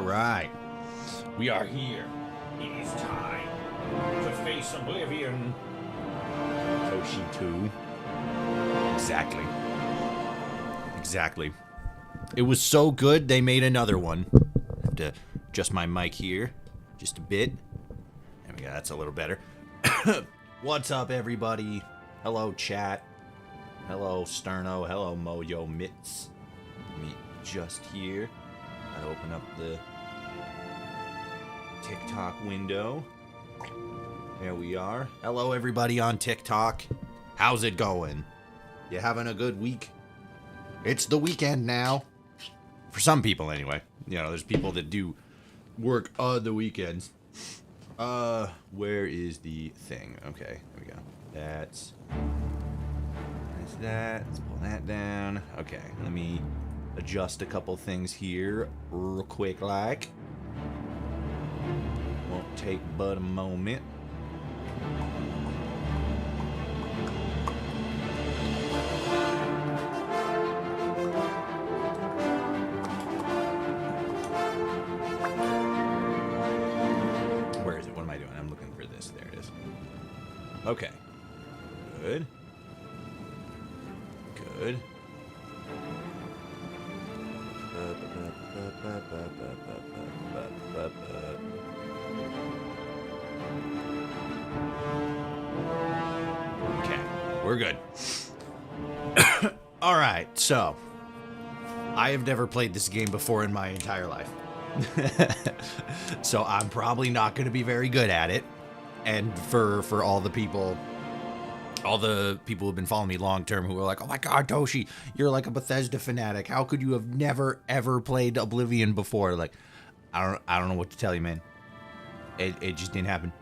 right. We are here. It is time to face Oblivion. Toshi 2. Exactly. It was so good, they made another one. I have to adjust my mic here just a bit. There we go, that's a little better. What's up, everybody? Hello, chat. Hello, Sterno. Hello, Moyo Mitz. Me just here. I open up the TikTok window. There we are. Hello, everybody on TikTok. How's it going? You having a good week? It's the weekend now. For some people, anyway. You know, there's people that do work on the weekends. Where is the thing? Okay, there we go. That's that. Let's pull that down. Okay, let me adjust a couple things here real quick like. Won't take but a moment. Where is it? What am I doing? I'm looking for this. There it is. Okay. Good. Good. Okay, we're good. Alright, so I have never played this game before in my entire life. So I'm probably not going to be very good at it. And for all the people who've been following me long term who are like, oh my god, Toshi, you're like a Bethesda fanatic. How could you have never ever played Oblivion before? Like, I don't know what to tell you, man. It just didn't happen.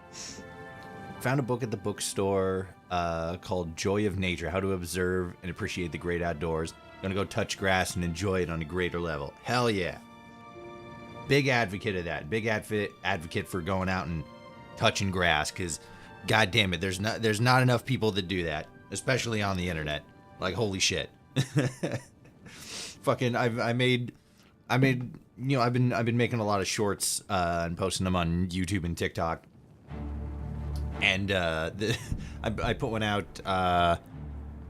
Found a book at the bookstore called Joy of Nature: How to Observe and Appreciate the Great Outdoors. Gonna go touch grass and enjoy it on a greater level. Hell yeah. Big advocate of that. Big advocate for going out and touching grass, because god damn it, there's not enough people that do that, especially on the internet. Like, holy shit. Fucking I've been making a lot of shorts and posting them on YouTube and TikTok. And I put one out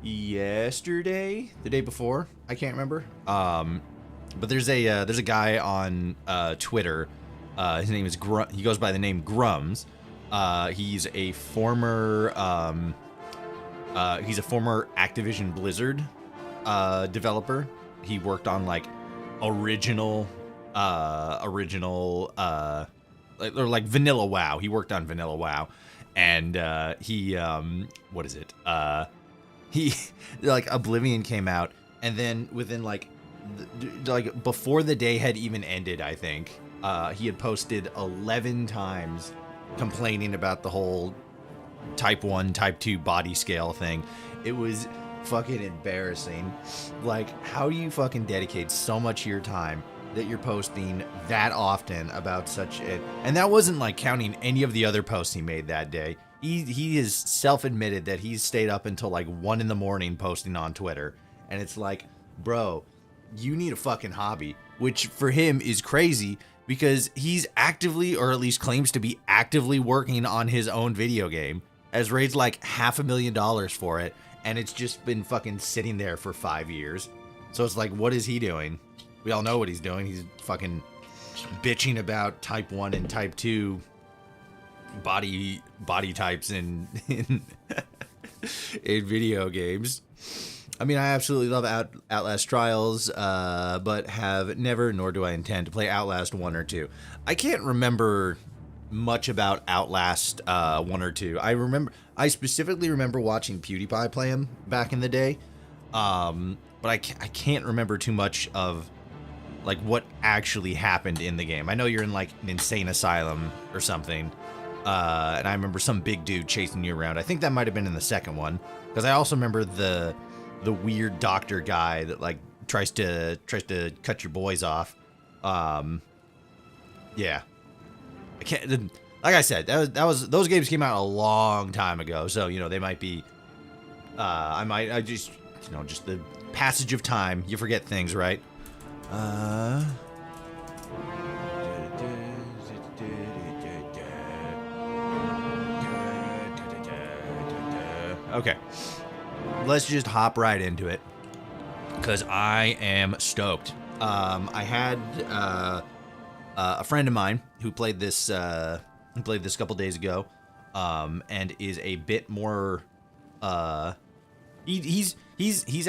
yesterday, the day before, I can't remember. But there's a guy on Twitter. His name is he goes by the name Grums. He's a former Activision Blizzard developer. He worked on like original like Vanilla WoW. He worked on Vanilla WoW, and he like Oblivion came out, and then within like before the day had even ended, I think he had posted 11 times complaining about the whole type 1, type 2 body scale thing. It was fucking embarrassing. Like, how do you fucking dedicate so much of your time that you're posting that often about such it? And that wasn't like counting any of the other posts he made that day. He is self-admitted that he's stayed up until like 1 in the morning posting on Twitter. And it's like, bro, you need a fucking hobby, which for him is crazy because he's actively, or at least claims to be actively, working on his own video game, has raised like $500,000 for it, and it's just been fucking sitting there for 5 years. So it's like, what is he doing? We all know what he's doing. He's fucking bitching about type 1 and type 2 body types in video games. I mean, I absolutely love Outlast Trials, but have never, nor do I intend to play Outlast 1 or 2. I can't remember much about Outlast 1 or 2. I specifically remember watching PewDiePie play him back in the day, but I can't remember too much of like what actually happened in the game. I know you're in like an insane asylum or something, and I remember some big dude chasing you around. I think that might have been in the second one, because I also remember the weird doctor guy that like tries to cut your boys off. Yeah, I can't. Like I said, those games came out a long time ago, so you know they might be. I just the passage of time, you forget things, right? Okay. Let's just hop right into it, because I am stoked. I had a friend of mine who played this a couple days ago, and is a bit more. He's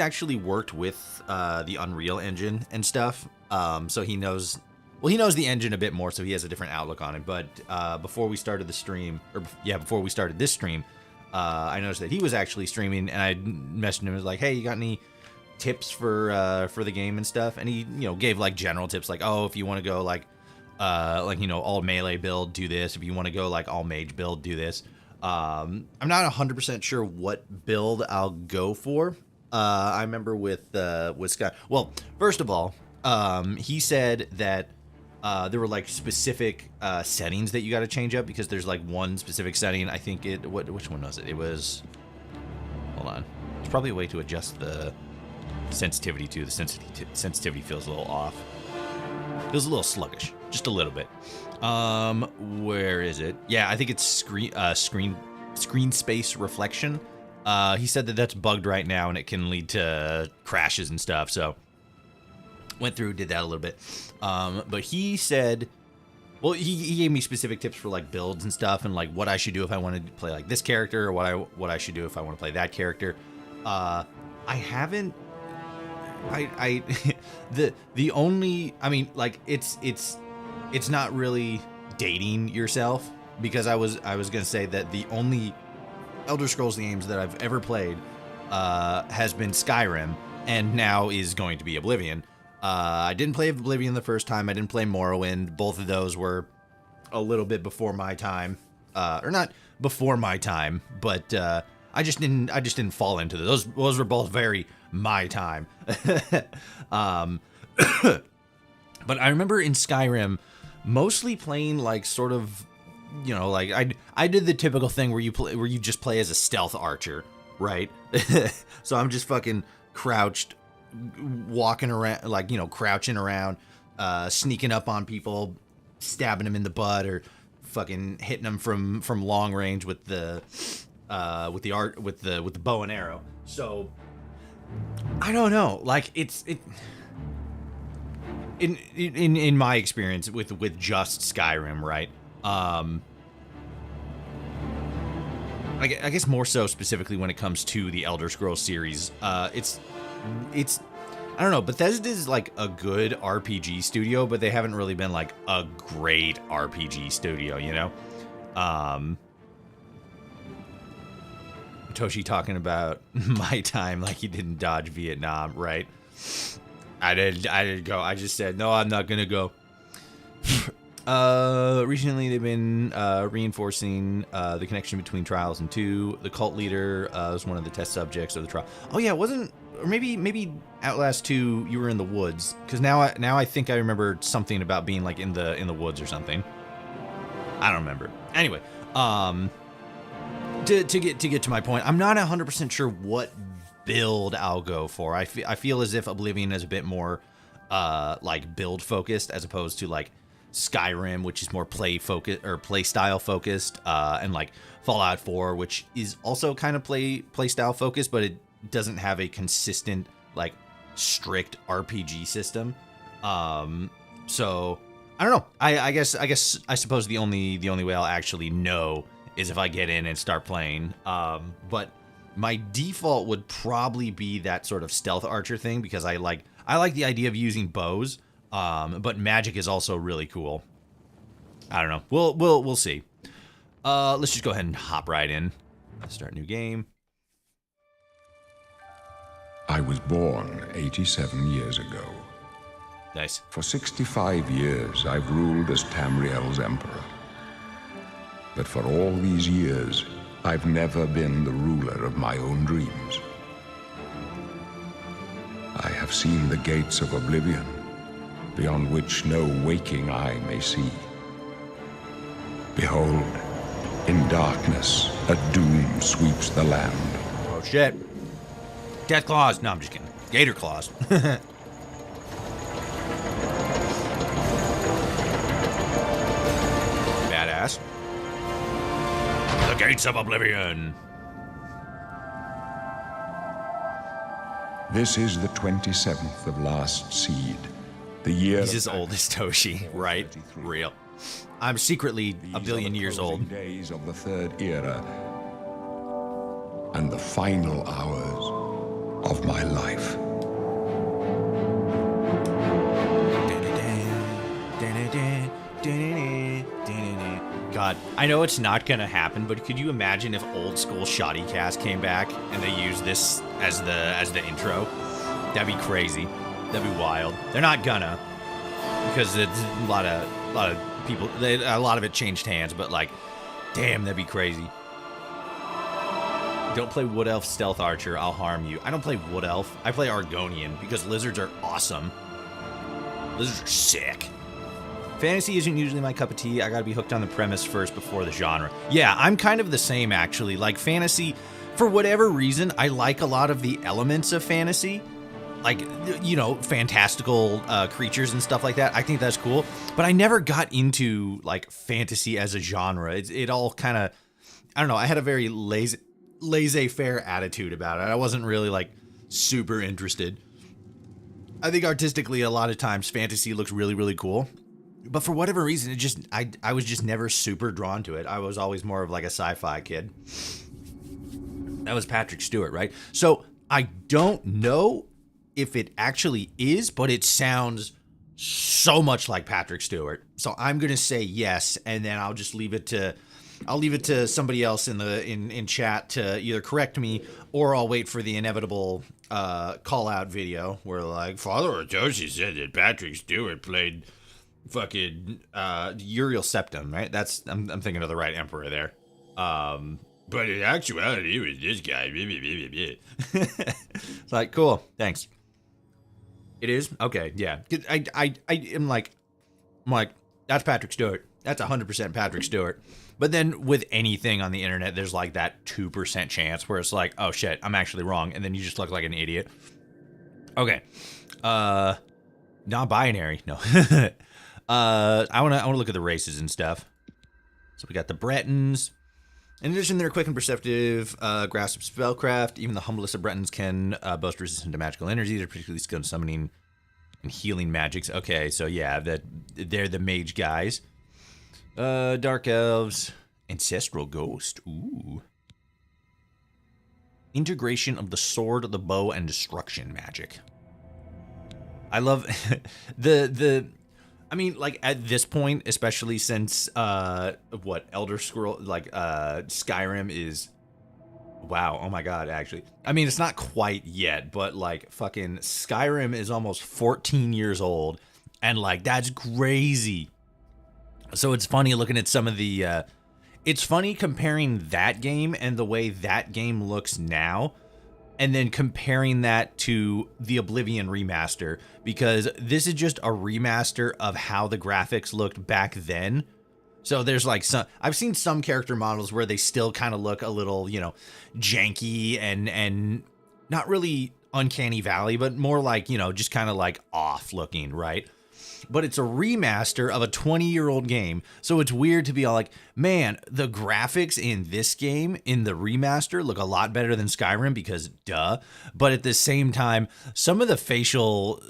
actually worked with the Unreal Engine and stuff, so he knows. Well, he knows the engine a bit more, so he has a different outlook on it. But before we started the stream, before we started this stream, I noticed that he was actually streaming, and I messaged him and was like, "Hey, you got any tips for the game and stuff?" And he, gave like general tips, like, "Oh, if you want to go like all melee build, do this. If you want to go like all mage build, do this." I'm not 100% sure what build I'll go for. I remember with Scott. Well, first of all, he said that there were like specific settings that you got to change up, because there's like one specific setting. I think which one was it? It was, hold on. There's probably a way to adjust the sensitivity too. The sensitivity feels a little off. Feels a little sluggish, just a little bit. Where is it? Yeah, I think it's screen space reflection. He said that that's bugged right now and it can lead to crashes and stuff. So went through, did that a little bit. But he said, well, he gave me specific tips for like builds and stuff, and like what I should do if I wanted to play like this character, or what I should do if I want to play that character. I haven't. The only, I mean, like it's not really dating yourself, because I was gonna say that the only Elder Scrolls games that I've ever played has been Skyrim, and now is going to be Oblivion. I didn't play Oblivion the first time. I didn't play Morrowind. Both of those were a little bit before my time, or not before my time, but I just didn't fall into those. Those were both very my time. But I remember in Skyrim mostly playing like sort of, like I did the typical thing where you just play as a stealth archer, right? So I'm just fucking crouched, walking around, like, crouching around, sneaking up on people, stabbing them in the butt, or fucking hitting them from long range with the bow and arrow. So I don't know, like in my experience with just Skyrim, right? I guess more so specifically when it comes to the Elder Scrolls series, it's I don't know, Bethesda's like a good RPG studio, but they haven't really been like a great RPG studio, Toshi talking about my time like he didn't dodge Vietnam, right? I didn't go. I just said, no, I'm not gonna go. Recently they've been reinforcing the connection between Trials and 2. The cult leader was one of the test subjects of the trial. Oh yeah, it wasn't, or maybe Outlast 2 you were in the woods, because now I think I remember something about being like in the woods or something. I don't remember. Anyway, to get to my point, I'm not 100% sure what build I'll go for. I feel as if Oblivion is a bit more like build focused, as opposed to like Skyrim, which is more play style focused, and like Fallout 4, which is also kind of play style focused, but it doesn't have a consistent like strict RPG system. So I don't know. I suppose the only way I'll actually know is if I get in and start playing. But my default would probably be that sort of stealth archer thing, because I like the idea of using bows. But magic is also really cool. I don't know. We'll see. Let's just go ahead and hop right in. Start a new game. I was born 87 years ago. Nice. For 65 years, I've ruled as Tamriel's emperor. But for all these years, I've never been the ruler of my own dreams. I have seen the gates of Oblivion, beyond which no waking eye may see. Behold, in darkness, a doom sweeps the land. Oh shit. Death claws. No, I'm just kidding. Gator claws. Badass. The gates of Oblivion. This is the 27th of last seed. The year He's as old as Toshi, right? Real. I'm secretly a billion years old. Days of the third era, and the final hours of my life. God, I know it's not gonna happen, but could you imagine if old school Shoddy Cast came back and they used this as the intro? That'd be crazy. That'd be wild. They're not gonna, because it's a lot of people. A lot of it changed hands, but like, damn, that'd be crazy. Don't play Wood Elf Stealth Archer. I'll harm you. I don't play Wood Elf. I play Argonian because lizards are awesome. Lizards are sick. Fantasy isn't usually my cup of tea. I gotta be hooked on the premise first before the genre. Yeah, I'm kind of the same actually. Like fantasy, for whatever reason, I like a lot of the elements of fantasy. Like, you know, fantastical creatures and stuff like that. I think that's cool. But I never got into like fantasy as a genre. It all kind of, I don't know. I had a very laissez-faire attitude about it. I wasn't really like super interested. I think artistically, a lot of times fantasy looks really, really cool. But for whatever reason, it just I was just never super drawn to it. I was always more of like a sci-fi kid. That was Patrick Stewart, right? So I don't know if it actually is, but it sounds so much like Patrick Stewart. So I'm gonna say yes, and then I'll just leave it to somebody else in chat to either correct me, or I'll wait for the inevitable call out video where like followertoshi said that Patrick Stewart played fucking Uriel Septim, right? That's I'm thinking of the right emperor there. But in actuality, it was this guy. It's like, cool, thanks. It is? Okay, yeah. I am like, that's Patrick Stewart. That's 100% Patrick Stewart. But then with anything on the internet, there's like that 2% chance where it's like, oh shit, I'm actually wrong, and then you just look like an idiot. Okay. Non-binary, no. I wanna look at the races and stuff. So we got the Bretons. In addition, they're quick and perceptive, grasp of spellcraft. Even the humblest of Bretons can boast resistance to magical energy. They're particularly skilled in summoning and healing magics. Okay, so yeah, they're the mage guys. Dark elves, ancestral ghost. Ooh. Integration of the sword, the bow, and destruction magic. I love I mean, like, at this point, especially since, Elder Scroll, like, Skyrim is, wow, oh my god, actually. I mean, it's not quite yet, but, like, fucking Skyrim is almost 14 years old, and, like, that's crazy. So it's funny looking at some of the, it's funny comparing that game and the way that game looks now, and then comparing that to the Oblivion remaster, because this is just a remaster of how the graphics looked back then. So there's like I've seen some character models where they still kind of look a little, you know, janky and not really uncanny valley, but more like, you know, just kind of like off looking, right? But it's a remaster of a 20-year-old game, so it's weird to be all like, man, the graphics in this game, in the remaster, look a lot better than Skyrim, because duh. But at the same time, some of the facial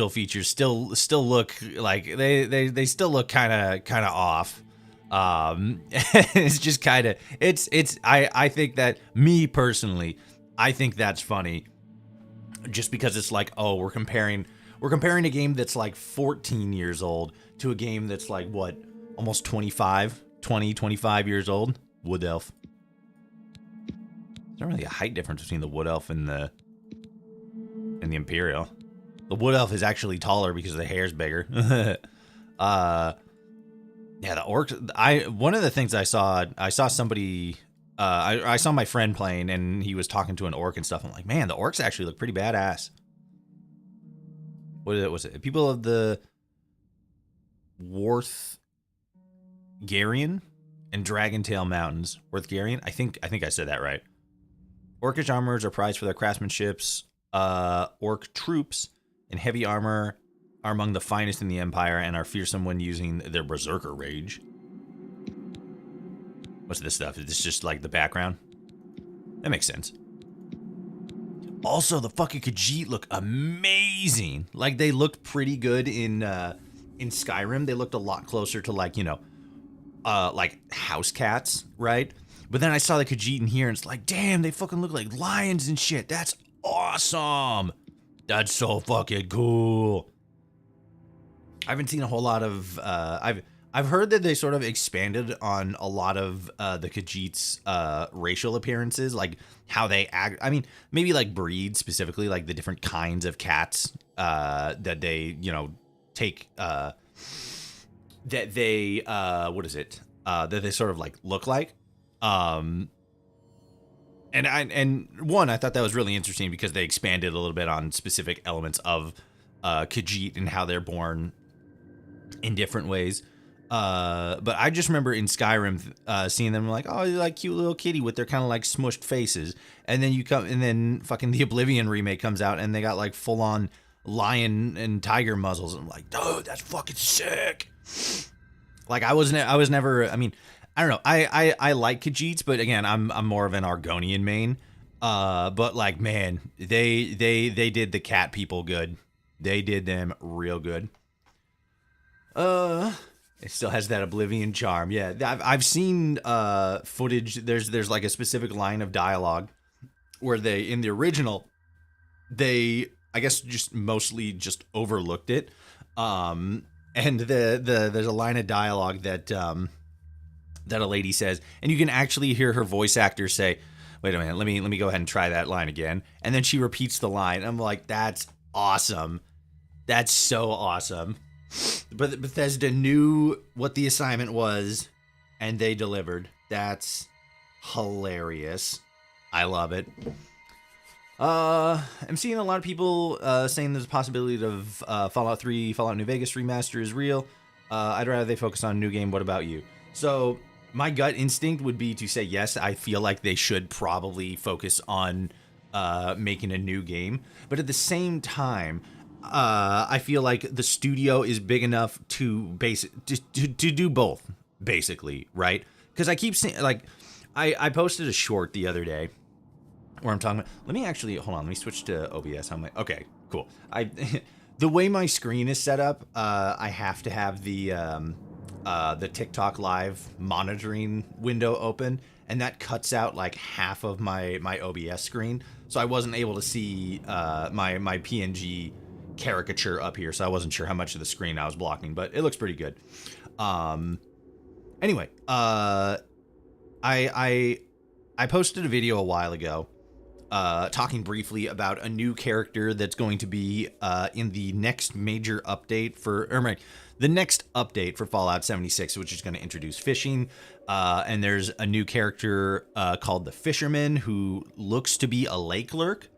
features still look like they still look kind of off. It's just kind of I think that, me personally, I think that's funny, just because it's like, oh, we're comparing a game that's like 14 years old to a game that's like, what, almost 25 years old? Wood Elf. There's not really a height difference between the Wood Elf and the Imperial. The Wood Elf is actually taller because the hair's bigger. Yeah, the orcs. One of the things I saw somebody, I saw my friend playing, and he was talking to an orc and stuff. I'm like, man, the orcs actually look pretty badass. What was it? People of the Worthgarian and Dragontail Mountains. Worthgarian? I think I said that right. Orcish armors are prized for their craftsmanship. Orc troops in heavy armor are among the finest in the Empire and are fearsome when using their berserker rage. What's this stuff? Is this just like the background? That makes sense. Also, the fucking Khajiit look amazing. Like, they looked pretty good in Skyrim. They looked a lot closer to, like, you know, like house cats, right? But then I saw the Khajiit in here, and it's like, damn, they fucking look like lions and shit. That's awesome. That's so fucking cool. I haven't seen a whole lot of, I've heard that they sort of expanded on a lot of the Khajiit's racial appearances, like how they act. I mean, maybe like breed specifically, like the different kinds of cats that they, you know, take, that they, what is it? That they sort of like look like. And I thought that was really interesting because they expanded a little bit on specific elements of Khajiit and how they're born in different ways. But I just remember in Skyrim seeing them like, oh, like cute little kitty with their kind of like smushed faces. And then fucking the Oblivion remake comes out and they got like full on lion and tiger muzzles. I'm like, dude, that's fucking sick. Like I was never, I mean, I don't know. I like Khajiits, but again, I'm more of an Argonian main. But like, man, they did the cat people good. They did them real good. It still has that Oblivion charm. Yeah, I've seen footage. There's like a specific line of dialogue where they, in the original, they, I guess, just mostly just overlooked it. And there's a line of dialogue that that a lady says, and you can actually hear her voice actor say, "Wait a minute, let me go ahead and try that line again." And then she repeats the line. I'm like, that's awesome. That's so awesome. But Bethesda knew what the assignment was, and they delivered. That's hilarious. I love it. I'm seeing a lot of people saying there's a possibility of Fallout 3, Fallout New Vegas remaster is real. I'd rather they focus on a new game. What about you? So my gut instinct would be to say yes. I feel like they should probably focus on making a new game. But at the same time, I feel like the studio is big enough to to do both, basically, right? Because I keep saying, like, I posted a short the other day where I'm talking about, let me actually, hold on, let me switch to OBS. I'm like, okay, cool. The way my screen is set up, I have to have the TikTok live monitoring window open, and that cuts out like half of my OBS screen. So I wasn't able to see my PNG caricature up here, so I wasn't sure how much of the screen I was blocking, but it looks pretty good. Anyway, I posted a video a while ago talking briefly about a new character that's going to be in the next major update the next update for Fallout 76, which is going to introduce fishing. And there's a new character called the Fisherman, who looks to be a lake lurk,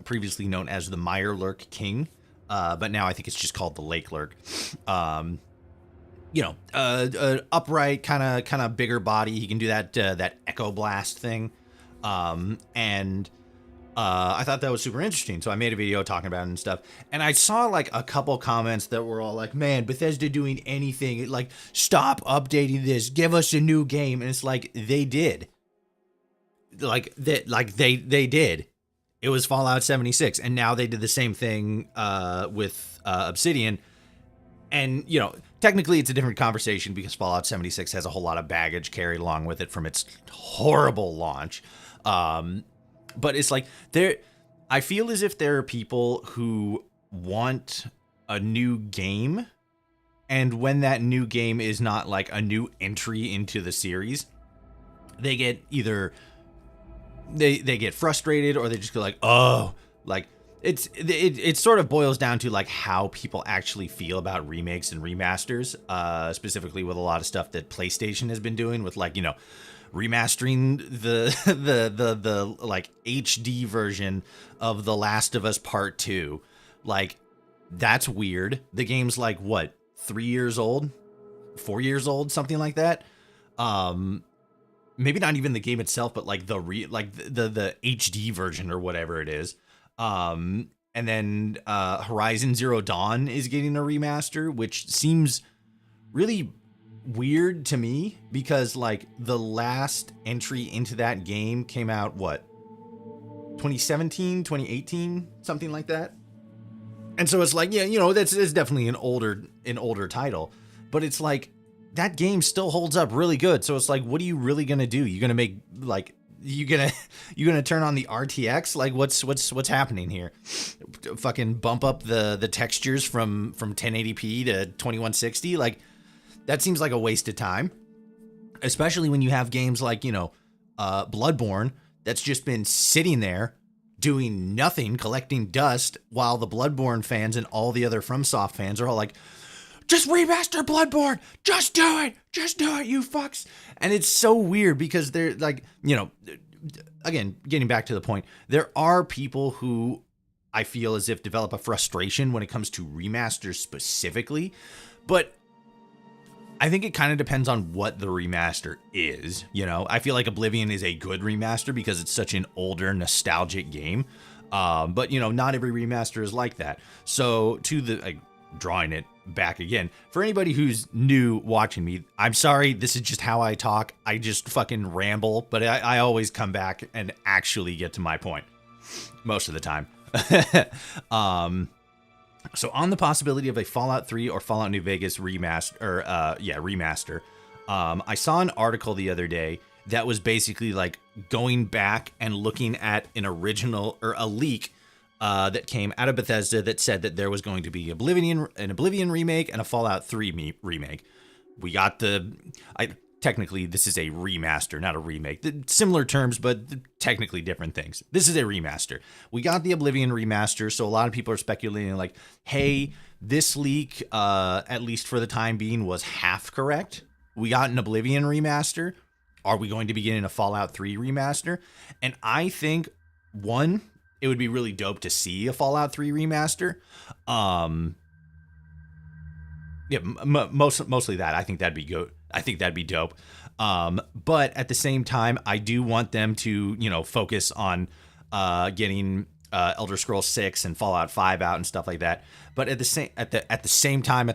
previously known as the Mirelurk King, but now I think it's just called the Lake Lurk. You know, upright, kind of bigger body. He can do that echo blast thing. And I thought that was super interesting, so I made a video talking about it and stuff. And I saw like a couple comments that were all like, "Man, Bethesda doing anything? Like, stop updating this. Give us a new game." And it's like, they did. They did. It was Fallout 76, and now they did the same thing with Obsidian. And, you know, technically it's a different conversation because Fallout 76 has a whole lot of baggage carried along with it from its horrible launch. But it's like, I feel as if there are people who want a new game, and when that new game is not like a new entry into the series, they get either... They get frustrated, or they just go like, oh, like it sort of boils down to like how people actually feel about remakes and remasters, specifically with a lot of stuff that PlayStation has been doing with, like, you know, remastering the like HD version of The Last of Us Part 2. Like, that's weird. The game's like, what, 3 years old, 4 years old, something like that. Maybe not even the game itself, but like the HD version or whatever it is. And then Horizon Zero Dawn is getting a remaster, which seems really weird to me because, like, the last entry into that game came out, what, 2017, 2018, something like that. And so it's like, yeah, you know, that's definitely an older title, but it's like that game still holds up really good. So it's like, what are you really gonna do? You gonna make like you gonna turn on the RTX? Like what's happening here? Fucking bump up the textures from 1080p to 2160? Like that seems like a waste of time, especially when you have games like, you know, Bloodborne that's just been sitting there doing nothing, collecting dust, while the Bloodborne fans and all the other FromSoft fans are all like, just remaster Bloodborne, just do it, you fucks. And it's so weird because they're like, you know, again, getting back to the point, there are people who I feel as if develop a frustration when it comes to remasters specifically, but I think it kind of depends on what the remaster is. You know, I feel like Oblivion is a good remaster because it's such an older, nostalgic game. But, you know, not every remaster is like that. So to the drawing it back again, for anybody who's new watching me, I'm sorry. This is just how I talk. I just fucking ramble, but I always come back and actually get to my point most of the time. So on the possibility of a Fallout 3 or Fallout New Vegas remaster, I saw an article the other day that was basically like going back and looking at an original or a leak that came out of Bethesda that said that there was going to be an Oblivion remake and a Fallout 3 remake. We got technically this is a remaster, not a remake. Similar terms, but technically different things. This is a remaster. We got the Oblivion remaster, so a lot of people are speculating like, hey, this leak, at least for the time being, was half correct. We got an Oblivion remaster. Are we going to be getting a Fallout 3 remaster? And I think, one, it would be really dope to see a Fallout 3 remaster. Mostly that. I think that'd be good. I think that'd be dope. But at the same time, I do want them to, you know, focus on getting Elder Scrolls 6 and Fallout 5 out and stuff like that. But at the same time, the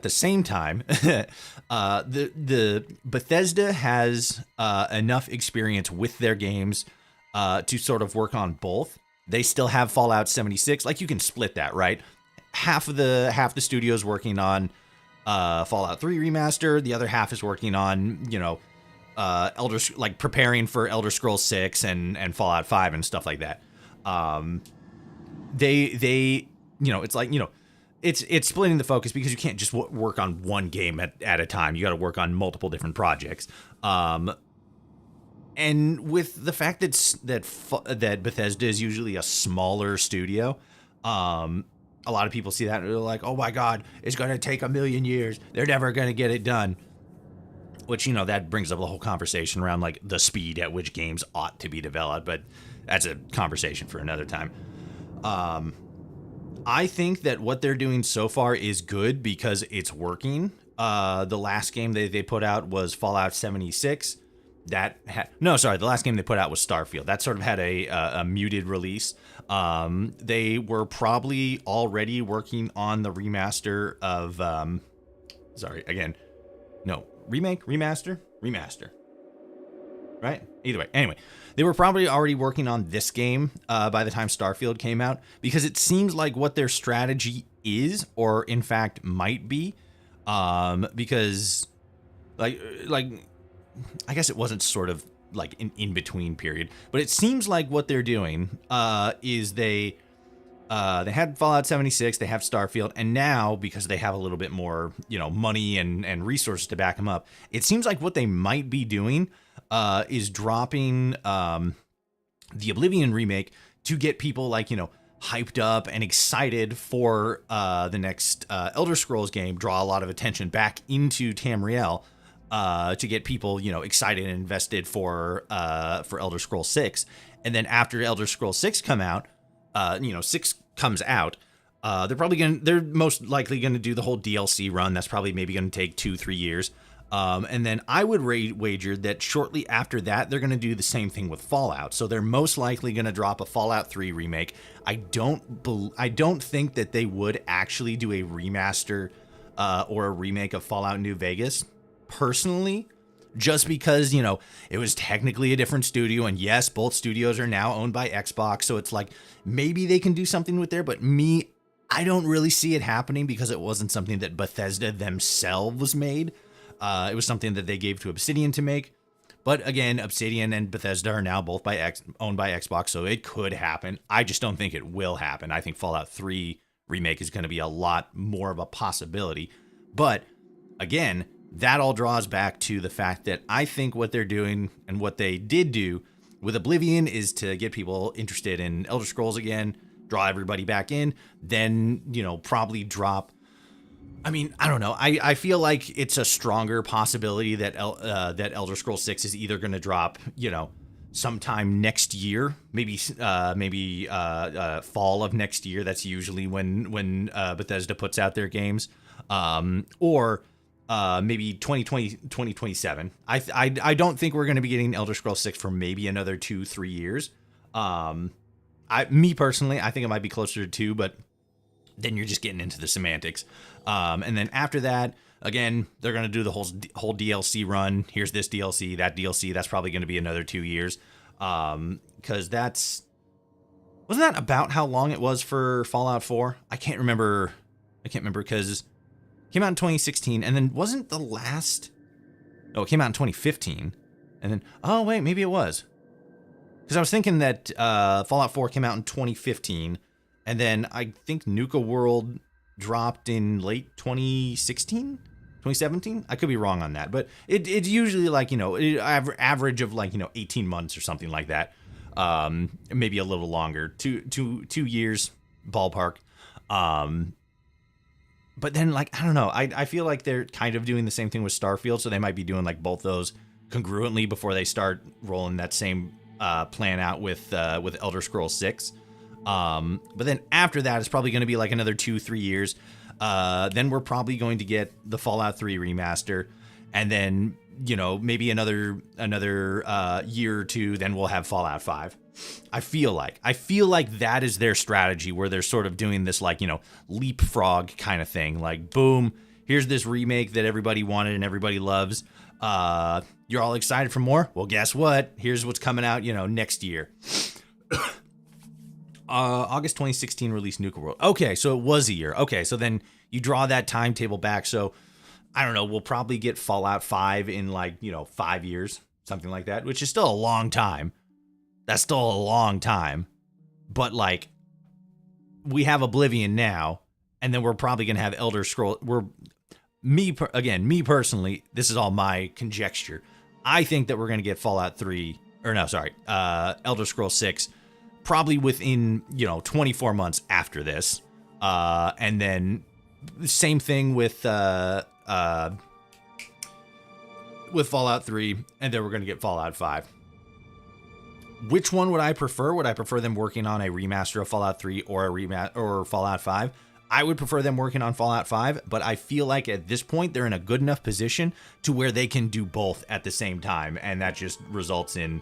Bethesda has enough experience with their games to sort of work on both. They still have Fallout 76. Like, you can split that, right? Half the studio's working on Fallout 3 remaster. The other half is working on, you know, preparing for Elder Scrolls 6 and Fallout 5 and stuff like that. They you know, it's like, you know, it's splitting the focus because you can't just work on one game at a time. You got to work on multiple different projects. And with the fact that Bethesda is usually a smaller studio, a lot of people see that and they're like, oh my God, it's going to take 1,000,000 years. They're never going to get it done. Which, you know, that brings up the whole conversation around like the speed at which games ought to be developed. But that's a conversation for another time. I think that what they're doing so far is good because it's working. The last game they put out was Fallout 76. The last game they put out was Starfield. That sort of had a muted release. They were probably already working on the remaster of, remaster. Right? Either way. Anyway, they were probably already working on this game by the time Starfield came out, because it seems like what their strategy is, or in fact might be, because like I guess it wasn't sort of like an in-between period, but it seems like what they're doing is they had Fallout 76, they have Starfield, and now, because they have a little bit more, you know, money and resources to back them up, it seems like what they might be doing is dropping the Oblivion remake to get people, like, you know, hyped up and excited for the next Elder Scrolls game, draw a lot of attention back into Tamriel, to get people, you know, excited and invested for Elder Scrolls 6. And then after Elder Scrolls 6 comes out, they're most likely going to do the whole DLC run. That's probably maybe going to take 2-3 years. And then I would wager that shortly after that, they're going to do the same thing with Fallout. So they're most likely going to drop a Fallout 3 remake. I don't think that they would actually do a remaster or a remake of Fallout New Vegas, personally, just because, you know, it was technically a different studio. And yes, both studios are now owned by Xbox. So it's like, maybe they can do something with there. But I don't really see it happening because it wasn't something that Bethesda themselves made. It was something that they gave to Obsidian to make. But again, Obsidian and Bethesda are now both owned by Xbox. So it could happen. I just don't think it will happen. I think Fallout 3 remake is going to be a lot more of a possibility. But again, that all draws back to the fact that I think what they're doing and what they did do with Oblivion is to get people interested in Elder Scrolls again, draw everybody back in, then, you know, probably drop. I mean, I don't know. I feel like it's a stronger possibility that that Elder Scrolls 6 is either going to drop, you know, sometime next year, maybe fall of next year. That's usually when Bethesda puts out their games, or maybe 2027. I don't think we're going to be getting Elder Scrolls 6 for maybe another 2-3 years. Me personally, I think it might be closer to 2, but then you're just getting into the semantics. And then after that, again, they're going to do the whole DLC run. Here's this DLC, that DLC. That's probably going to be another 2 years. Because wasn't that about how long it was for Fallout 4? I can't remember because it came out in 2016, and then wasn't the last... Oh, it came out in 2015. And then, oh, wait, maybe it was. Because I was thinking that Fallout 4 came out in 2015, and then I think Nuka World dropped in late 2016? 2017? I could be wrong on that, but it's usually like, you know, average of like, you know, 18 months or something like that. Maybe a little longer, 2 years ballpark. But then, like, I don't know. I feel like they're kind of doing the same thing with Starfield, so they might be doing like both those congruently before they start rolling that same plan out with Elder Scrolls 6. But then after that, it's probably going to be like another 2-3 years. Then we're probably going to get the Fallout 3 remaster, and then, you know, maybe another year or two. Then we'll have Fallout 5. I feel like that is their strategy, where they're sort of doing this, like, you know, leapfrog kind of thing. Like, boom, here's this remake that everybody wanted and everybody loves. You're all excited for more? Well, guess what? Here's what's coming out, you know, next year. August 2016 released Nuka World. Okay, so it was a year. Okay, so then you draw that timetable back. So I don't know, we'll probably get Fallout 5 in, like, you know, 5 years, something like that, which is still a long time. That's still a long time. But, like, we have Oblivion now, and then we're probably going to have Elder Scrolls. Me personally, this is all my conjecture. I think that we're going to get Fallout 3, or no, sorry, Elder Scrolls 6, probably within, you know, 24 months after this. And then same thing with Fallout 3, and then we're going to get Fallout 5. Which one would I prefer? Would I prefer them working on a remaster of Fallout 3 or Fallout 5? I would prefer them working on Fallout 5, but I feel like at this point they're in a good enough position to where they can do both at the same time, and that just results in,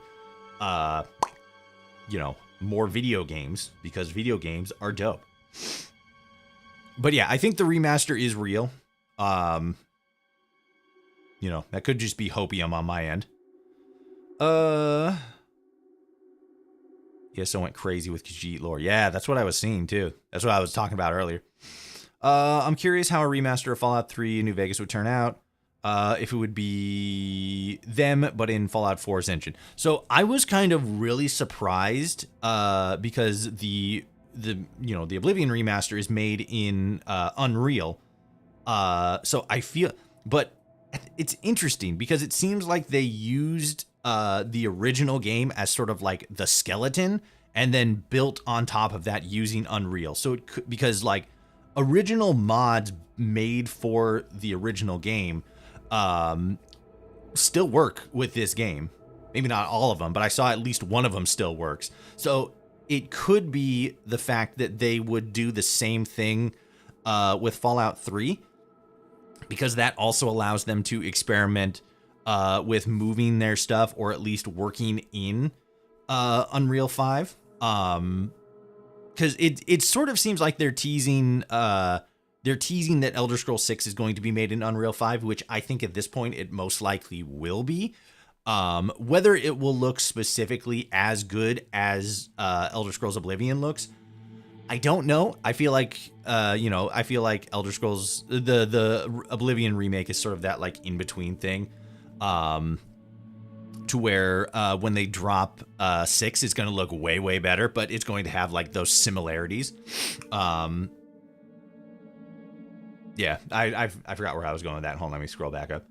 you know, more video games, because video games are dope. But yeah, I think the remaster is real. You know, that could just be hopium on my end. Yes, I went crazy with Khajiit lore. Yeah, that's what I was seeing too. That's what I was talking about earlier. I'm curious how a remaster of Fallout 3 New Vegas would turn out. If it would be them, but in Fallout 4's engine. So I was kind of really surprised because the Oblivion remaster is made in Unreal. So I feel, but it's interesting because it seems like they used the original game as sort of like the skeleton, and then built on top of that using Unreal. So it could, because like original mods made for the original game still work with this game. Maybe not all of them, but I saw at least one of them still works. So it could be the fact that they would do the same thing with Fallout 3, because that also allows them to experiment with moving their stuff, or at least working in Unreal 5. Because it sort of seems like they're teasing they're teasing that Elder Scrolls 6 is going to be made in Unreal 5, which I think at this point it most likely will be. Whether it will look specifically as good as Elder Scrolls Oblivion looks, I don't know. I feel like Elder Scrolls, the Oblivion remake is sort of that like in between thing, to where when they drop 6, it's going to look way, way better, but it's going to have like those similarities. Yeah, I forgot where I was going with that. Hold on, let me scroll back up.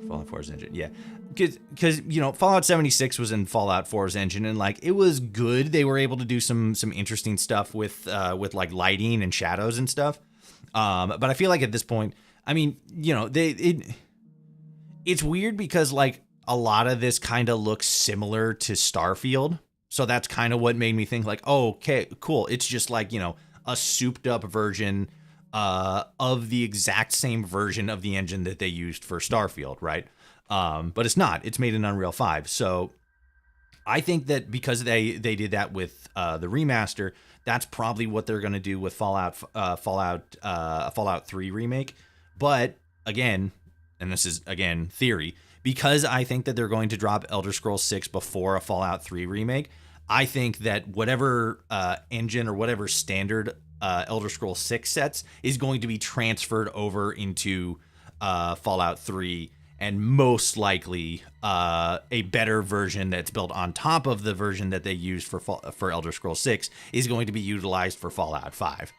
Fallout 4's engine, yeah. Because Fallout 76 was in Fallout 4's engine, and like it was good. They were able to do some interesting stuff with like lighting and shadows and stuff. But I feel like at this point, I mean, it's weird because like a lot of this kind of looks similar to Starfield. So that's kind of what made me think like, oh, okay, cool. It's just like, a souped up version of the exact same version of the engine that they used for Starfield, right? But it's not. It's made in Unreal 5. So I think that because they did that with the remaster, that's probably what they're going to do with Fallout 3 remake. But again, and this is again theory, because I think that they're going to drop Elder Scrolls 6 before a Fallout 3 remake, I think that whatever engine or whatever standard Elder Scrolls 6 sets is going to be transferred over into Fallout 3, and most likely a better version that's built on top of the version that they used for Elder Scrolls 6 is going to be utilized for Fallout 5.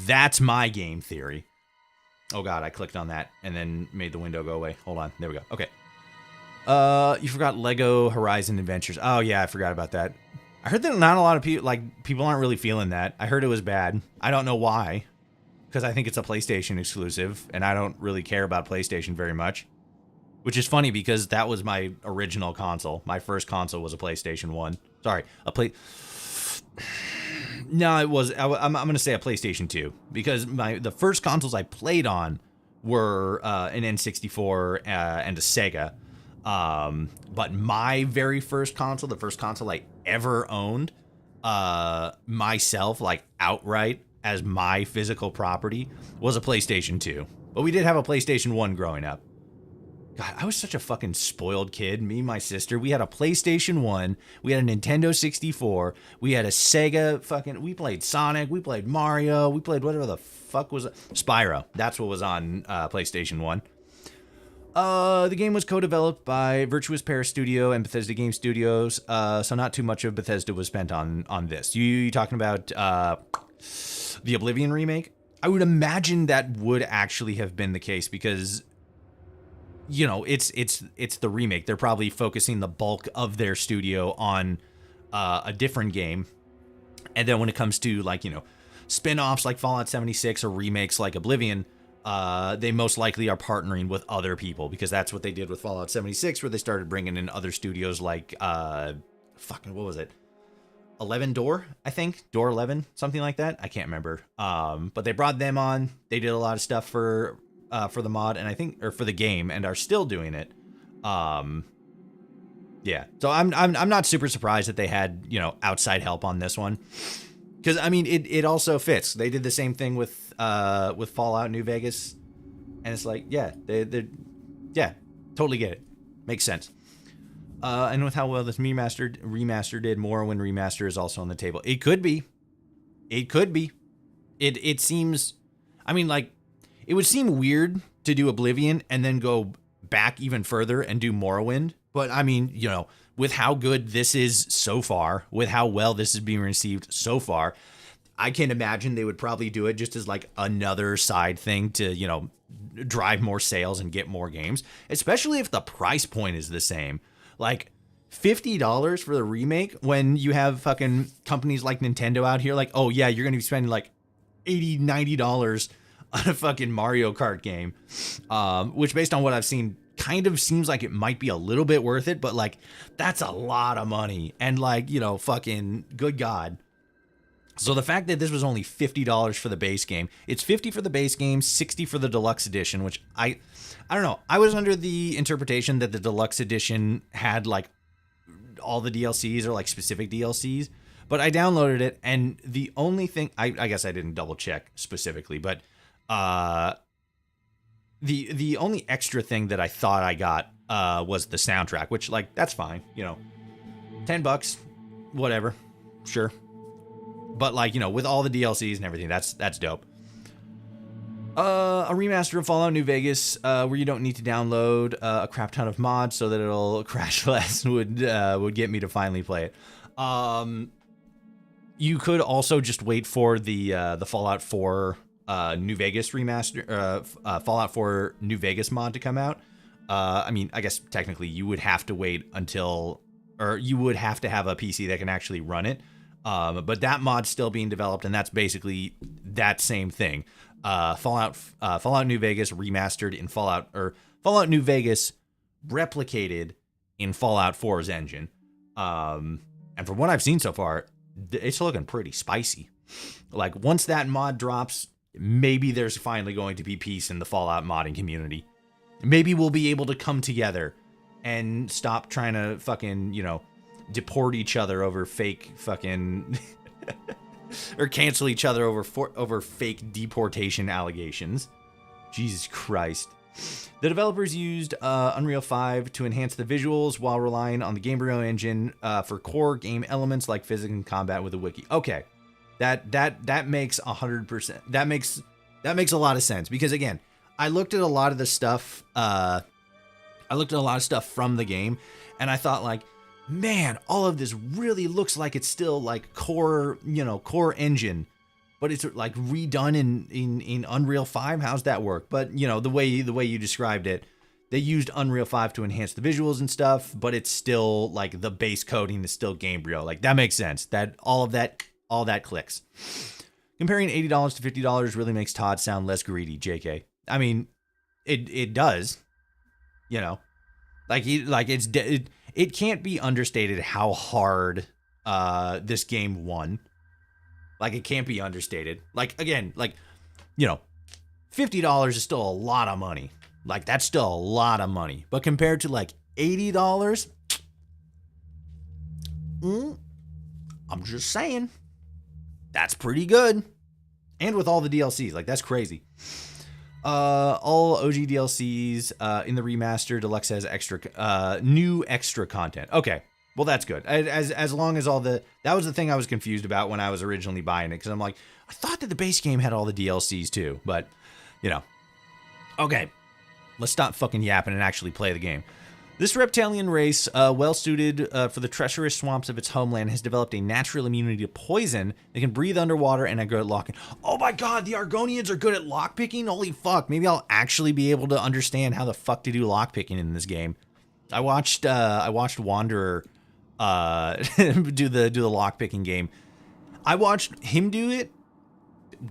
That's my game theory. Oh god, I clicked on that and then made the window go away. Hold on, there we go. Okay. You forgot Lego Horizon Adventures. Oh yeah, I forgot about that. I heard that not a lot of people aren't really feeling that. I heard it was bad. I don't know why, because I think it's a PlayStation exclusive, and I don't really care about PlayStation very much. Which is funny because that was my original console. My first console was a PlayStation 1. Sorry, No, it was. I'm going to say a PlayStation 2, because the first consoles I played on were an N64 and a Sega. But my very first console, the first console I ever owned myself, like outright as my physical property, was a PlayStation 2. But we did have a PlayStation 1 growing up. God, I was such a fucking spoiled kid. Me and my sister, we had a PlayStation 1, we had a Nintendo 64, we had a Sega we played Sonic, we played Mario, we played whatever the fuck was it? Spyro. That's what was on PlayStation 1. The game was co-developed by Virtuous Pair Studio and Bethesda Game Studios, so not too much of Bethesda was spent on this. You talking about the Oblivion remake? I would imagine that would actually have been the case because, it's the remake. They're probably focusing the bulk of their studio on a different game, and then when it comes to spin-offs like Fallout 76 or remakes like Oblivion, they most likely are partnering with other people, because that's what they did with Fallout 76, where they started bringing in other studios like, what was it? 11 Door, I think? Door 11, something like that. I can't remember. But they brought them on. They did a lot of stuff for the mod, and I think, or for the game, and are still doing it. Yeah. So I'm not super surprised that they had, outside help on this one. Because, I mean, it also fits. They did the same thing with Fallout New Vegas. And it's like, yeah, they totally get it. Makes sense. And with how well this remaster did, Morrowind Remaster is also on the table. It could be. It seems, I mean, it would seem weird to do Oblivion and then go back even further and do Morrowind. But, I mean, with how good this is so far, with how well this is being received so far, I can imagine they would probably do it just as another side thing to, drive more sales and get more games, especially if the price point is the same. $50 for the remake when you have fucking companies like Nintendo out here oh yeah, you're going to be spending $80, $90 on a fucking Mario Kart game, which based on what I've seen kind of seems like it might be a little bit worth it, but that's a lot of money. And fucking good God. So the fact that this was only $50 for the base game, it's $50 for the base game, $60 for the deluxe edition, which I don't know. I was under the interpretation that the deluxe edition had all the DLCs or specific DLCs, But I downloaded it, and the only thing I guess I didn't double check specifically, but the only extra thing that I thought I got was the soundtrack, which like that's fine, you know, $10, whatever, sure. But like, you know, with all the DLCs and everything, that's dope. A remaster of Fallout New Vegas, where you don't need to download a crap ton of mods so that it'll crash less would get me to finally play it. You could also just wait for the Fallout 4 New Vegas remaster, Fallout 4 New Vegas mod to come out. I mean, I guess technically you would have to wait until, or you would have to have a PC that can actually run it. But that mod's still being developed, and that's basically that same thing. Fallout New Vegas remastered in Fallout New Vegas replicated in Fallout 4's engine. And from what I've seen so far, it's looking pretty spicy. Like once that mod drops, maybe there's finally going to be peace in the Fallout modding community. Maybe we'll be able to come together and stop trying to fucking, you know, deport each other over fake fucking or cancel each other over fake deportation allegations. Jesus Christ. The developers used Unreal 5 to enhance the visuals while relying on the Gamebryo engine for core game elements like physics and combat with a wiki. Okay. That makes 100%. That makes a lot of sense, because again, I looked at a lot of the stuff from the game, and I thought like, man, all of this really looks like it's still like core engine, but it's like redone in Unreal 5. How's that work? But you know, the way you described it, they used Unreal 5 to enhance the visuals and stuff, but it's still like the base coding is still Gamebryo. Like that makes sense. That all that clicks. Comparing $80 to $50 really makes Todd sound less greedy, JK. I mean, it does. You know, it can't be understated how hard this game won. Like it can't be understated. Like again, like, you know, $50 is still a lot of money. Like that's still a lot of money. But compared to like $80, I'm just saying, that's pretty good. And with all the DLCs, like that's crazy. All OG DLCs in the remaster deluxe has new extra content. Okay, well that's good. As long as that was the thing I was confused about when I was originally buying it, because I'm like, I thought that the base game had all the DLCs too, but you know. Okay, let's stop fucking yapping and actually play the game. This reptilian race, well suited for the treacherous swamps of its homeland, has developed a natural immunity to poison. They can breathe underwater and are good at locking. Oh my god, the Argonians are good at lockpicking? Holy fuck, maybe I'll actually be able to understand how the fuck to do lockpicking in this game. I watched Wanderer do the lockpicking game. I watched him do it,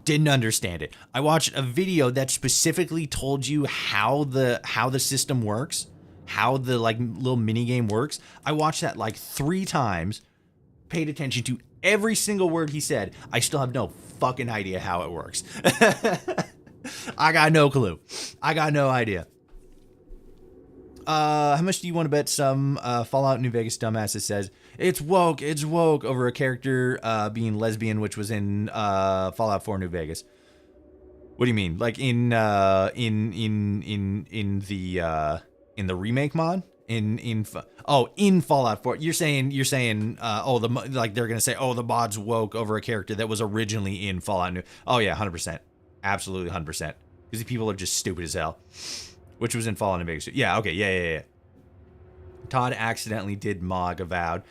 didn't understand it. I watched a video that specifically told you how the system works. How the like little mini game works. I watched that like 3 times, paid attention to every single word he said. I still have no fucking idea how it works. I got no clue. I got no idea. How much do you want to bet some Fallout New Vegas dumbass says it's woke over a character being lesbian, which was in Fallout 4 New Vegas? What do you mean? Like in the the remake mod? In Fallout 4. You're saying they're gonna say, oh, the mod's woke over a character that was originally in Fallout New. Oh yeah, 100%, absolutely 100%. Because these people are just stupid as hell. Which was in Fallout New Vegas. Yeah, okay, yeah. Todd accidentally did mod Avowed.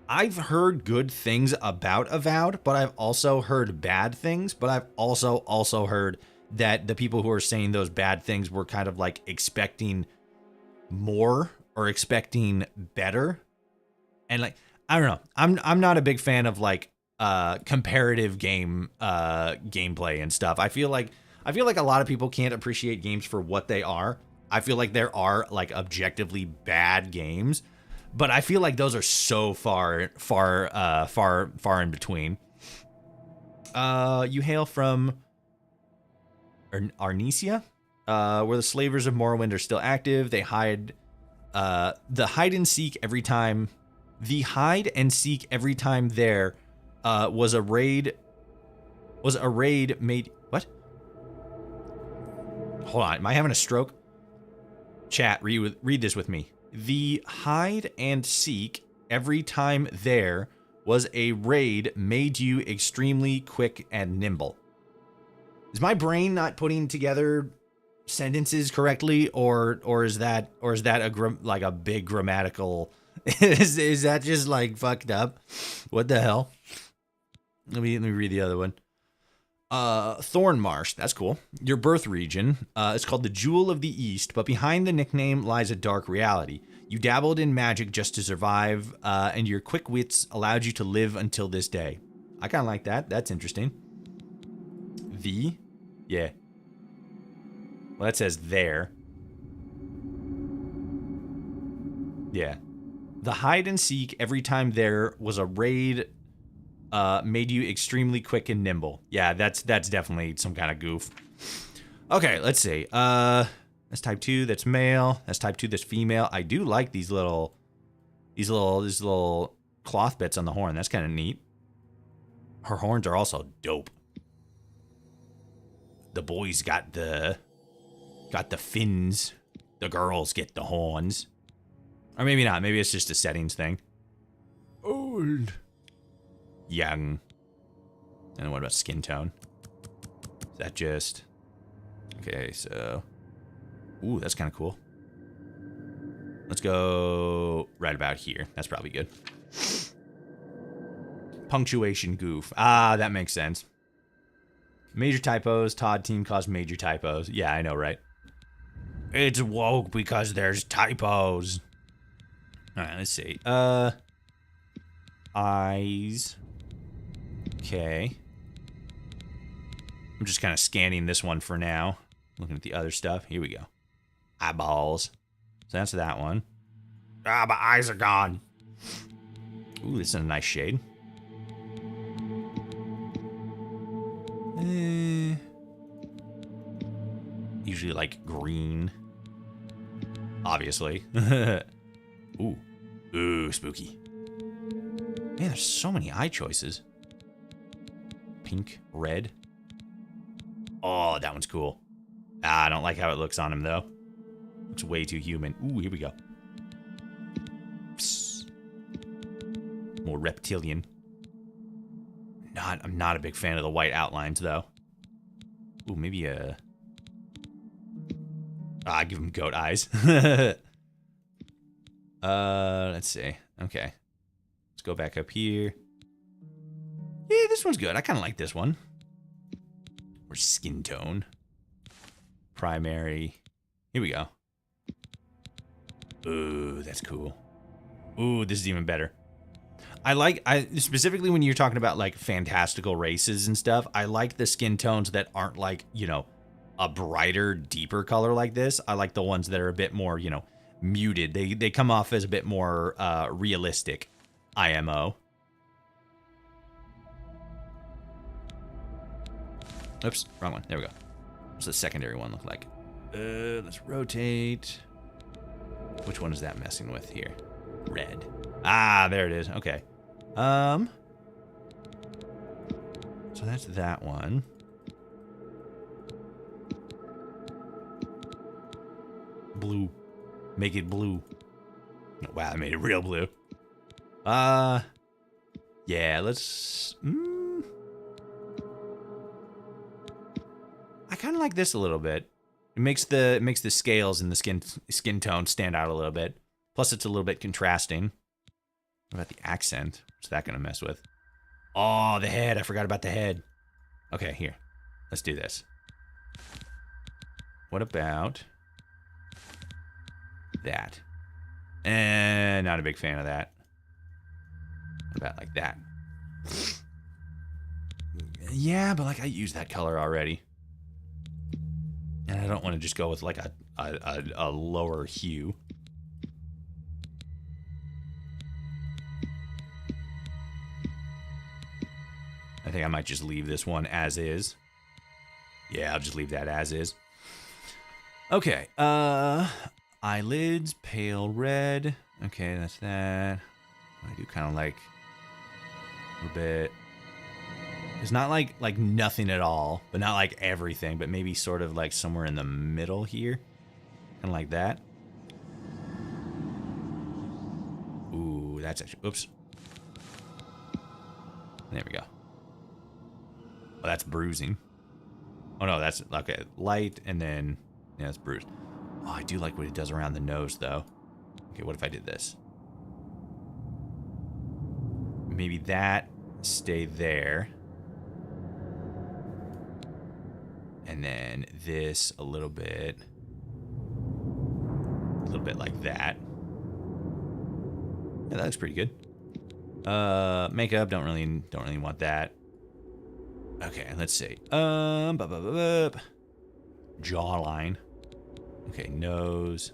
I've heard good things about Avowed, but I've also heard bad things. But I've also heard that the people who are saying those bad things were kind of like expecting more or expecting better. And like, I don't know. I'm not a big fan of like comparative gameplay and stuff. I feel like a lot of people can't appreciate games for what they are. I feel like there are like objectively bad games, but I feel like those are so far in between. You hail from Arnesia, where the slavers of Morrowind are still active. They hide and seek every time there was a raid made... What? Hold on, am I having a stroke? Chat, read this with me. The hide and seek every time there was a raid made you extremely quick and nimble. Is my brain not putting together sentences correctly, or is that like a big grammatical? is that just like fucked up? What the hell? Let me read the other one. Thorn Marsh, that's cool. Your birth region is called the Jewel of the East, but behind the nickname lies a dark reality. You dabbled in magic just to survive, and your quick wits allowed you to live until this day. I kind of like that. That's interesting. Yeah. Well, that says there. Yeah. The hide and seek every time there was a raid made you extremely quick and nimble. Yeah, that's definitely some kind of goof. Okay, let's see. That's type 2, that's male. That's type 2, that's female. I do like these little cloth bits on the horn. That's kind of neat. Her horns are also dope. The boys got the fins. The girls get the horns. Or maybe not. Maybe it's just a settings thing. Old. Young. And then what about skin tone? Is that just... Okay, so... Ooh, that's kind of cool. Let's go right about here. That's probably good. Punctuation goof. Ah, that makes sense. Major typos. Todd team caused major typos. Yeah, I know, right? It's woke because there's typos. Alright, let's see. Eyes. Okay. I'm just kind of scanning this one for now. Looking at the other stuff. Here we go. Eyeballs. So that's that one. Ah, my eyes are gone. Ooh, this is a nice shade. Usually like green. Obviously. Ooh. Ooh, spooky. Man, there's so many eye choices. Pink, red. Oh, that one's cool. Ah, I don't like how it looks on him, though. Looks way too human. Ooh, here we go. Psst. More reptilian. I'm not a big fan of the white outlines, though. Ooh, maybe a... Ah, give him goat eyes. Let's see. Okay. Let's go back up here. Yeah, this one's good. I kind of like this one. Or skin tone. Primary. Here we go. Ooh, that's cool. Ooh, this is even better. I specifically when you're talking about like fantastical races and stuff, I like the skin tones that aren't like, you know, a brighter, deeper color like this. I like the ones that are a bit more, you know, muted. They come off as a bit more realistic. IMO. Oops, wrong one. There we go. What's the secondary one look like? Let's rotate. Which one is that messing with here? Red. Ah, there it is. Okay. So that's that one. Blue. Make it blue. Wow, I made it real blue. Yeah, let's... I kind of like this a little bit. It makes the scales and the skin tone stand out a little bit. Plus, it's a little bit contrasting. What about the accent? What's that going to mess with? Oh, the head. I forgot about the head. Okay, here. Let's do this. What about that? Not a big fan of that. What about like that? Yeah, but like I use that color already. And I don't want to just go with like a lower hue. I think I might just leave this one as is. Yeah, I'll just leave that as is. Okay, eyelids, pale red. Okay, that's that. I do kind of like a little bit It's not like nothing at all, but not like everything, but maybe sort of like somewhere in the middle here. Kind of like that. Ooh, that's actually, oops. There we go. Oh, that's bruising. Oh no, that's, okay, light, and then, yeah, that's bruised. Oh, I do like what it does around the nose, though. Okay, what if I did this? Maybe that stay there. And then this a little bit like that. Yeah, that looks pretty good. Makeup, don't really want that. Okay, let's see. Jawline. Okay, nose.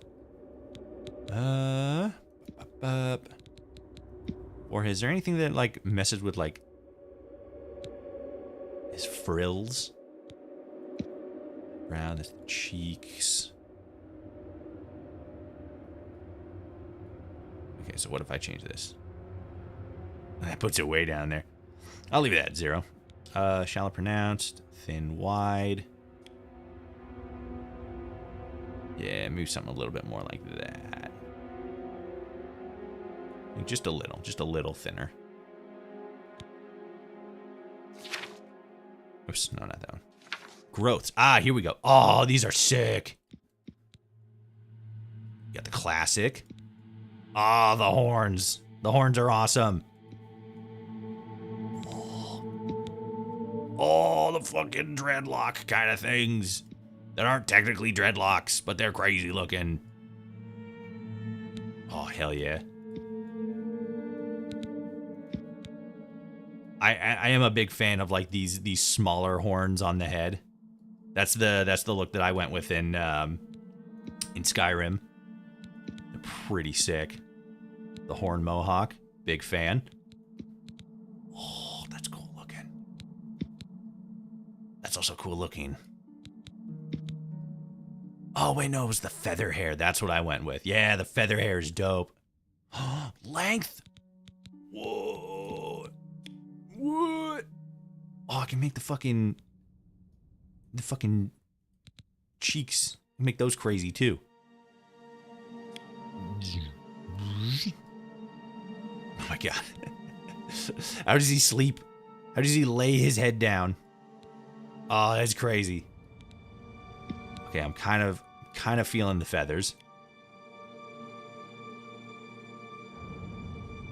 Or is there anything that like messes with like his frills? Around his cheeks. Okay, so what if I change this? That puts it way down there. I'll leave it at 0. Shallow pronounced, thin wide. Yeah, move something a little bit more like that. Just a little thinner. Oops, no, not that one. Growths. Ah, here we go. Oh, these are sick. You got the classic. Ah, the horns. The horns are awesome. Oh, the fucking dreadlock kind of things. That aren't technically dreadlocks, but they're crazy looking. Oh, hell yeah. I am a big fan of like these smaller horns on the head. That's the look that I went with in Skyrim. They're pretty sick. The horn mohawk, big fan. Oh, that's cool looking. That's also cool looking. Oh wait, no, it was the feather hair. That's what I went with. Yeah, the feather hair is dope. Length. Whoa. What? Oh, I can make the fucking cheeks, make those crazy too. Oh my god. How does he sleep? How does he lay his head down? Oh, that's crazy. Okay, I'm kind of feeling the feathers.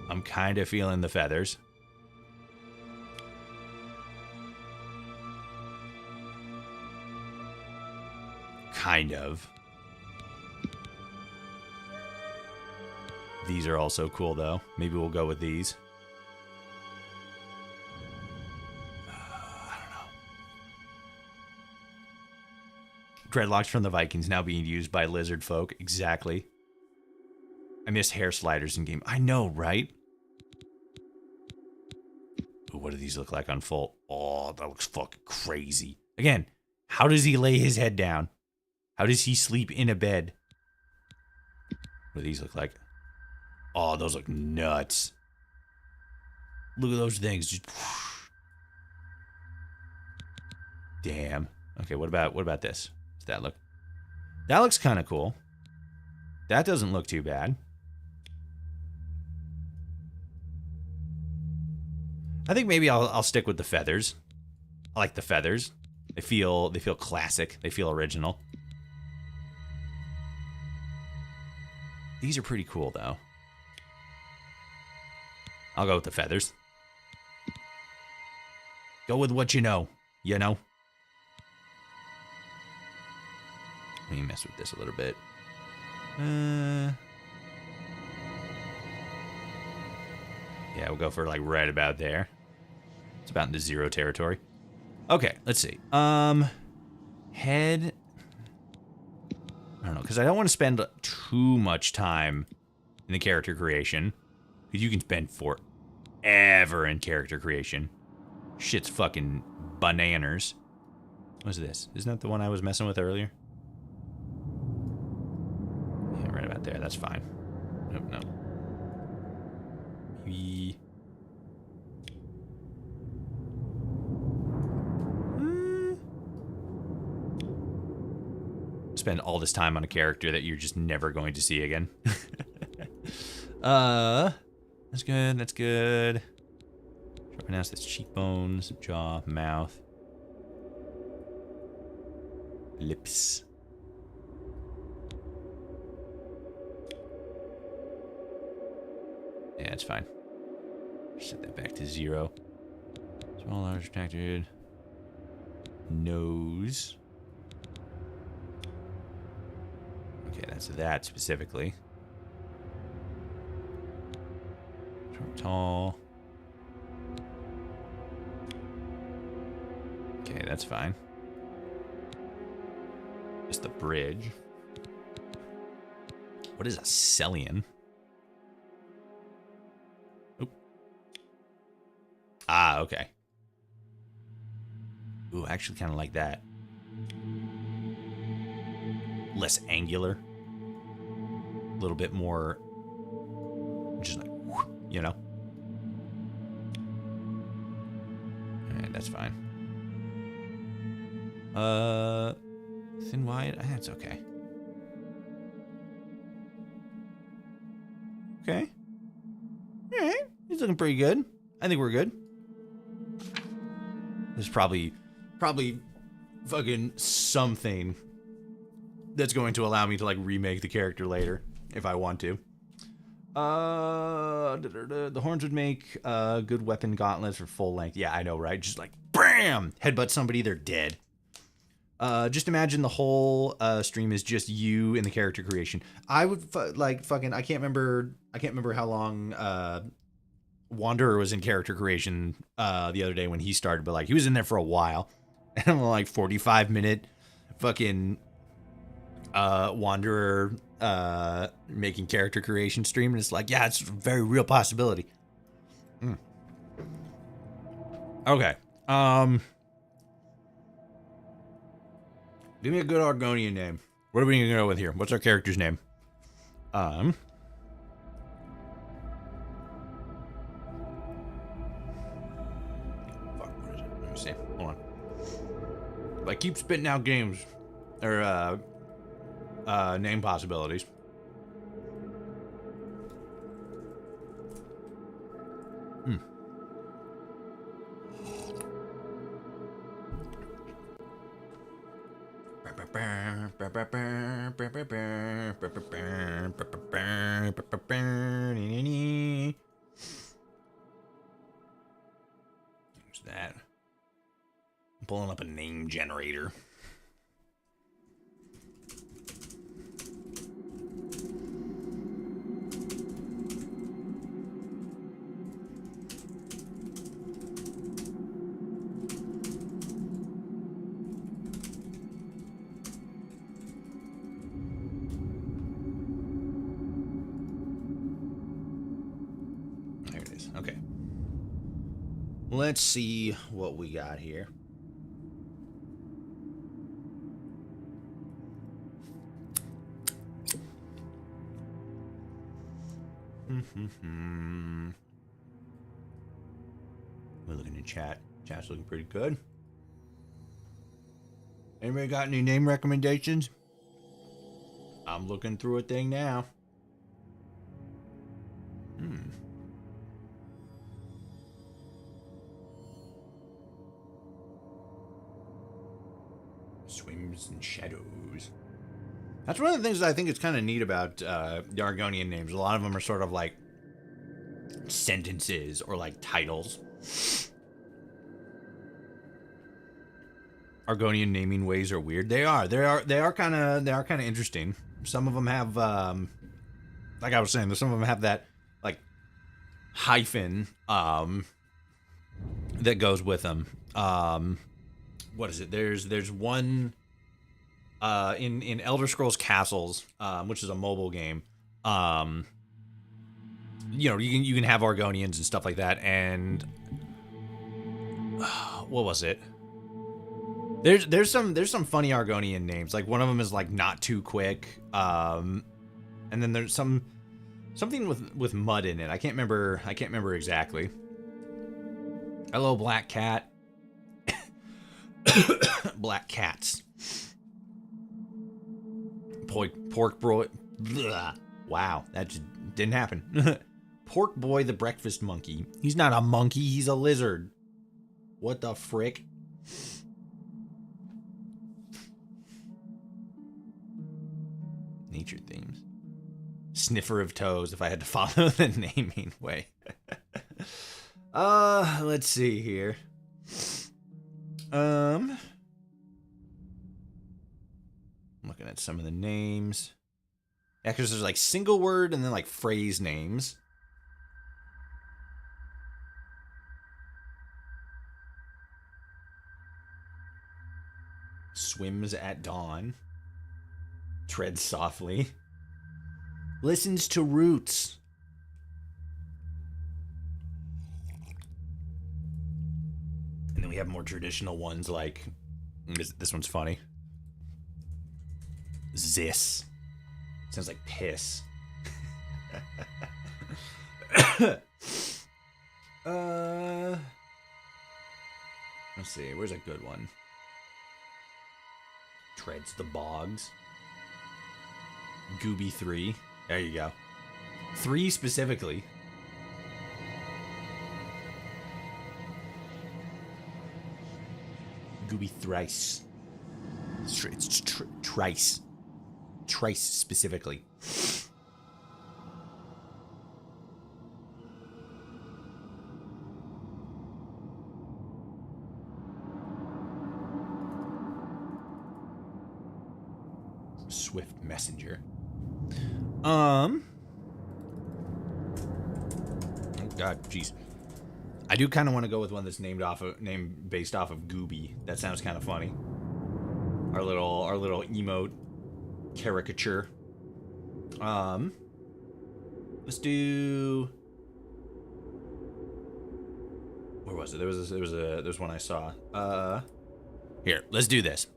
I'm kind of feeling the feathers. Kind of. These are also cool, though. Maybe we'll go with these. I don't know. Dreadlocks from the Vikings now being used by lizard folk. Exactly. I miss hair sliders in game. I know, right? Ooh, what do these look like on full? Oh, that looks fucking crazy. Again, how does he lay his head down? How does he sleep in a bed? What do these look like? Oh, those look nuts. Look at those things. Just damn. Okay, what about this? Does that look? That looks kind of cool. That doesn't look too bad. I think maybe I'll stick with the feathers. I like the feathers. They feel classic. They feel original. These are pretty cool, though. I'll go with the feathers. Go with what you know. You know? Let me mess with this a little bit. Yeah, we'll go for like right about there. It's about in the 0 territory. Okay, let's see. Head. I don't know, because I don't want to spend too much time in the character creation. Because you can spend forever in character creation. Shit's fucking bananas. What's this? Isn't that the one I was messing with earlier? Yeah, right about there. That's fine. Nope, no. spend all this time on a character that you're just never going to see again. That's good. That's good. Try to pronounce this: cheekbones, jaw, mouth, lips. Yeah, it's fine. Set that back to 0. Small, large, retracted. Nose. Okay, that's that specifically. Short, tall. Okay, that's fine. Just the bridge. What is a Celian? Oop. Ah, okay. Ooh, I actually kind of like that. Less angular. A little bit more, just like, you know. Alright, that's fine. Thin wide, that's okay. Okay. Alright, he's looking pretty good. I think we're good. There's probably fucking something that's going to allow me to like remake the character later if I want to. The horns would make good weapon gauntlets for full length. Yeah, I know, right? Just like bam, headbutt somebody, they're dead. Just imagine the whole stream is just you in the character creation. I would I can't remember how long Wanderer was in character creation the other day when he started, but like he was in there for a while. And I'm like 45-minute fucking Wanderer making character creation stream, and it's like, yeah, it's a very real possibility. Okay. Give me a good Argonian name. What are we gonna go with here? What's our character's name? Fuck, what is it? Let me see. Hold on. If I keep spitting out games or name possibilities. Who's that? I'm pulling up a name generator. Okay. Let's see what we got here. We're looking in chat. Chat's looking pretty good. Anybody got any name recommendations? I'm looking through a thing now. Swims in shadows. That's one of the things that I think is kind of neat about the Argonian names. A lot of them are sort of like sentences or like titles. Argonian naming ways are weird. They are kind of interesting. Some of them have, like I was saying, some of them have that like hyphen that goes with them. What is it? There's one in Elder Scrolls Castles, which is a mobile game. You know, you can have Argonians and stuff like that. And what was it? There's some funny Argonian names. Like one of them is like Not Too Quick. And then there's something with mud in it. I can't remember exactly. Hello, Black Cat. Black Cats. Pork boy. Blah. Wow, that just didn't happen. Pork boy the breakfast monkey. He's not a monkey, he's a lizard. What the frick? Nature themes. Sniffer of toes, if I had to follow the naming way. Let's see here. I'm looking at some of the names. Yeah, because there's like single word and then like phrase names. Swims at dawn. Treads softly. Listens to roots. And then we have more traditional ones like... This one's funny. Zis. Sounds like piss. Let's see. Where's a good one? Treads the bogs. Gooby 3. There you go. 3 specifically. Gooby thrice. It's trice. Trice specifically. Swift messenger. Oh god, jeez. I do kind of want to go with one that's named based off of Gooby. That sounds kind of funny. Our little emote caricature. Let's do. Where was it? There was one I saw. Here, let's do this.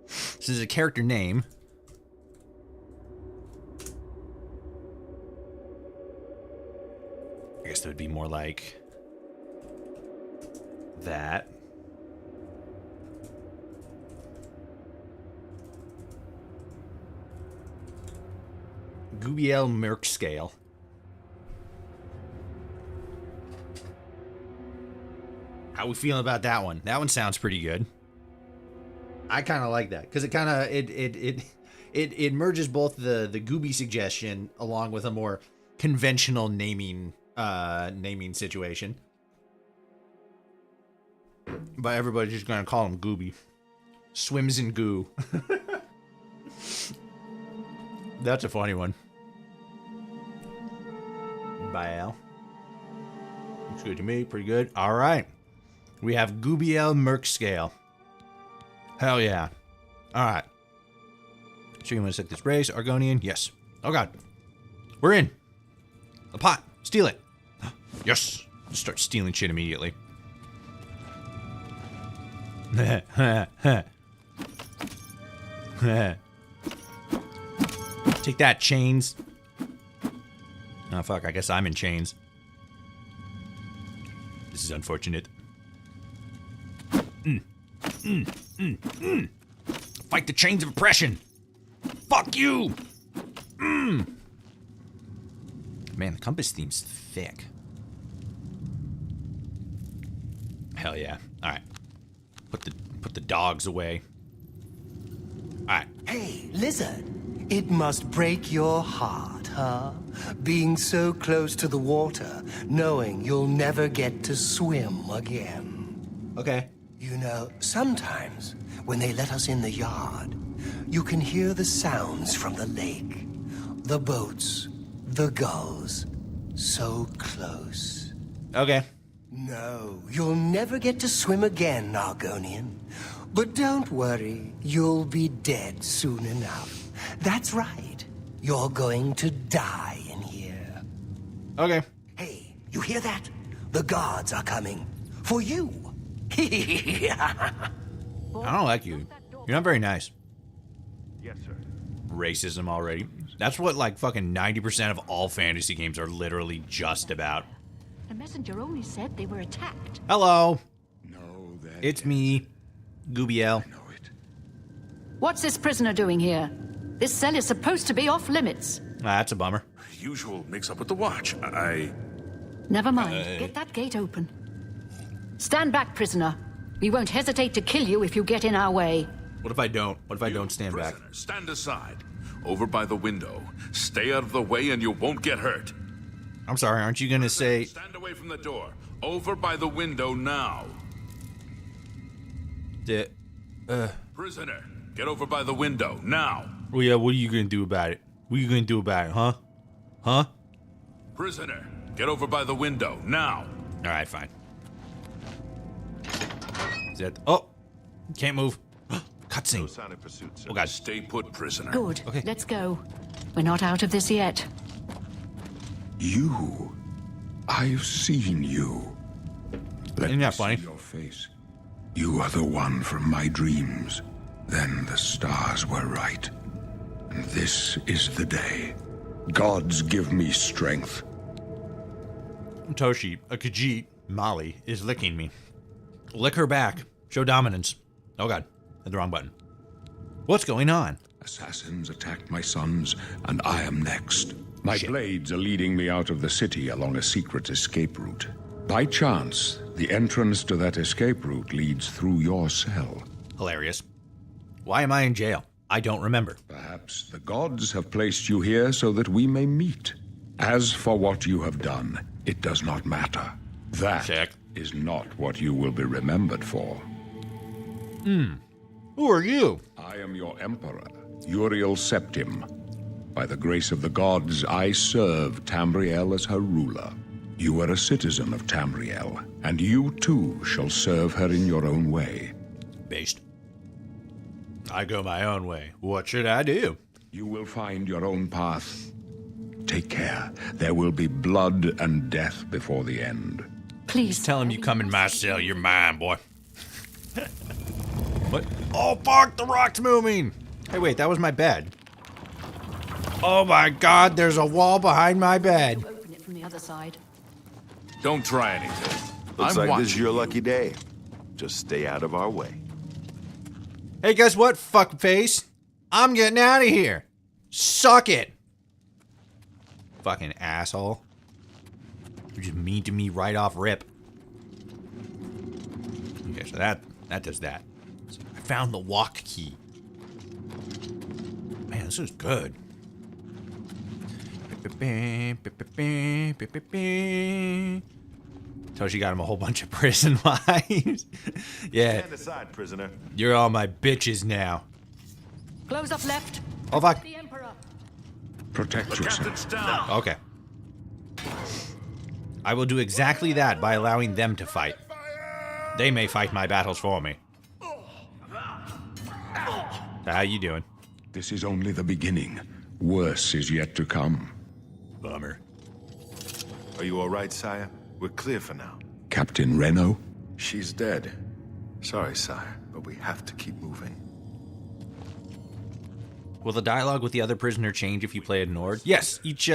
This is a character name. I guess that would be more like that. Gubiel Merkscale. How we feeling about that one? That one sounds pretty good. I kind of like that because it kind of it merges both the Gooby suggestion along with a more conventional naming situation. But everybody's just gonna call him Gooby. Swims in goo. That's a funny one. Baal. Looks good to me. Pretty good. All right. We have Gubiel Merkscale. Hell yeah. All right. So you want to set this race? Argonian? Yes. Oh god. We're in. A pot. Steal it. Yes. Just start stealing shit immediately. Take that, chains. Oh, fuck. I guess I'm in chains. This is unfortunate. Fight the chains of oppression. Fuck you. Man, the compass theme's thick. Hell yeah. All right. Put the dogs away. All right. Hey, lizard. It must break your heart, huh? Being so close to the water, knowing you'll never get to swim again. Okay. You know, sometimes when they let us in the yard, you can hear the sounds from the lake. The boats, the gulls, so close. Okay. No, you'll never get to swim again, Argonian. But don't worry, you'll be dead soon enough. That's right. You're going to die in here. Okay. Hey, you hear that? The guards are coming. For you. I don't like you. You're not very nice. Yes, sir. Racism already. That's what like fucking 90% of all fantasy games are literally just about. The messenger only said they were attacked. Hello. No, It's me, Gubiel. I know it. What's this prisoner doing here? This cell is supposed to be off limits. That's a bummer. Usual mix-up with the watch. Never mind. Get that gate open. Stand back, prisoner. We won't hesitate to kill you if you get in our way. What if I don't? What if I don't stand back? Prisoner, stand aside. Over by the window. Stay out of the way and you won't get hurt. I'm sorry, aren't you gonna say... Stand away from the door. Over by the window now. Prisoner, get over by the window now. Well, yeah, what are you gonna do about it? What are you gonna do about it, huh? Huh? Prisoner, get over by the window now. Alright, fine. Is that... Oh! Can't move. Cutscene. Oh, God. Stay put, prisoner. Good. Okay. Let's go. We're not out of this yet. You. I've seen you. Let Isn't that me see funny? your face. You are the one from my dreams. Then the stars were right. And this is the day. Gods give me strength. Toshi, a Khajiit, Molly, is licking me. Lick her back. Show dominance. Oh, God. Hit the wrong button. What's going on? Assassins attacked my sons, and I am next. My Shit. blades are leading me out of the city along a secret escape route. By chance, the entrance to that escape route leads through your cell. Hilarious. Why am I in jail? I don't remember. Perhaps the gods have placed you here so that we may meet. As for what you have done, it does not matter. That Check. is not what you will be remembered for. Who are you? I am your emperor, Uriel Septim. By the grace of the gods, I serve Tamriel as her ruler. You are a citizen of Tamriel, and you too shall serve her in your own way. Based. I go my own way. What should I do? You will find your own path. Take care. There will be blood and death before the end. Please Tell him you come in my cell. You're mine, boy. What? Oh, fuck! The rock's moving! Hey, wait, that was my bed. Oh my God, there's a wall behind my bed. Open it from the other side. Don't try anything. Looks I'm like this is watching your you. lucky day. Just stay out of our way. Hey, guess what, fuckface? I'm getting out of here. Suck it. Fucking asshole. You're just mean to me right off rip. Okay, so that does that. So I found the walk key. Man, this is good. Toshi got him a whole bunch of prison wives. Yeah, Stand aside, prisoner. you're all my bitches now. Close up left. Oh, fuck. The Emperor. Protect The yourself. captain's down. Okay. I will do exactly that by allowing them to fight. They may fight my battles for me. How you doing? This is only the beginning. Worse is yet to come. Bummer. Are you all right, sire? We're clear for now. Captain Reno? She's dead. Sorry, sire, but we have to keep moving. Will the dialogue with the other prisoner change if you play it in Nord? Yes. Each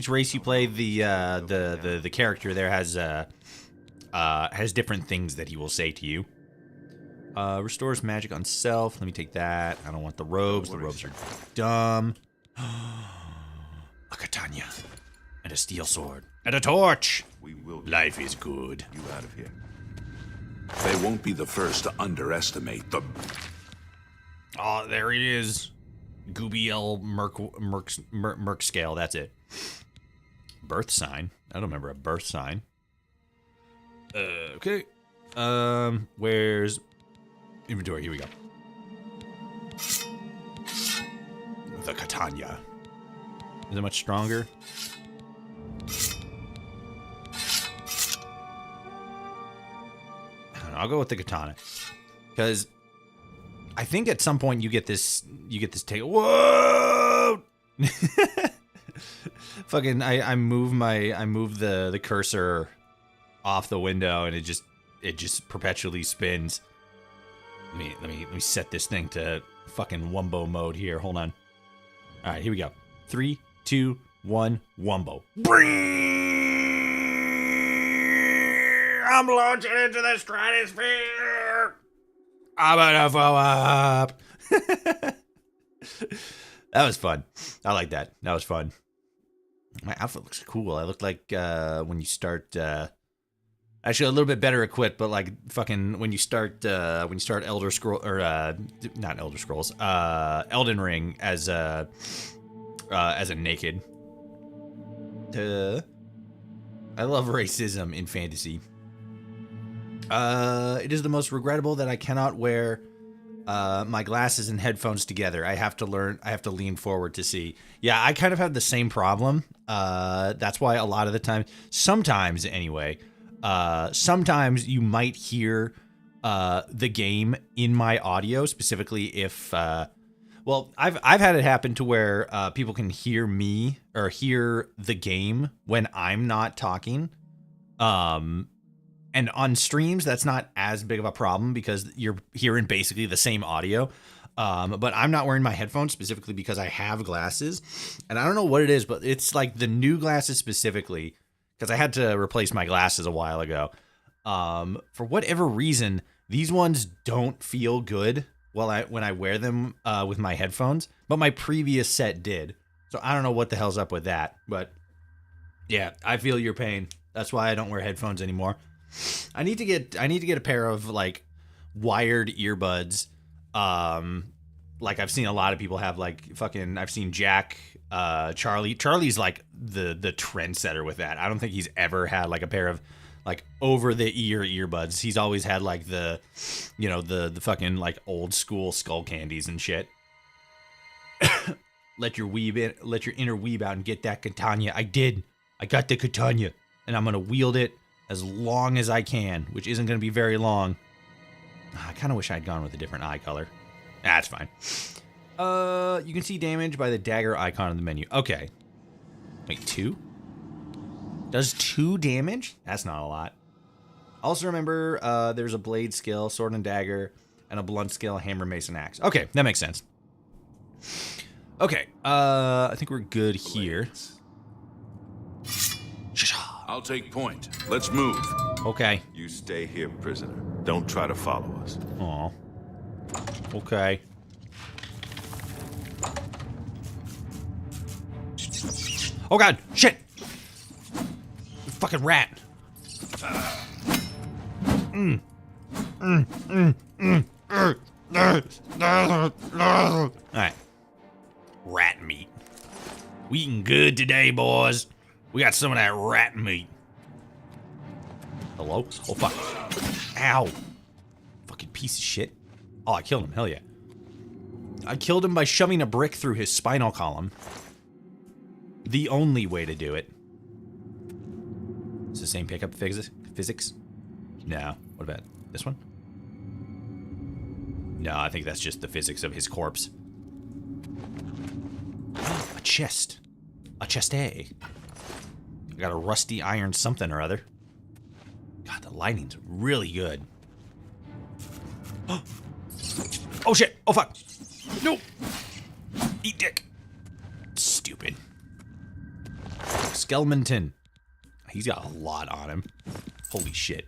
race you play, the character there has different things that he will say to you. Restores magic on self. Let me take that. I don't want the robes. The robes are dumb. A katana and a steel sword and a torch. We will get Life is good. you out of here. They won't be the first to underestimate the... Oh, there he is. Gubiel Merc scale. That's it. Birth sign. I don't remember a birth sign. Okay. Where's inventory? Here we go. The katana. Is it much stronger? I don't know, I'll go with the katana, because I think at some point you get this take. Whoa! Fucking I move the cursor off the window and it just perpetually spins. Let me set this thing to fucking Wumbo mode here. Hold on. All right, here we go. 3, 2, 1, Wumbo. I'm launching into the stratosphere. I'm gonna blow up. That was fun. I like that. That was fun. My outfit looks cool. I look like when you start actually a little bit better equipped, but like fucking when you start Elder Scroll or not Elder Scrolls, Elden Ring as a naked. I love racism in fantasy. It is the most regrettable that I cannot wear my glasses and headphones together. I have to lean forward to see. Yeah, I kind of have the same problem. That's why a lot of the time, sometimes anyway, sometimes you might hear the game in my audio, specifically if, well, I've had it happen to where people can hear me or hear the game when I'm not talking. And on streams, that's not as big of a problem because you're hearing basically the same audio. But I'm not wearing my headphones specifically because I have glasses. And I don't know what it is, but it's like the new glasses specifically, because I had to replace my glasses a while ago. For whatever reason, these ones don't feel good when I wear them with my headphones, but my previous set did. So I don't know what the hell's up with that. But yeah, I feel your pain. That's why I don't wear headphones anymore. I need to get a pair of like wired earbuds. Like I've seen a lot of people have like fucking, I've seen Jack, Charlie's like the trendsetter with that. I don't think he's ever had like a pair of like over the ear earbuds. He's always had like the, you know, the fucking like old school skull candies and shit. Let your inner weeb out and get that katana. I got the katana and I'm going to wield it as long as I can, which isn't going to be very long. I kind of wish I'd gone with a different eye color. That's fine. You can see damage by the dagger icon in the menu. Okay. Wait, 2? Does 2 damage? That's not a lot. Also remember, there's a blade skill, sword and dagger, and a blunt skill, hammer, mason, axe. Okay, that makes sense. Okay, I think we're good here. I'll take point. Let's move. Okay. You stay here, prisoner. Don't try to follow us. Aw. Okay. Oh god, shit! Fucking rat. Alright. Rat meat. We eating good today, boys. We got some of that rat meat. Hello? Oh, fuck. Ow. Fucking piece of shit. Oh, I killed him. Hell yeah. I killed him by shoving a brick through his spinal column. The only way to do it. It's the same pickup physics? No. What about this one? No, I think that's just the physics of his corpse. A chest. A chest A. I got a rusty iron something or other. God, the lighting's really good. Oh shit! Oh fuck! No! Eat dick! Stupid. Skeleton. He's got a lot on him. Holy shit.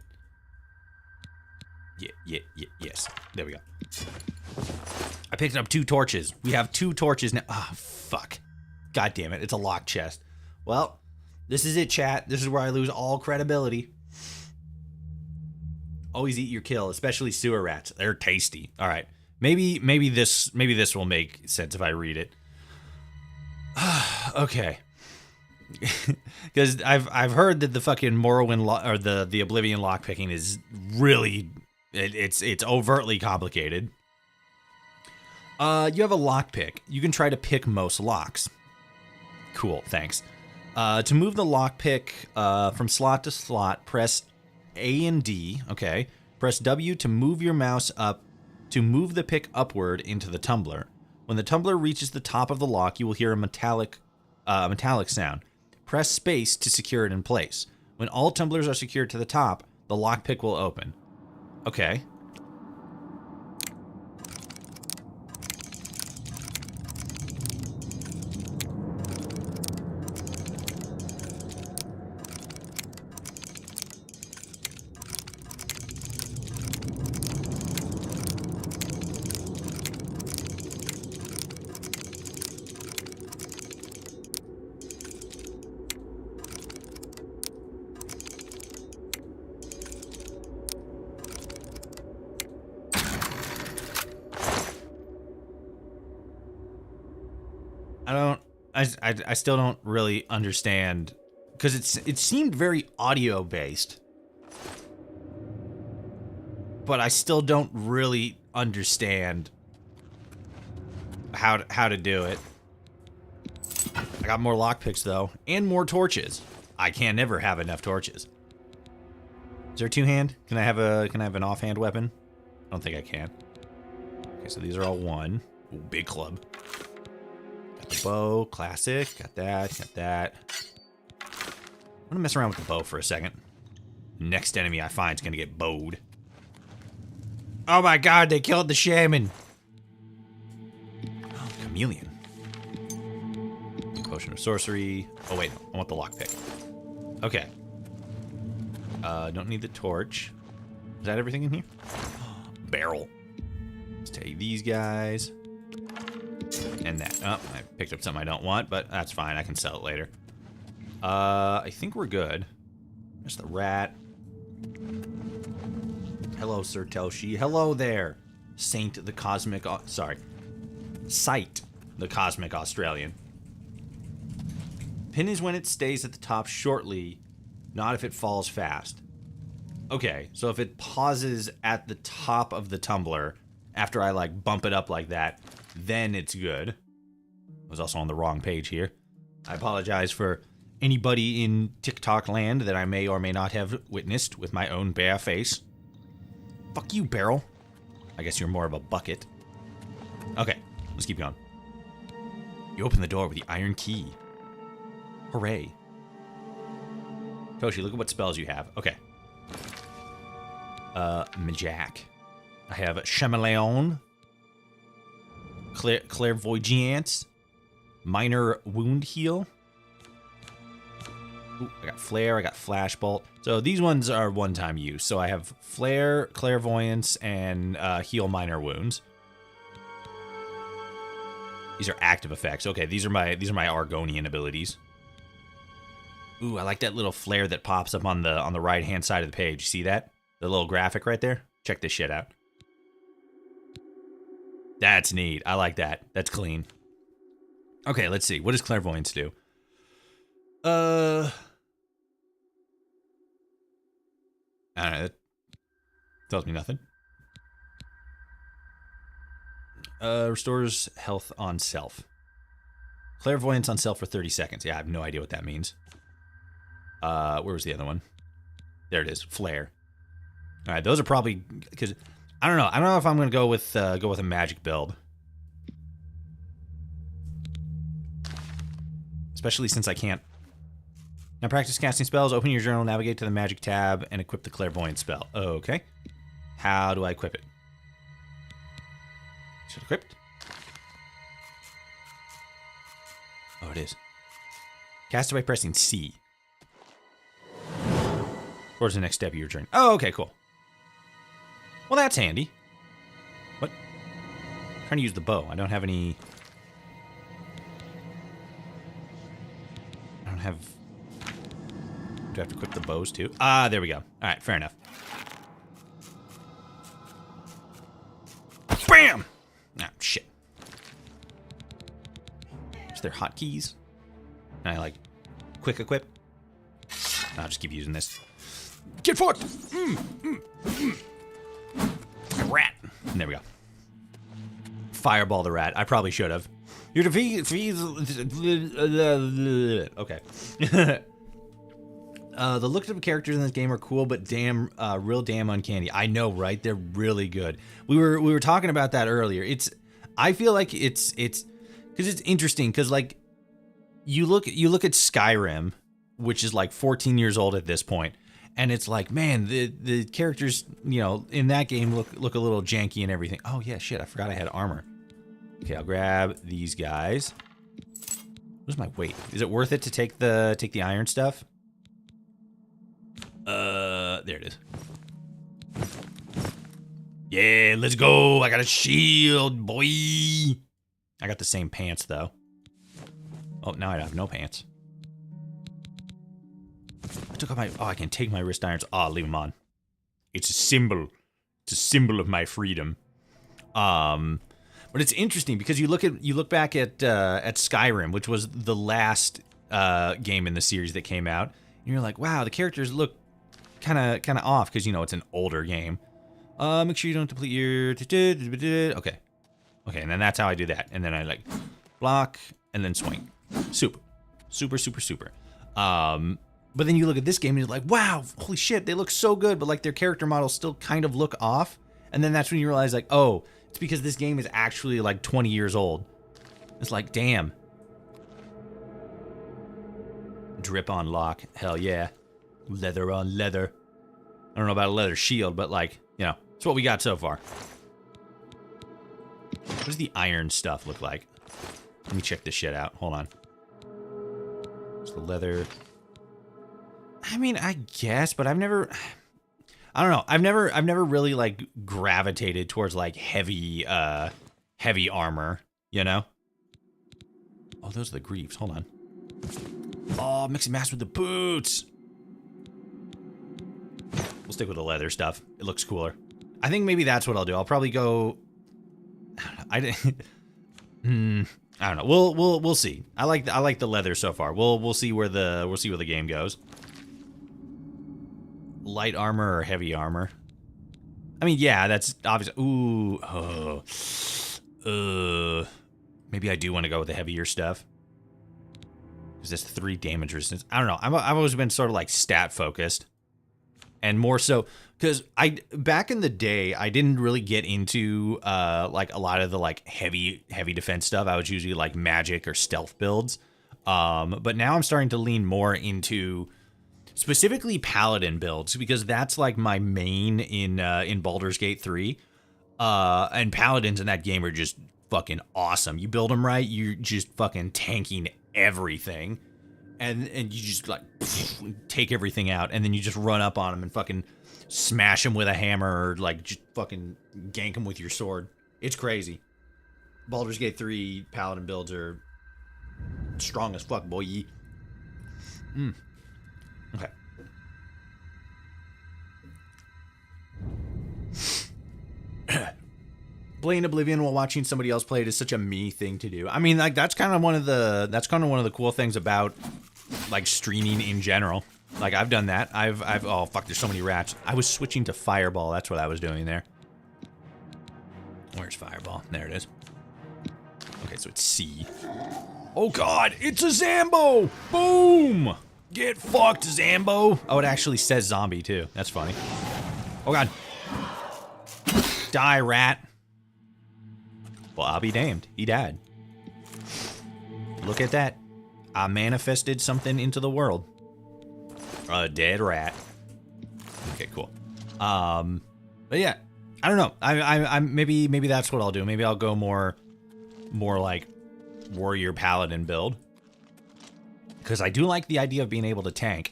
Yes. There we go. I picked up 2 torches. We have 2 torches now. Ah, fuck. God damn it. It's a locked chest. Well, this is it, chat. This is where I lose all credibility. Always eat your kill, especially sewer rats. They're tasty. All right. Maybe this will make sense if I read it. Okay. Because I've heard that the fucking Morrowind or the Oblivion lockpicking is really it's overtly complicated. You have a lockpick. You can try to pick most locks. Cool, thanks. To move the lockpick from slot to slot, press A and D. Okay. Press W to move your mouse up to move the pick upward into the tumbler. When the tumbler reaches the top of the lock, you will hear a metallic sound. Press space to secure it in place. When all tumblers are secured to the top, the lockpick will open. Okay. I still don't really understand, because it seemed very audio based, but I still don't really understand how to do it. I got more lockpicks though, and more torches. I can never have enough torches. Is there a two-hand? Can I have an offhand weapon? I don't think I can. Okay, so these are all one. Ooh, big club. Got the bow, classic. Got that. I'm gonna mess around with the bow for a second. Next enemy I find is gonna get bowed. Oh my god, they killed the shaman. Oh, chameleon. Potion of sorcery. Oh wait, I want the lockpick. Okay. Don't need the torch. Is that everything in here? Barrel. Let's take these guys. And that. Oh, I picked up something I don't want, but that's fine. I can sell it later. I think we're good. There's the rat. Hello, Sir Toshi. Hello there, Saint the Cosmic... sorry. Sight the Cosmic Australian. Pin is when it stays at the top shortly, not if it falls fast. Okay, so if it pauses at the top of the tumbler after I, like, bump it up like that, then it's good. I was also on the wrong page here. I apologize for anybody in TikTok land that I may or may not have witnessed with my own bare face. Fuck you, barrel. I guess you're more of a bucket. Okay, let's keep going. You open the door with the iron key. Hooray. Toshi, look at what spells you have. Okay. Majak. I have Chameleon. Clairvoyance. Minor Wound Heal. Ooh, I got Flare, I got Flashbolt. So these ones are one-time use. So I have Flare, Clairvoyance, and Heal Minor Wounds. These are active effects. Okay, these are my Argonian abilities. Ooh, I like that little flare that pops up on the right-hand side of the page. See that? The little graphic right there? Check this shit out. That's neat. I like that. That's clean. Okay, let's see. What does Clairvoyance do? I don't know. That tells me nothing. Restores health on self. Clairvoyance on self for 30 seconds. Yeah, I have no idea what that means. Where was the other one? There it is. Flare. All right, those are probably because I don't know. I don't know if I'm gonna go with a magic build, especially since I can't. Now practice casting spells. Open your journal, navigate to the magic tab, and equip the clairvoyant spell. Okay. How do I equip it? Is it equipped? Oh, it is. Cast it by pressing C. Towards the next step of your journey. Oh, okay, cool. Well, that's handy. What? I'm trying to use the bow. I don't have any... I don't have... Do I have to equip the bows too? Ah, there we go. Alright, fair enough. BAM! Ah, shit. Is there hotkeys? Can I, like, quick equip? I'll just keep using this. Get forward! Rat! And there we go. Fireball the rat. I probably should have. You're defeat. Okay. The look of the characters in this game are cool, but real damn uncanny. I know, right? They're really good. We were talking about that earlier. I feel like it's because it's interesting because like you look at Skyrim, which is like 14 years old at this point, and it's like, man, the characters, you know, in that game look a little janky and everything. Oh yeah, shit, I forgot I had armor. Okay, I'll grab these guys. What's my weight? Is it worth it to take the iron stuff? There it is. Yeah, let's go. I got a shield, boy. I got the same pants though. Oh, now I have no pants. I took off my... Oh, I can take my wrist irons. Oh, leave them on. It's a symbol. It's a symbol of my freedom. But But it's interesting because you look back at Skyrim, which was the last game in the series that came out, and you're like, wow, the characters look kind of off because, you know, it's an older game. Make sure you don't deplete your... Okay. Okay, and then that's how I do that. And then I, like, block and then swing. Super. Super, super, super. But then you look at this game and you're like, wow, holy shit, they look so good, but, like, their character models still kind of look off. And then that's when you realize, like, oh, it's because this game is actually, like, 20 years old. It's like, damn. Drip on lock. Hell yeah. Leather on leather. I don't know about a leather shield, but, like, you know, it's what we got so far. What does the iron stuff look like? Let me check this shit out. Hold on. It's the leather. I mean, I guess, but I've never... I don't know. I've never really, like, gravitated towards, like, heavy armor, you know? Oh, those are the greaves. Hold on. Oh, mix and match with the boots. We'll stick with the leather stuff. It looks cooler. I think maybe that's what I'll do. I'll probably go... I don't know. We'll see. I like the leather so far. We'll see where the game goes. Light armor or heavy armor? I mean, yeah, that's obvious. Ooh, maybe I do want to go with the heavier stuff. Because that's 3 damage resistance. I don't know. I've always been sort of like stat focused. And more so, because back in the day, I didn't really get into like a lot of the like heavy defense stuff. I was usually like magic or stealth builds. But now I'm starting to lean more into specifically paladin builds, because that's like my main in Baldur's Gate 3. And paladins in that game are just fucking awesome. You build them right, you're just fucking tanking everything. And you just like take everything out, and then you just run up on them and fucking smash them with a hammer, or like just fucking gank them with your sword. It's crazy. Baldur's Gate 3 paladin builds are strong as fuck, boy. Okay. Playing Oblivion while watching somebody else play it is such a me thing to do. I mean, like that's kind of one of the cool things about like streaming in general. Like I've done that. I've oh fuck, there's so many rats. I was switching to Fireball. That's what I was doing there. Where's Fireball? There it is. Okay, so it's C. Oh god, it's a Zambo! Boom! Get fucked, Zambo! Oh, it actually says zombie too. That's funny. Oh god. Die, rat. Well, I'll be damned. He died. Look at that. I manifested something into the world. A dead rat. Okay, cool. But yeah, I don't know. I'm maybe that's what I'll do. Maybe I'll go more like warrior paladin build, because I do like the idea of being able to tank,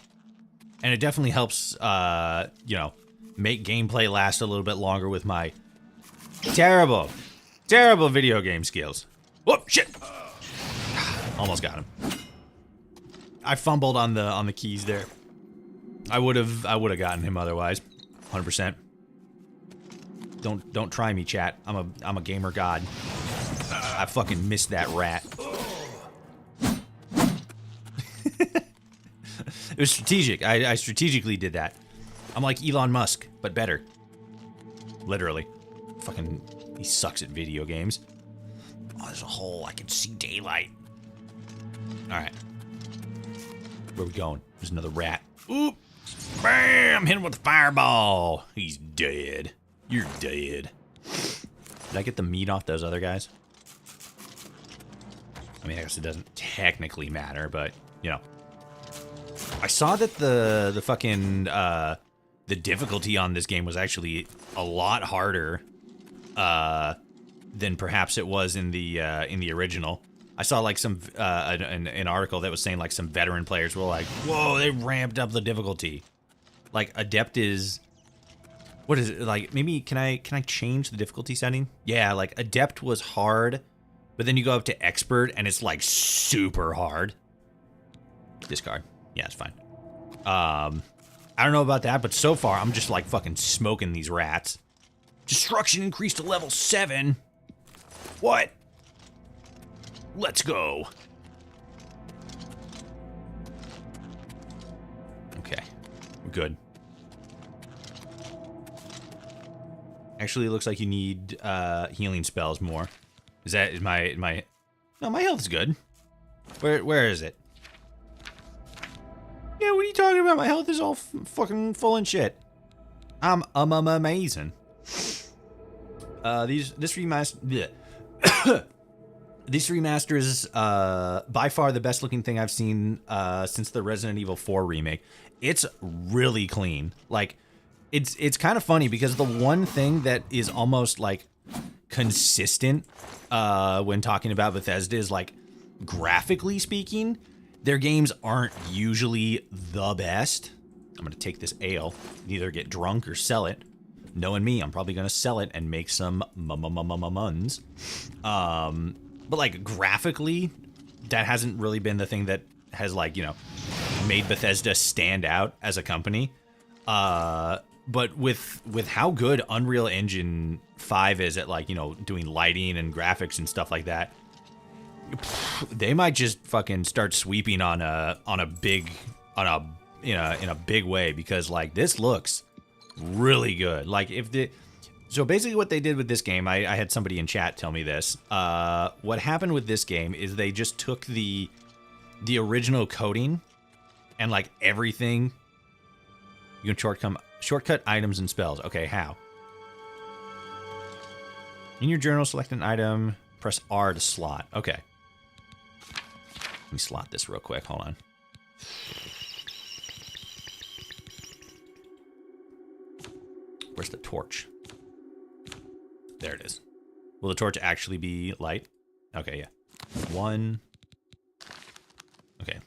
and it definitely helps. You know, make gameplay last a little bit longer with my terrible video game skills. Whoop, shit. Almost got him. I fumbled on the keys there. I would have gotten him otherwise. 100%. Don't try me, chat. I'm a gamer god. I fucking missed that rat. It was strategic. I strategically did that. I'm like Elon Musk, but better. Literally. Fucking, he sucks at video games. Oh, there's a hole. I can see daylight. Alright. Where we going? There's another rat. Oop! Bam! Hit him with a fireball. He's dead. You're dead. Did I get the meat off those other guys? I mean, I guess it doesn't technically matter, but, you know. I saw that the fucking, the difficulty on this game was actually a lot harder, than perhaps it was in the original. I saw like some, an article that was saying like some veteran players were like, whoa, they ramped up the difficulty. Like, Adept is, what is it, like, maybe, can I change the difficulty setting? Yeah, like, Adept was hard, but then you go up to Expert, and it's, like, super hard. Discard. Yeah, it's fine. I don't know about that, but so far, I'm just, like, fucking smoking these rats. Destruction increased to level 7. What? Let's go. Okay, we're good. Actually, it looks like you need healing spells more. Is my? No, my health is good. Where is it? Yeah, what are you talking about? My health is all fucking full and shit. I'm amazing. This remaster. This remaster is by far the best looking thing I've seen since the Resident Evil 4 remake. It's really clean. Like, it's kind of funny because the one thing that is almost like consistent when talking about Bethesda is like, graphically speaking, their games aren't usually the best. I'm gonna take this ale, either get drunk or sell it. Knowing me, I'm probably gonna sell it and make some muns. But like graphically, that hasn't really been the thing that has like, you know, made Bethesda stand out as a company. But with how good Unreal Engine 5 is at like, you know, doing lighting and graphics and stuff like that, they might just fucking start sweeping in a big way, because like this looks really good. Like so basically what they did with this game, I had somebody in chat tell me this. What happened with this game is they just took the original coding and like everything. You can shortcut items and spells. Okay, how? In your journal, select an item, press R to slot. Okay. Let me slot this real quick. Hold on. Where's the torch? There it is. Will the torch actually be light? Okay, yeah. 1. Okay.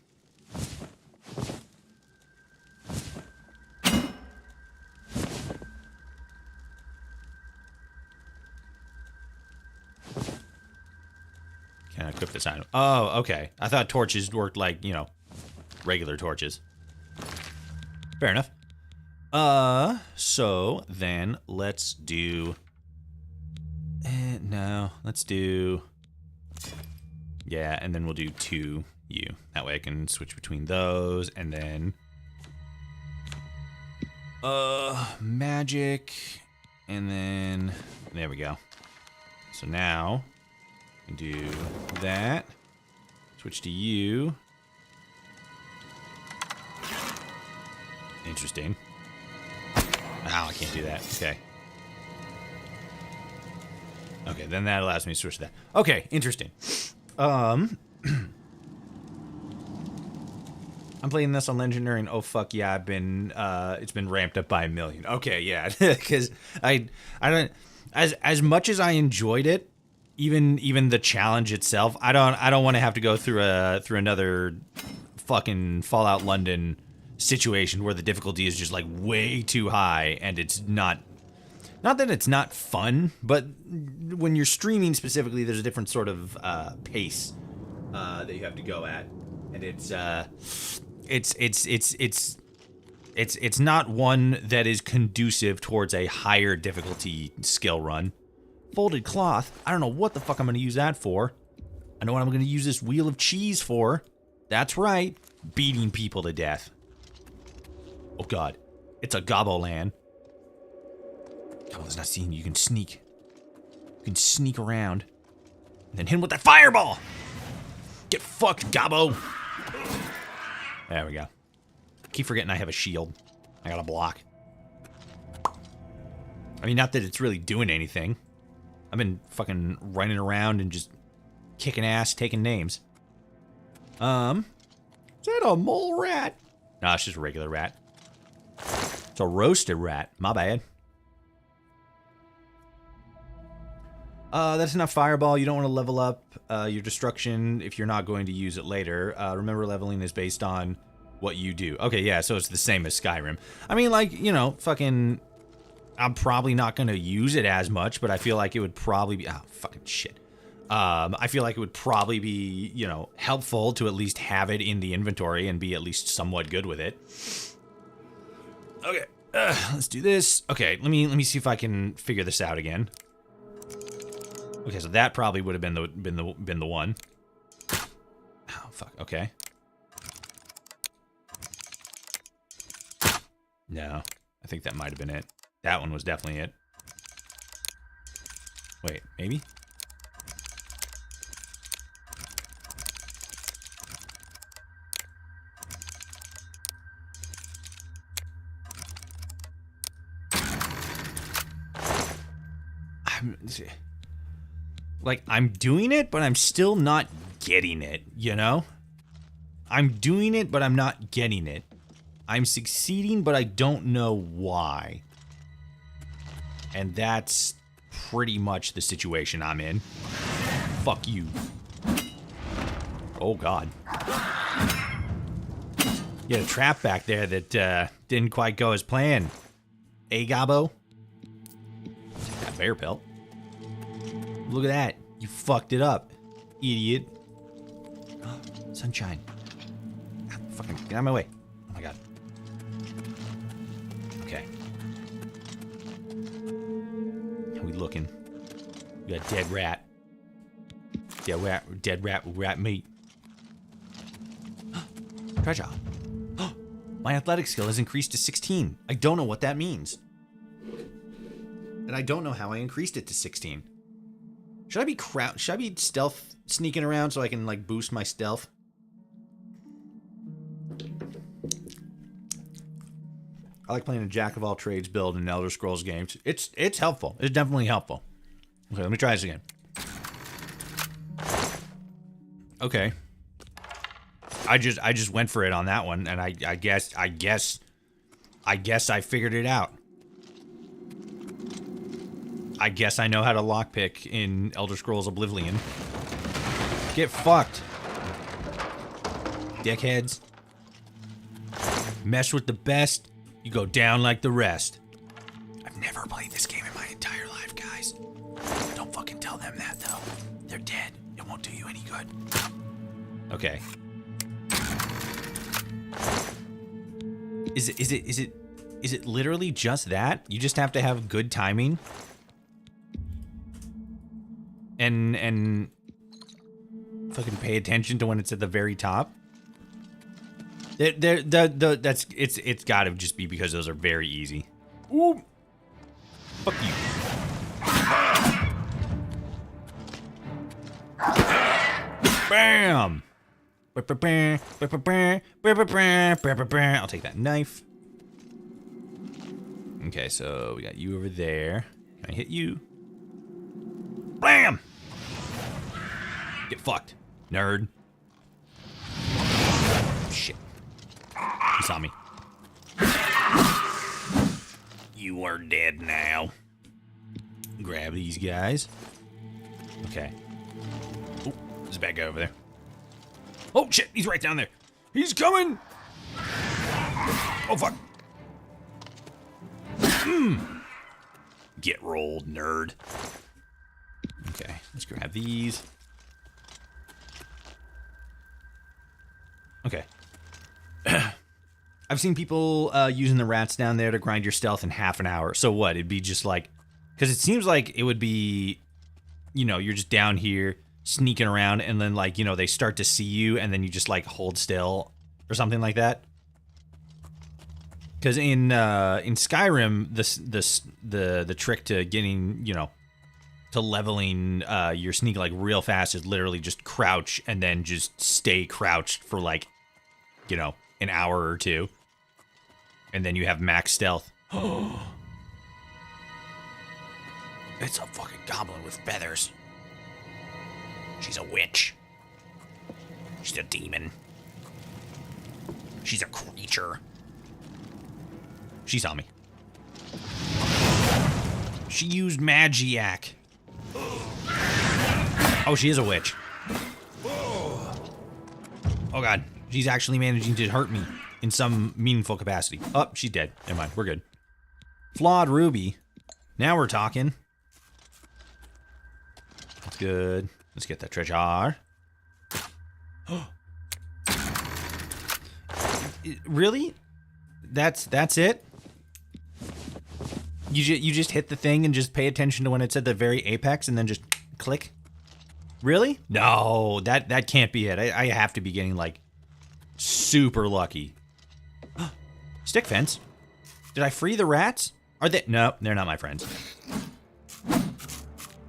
Can I equip this item? Oh, okay. I thought torches worked like, you know, regular torches. Fair enough. So then let's do... no, let's do... Yeah, and then we'll do 2U. That way I can switch between those, and then... magic, and then... There we go. So now... do that. Switch to U. Interesting. Oh, I can't do that. Okay. Okay, then that allows me to switch to that. Okay, interesting. I'm playing this on Legendary, and oh fuck yeah, I've been it's been ramped up by 1,000,000. Okay, yeah, because I don't, as much as I enjoyed it, even the challenge itself, I don't want to have to go through another fucking Fallout London situation where the difficulty is just like way too high, and it's not that it's not fun, but when you're streaming specifically, there's a different sort of pace that you have to go at, and it's not one that is conducive towards a higher difficulty skill run. Folded cloth, I don't know what the fuck I'm gonna use that for. I know what I'm gonna use this wheel of cheese for. That's right, beating people to death. Oh god, it's a Goboland. Goboland's not seeing you. You can sneak. You can sneak around. And then hit him with that fireball! Get fucked, Gobbo! There we go. I keep forgetting I have a shield. I got a block. I mean, not that it's really doing anything. I've been fucking running around and just kicking ass, taking names. Is that a mole rat? No, it's just a regular rat. It's a roasted rat. My bad. That's enough fireball. You don't want to level up your destruction if you're not going to use it later. Remember, leveling is based on what you do. Okay, yeah, so it's the same as Skyrim. I mean, like, you know, fucking... I'm probably not going to use it as much, but I feel like it would probably be... Oh, fucking shit. I feel like it would probably be, you know, helpful to at least have it in the inventory and be at least somewhat good with it. Okay, let's do this. Okay, let me see if I can figure this out again. Okay, so that probably would have been the one. Oh fuck. Okay. No, I think that might have been it. That one was definitely it. Wait, maybe? I'm doing it, but I'm still not getting it, you know? I'm doing it, but I'm not getting it. I'm succeeding, but I don't know why. And that's pretty much the situation I'm in. Fuck you. Oh, God. You had a trap back there that didn't quite go as planned. Hey, Gabo? Take that bear pelt. Look at that. You fucked it up, idiot. Sunshine. Fucking get out of my way. Oh my god. Okay. How we looking? We got dead rat. Dead rat meat. Treasure. My athletic skill has increased to 16. I don't know what that means. And I don't know how I increased it to 16. Should I be stealth sneaking around so I can like boost my stealth? I like playing a jack of all trades build in Elder Scrolls games. It's helpful. It's definitely helpful. Okay, let me try this again. Okay. I just went for it on that one, and I guess I figured it out. I guess I know how to lockpick in Elder Scrolls Oblivion. Get fucked. Dickheads. Mess with the best, you go down like the rest. I've never played this game in my entire life, guys. Don't fucking tell them that, though. They're dead. It won't do you any good. Okay. Is it literally just that? You just have to have good timing? And fucking pay attention to when it's at the very top. It's gotta just be because those are very easy. Ooh. Fuck you. Bam. I'll take that knife. Okay, so we got you over there. Can I hit you? Blam! Get fucked, nerd. Shit. He saw me. You are dead now. Grab these guys. Okay. Oh, there's a bad guy over there. Oh, shit, he's right down there. He's coming! Oh, fuck. Get rolled, nerd. Okay, let's grab these. Okay. I've seen people using the rats down there to grind your stealth in half an hour. So what? It'd be just like... Because it seems like it would be... You know, you're just down here, sneaking around, and then, like, you know, they start to see you, and then you just, like, hold still, or something like that. Because in Skyrim, the trick to getting, you know, to leveling your sneak, like, real fast is literally just crouch, and then just stay crouched for, like, you know, an hour or two. And then you have max stealth. It's a fucking goblin with feathers. She's a witch. She's a demon. She's a creature. She saw me. She used magiac. Oh, she is a witch. Oh god. She's actually managing to hurt me in some meaningful capacity. Oh, she's dead. Never mind. We're good. Flawed ruby. Now we're talking. That's good. Let's get that treasure. Really? That's it? You just hit the thing and just pay attention to when it's at the very apex and then just Click. Really? No, that can't be it. I have to be getting, like, super lucky. Stick fence. Did I free the rats? Are they? No, they're not my friends.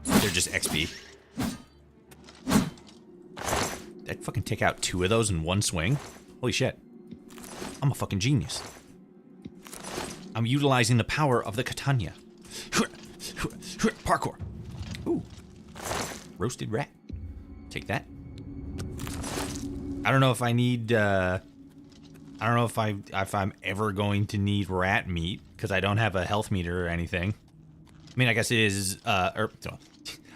They're just XP. Did I fucking take out 2 of those in one swing? Holy shit. I'm a fucking genius. I'm utilizing the power of the katana. Parkour. Ooh. Roasted rat. Take that. I don't know if I need, I don't know if I'm ever going to need rat meat, because I don't have a health meter or anything. I mean, I guess it is, I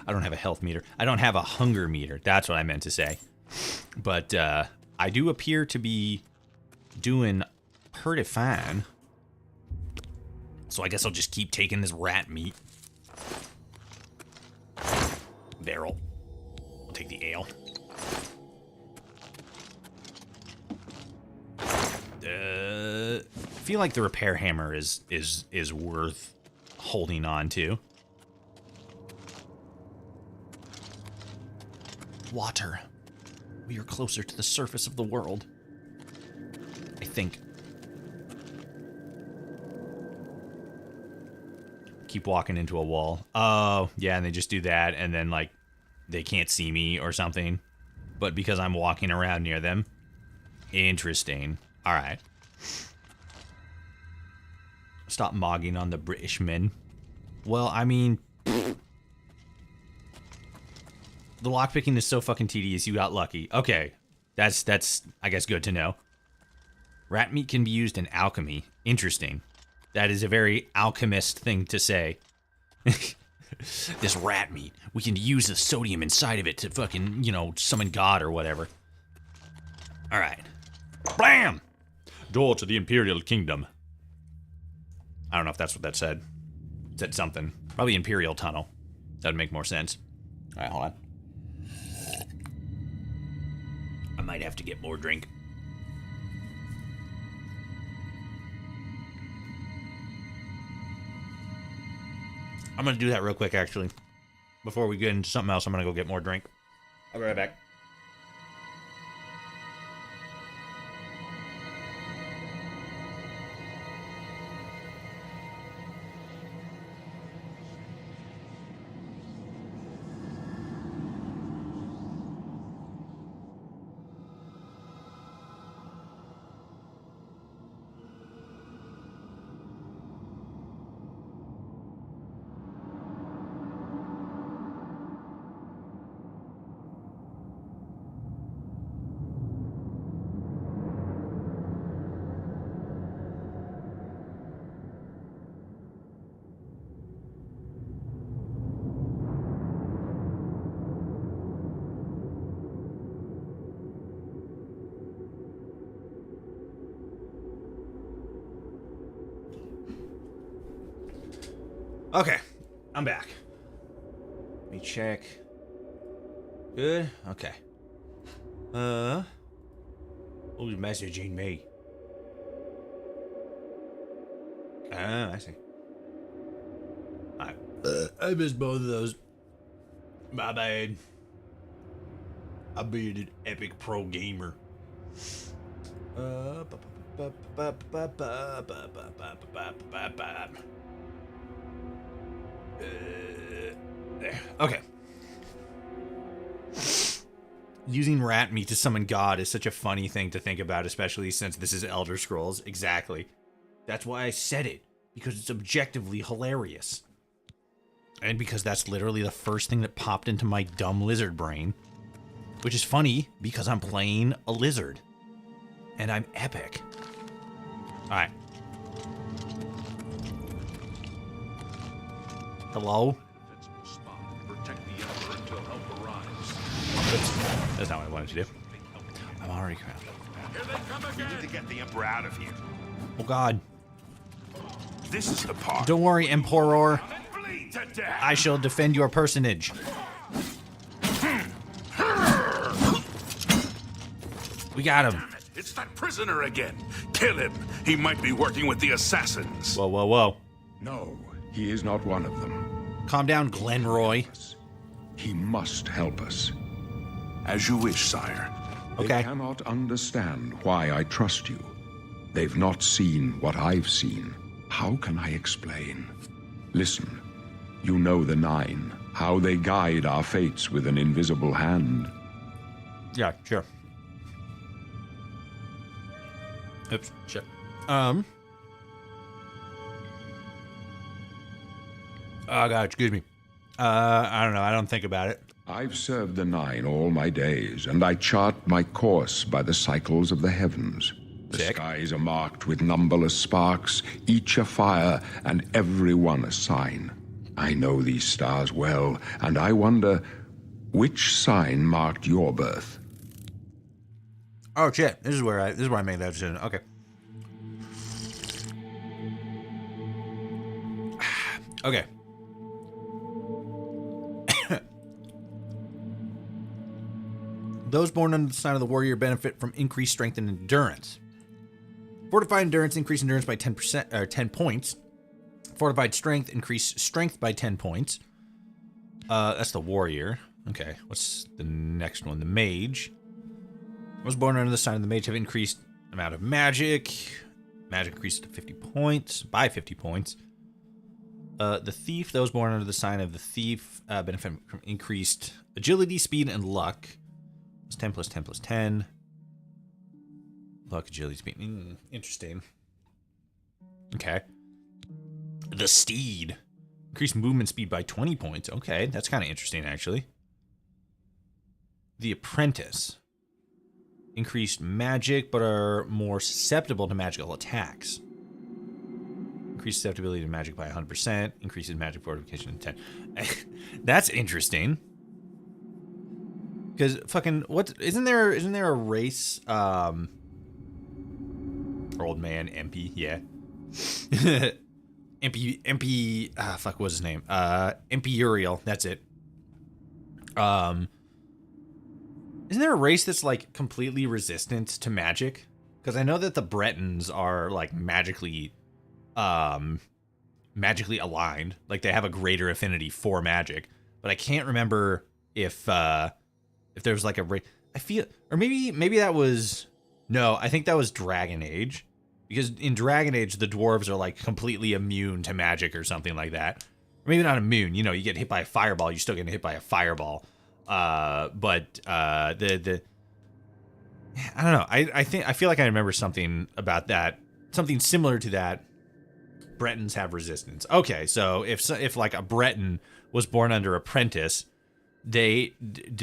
don't have a health meter. I don't have a hunger meter. That's what I meant to say. But, I do appear to be doing pretty fine. So I guess I'll just keep taking this rat meat. Barrel. I'll take the ale. I feel like the repair hammer is worth holding on to. Water. We are closer to the surface of the world. I think. Keep walking into a wall. Oh, yeah, and they just do that, and then, like, they can't see me or something. But because I'm walking around near them. Interesting. Alright. Stop mogging on the British men. Well, I mean... The lockpicking is so fucking tedious, you got lucky. Okay. That's I guess, good to know. Rat meat can be used in alchemy. Interesting. That is a very alchemist thing to say. This rat meat. We can use the sodium inside of it to fucking, you know, summon God or whatever. Alright. Blam! Door to the Imperial Kingdom. I don't know if that's what that said. It said something. Probably Imperial Tunnel. That'd make more sense. Alright, hold on. I might have to get more drink. I'm gonna do that real quick, actually. Before we get into something else, I'm gonna go get more drink. I'll be right back. Okay, I'm back. Let me check. Good? Okay. Who's messaging me? I see. I missed both of those. My bad. I'll be an epic pro gamer. There. Okay. Using rat meat to summon God is such a funny thing to think about, especially since this is Elder Scrolls. Exactly. That's why I said it. Because it's objectively hilarious. And because that's literally the first thing that popped into my dumb lizard brain. Which is funny, because I'm playing a lizard. And I'm epic. Alright. Hello? That's not what I wanted to do. I'm already crowded. Here they come again. We need to get the Emperor out of here. Oh God. This is the part. Don't worry, Emperor. I shall defend your personage. We got him. It's that prisoner again. Kill him. He might be working with the assassins. Whoa, whoa, whoa. No, he is not one of them. Calm down, Glenroy. He must help us. As you wish, sire. They Okay. cannot understand why I trust you. They've not seen what I've seen. How can I explain? Listen, you know the Nine, how they guide our fates with an invisible hand. Yeah, sure. Oops, shit. Oh God, excuse me. I don't know. I don't think about it. I've served the Nine all my days, and I chart my course by the cycles of the heavens. The Sick. skies are marked with numberless sparks, each a fire, and every one a sign. I know these stars well, and I wonder, which sign marked your birth? Oh shit! This is where I made that decision. Okay. Okay. Those born under the sign of the warrior benefit from increased strength and endurance. Fortified endurance, increase endurance by 10%, or 10 points. Fortified strength, increase strength by 10 points. That's the warrior. Okay, what's the next one? The mage. Those born under the sign of the mage have increased amount of magic. Magic increased to 50 points, by 50 points. The thief, those born under the sign of the thief, benefit from increased agility, speed, and luck. It's 10 plus 10 plus 10. Luck, agility, speed. Interesting. Okay. The steed. Increased movement speed by 20 points. Okay, that's kind of interesting, actually. The apprentice. Increased magic, but are more susceptible to magical attacks. Increased susceptibility to magic by 100%. Increases magic fortification to 10. That's interesting. Because fucking what isn't there a race? Old man MP, yeah. MP. Fuck, what's his name? Imperial. That's it. Isn't there a race that's like completely resistant to magic? Because I know that the Bretons are like magically aligned. Like they have a greater affinity for magic. But I can't remember if there's like a race. I feel, or maybe that was, no, I think that was Dragon Age. Because in Dragon Age, the dwarves are like completely immune to magic or something like that. Or maybe not immune. You know, you get hit by a fireball, you're still getting hit by a fireball. But I don't know. I feel like I remember something about that, something similar to that. Bretons have resistance. Okay, so if like a Breton was born under apprentice, do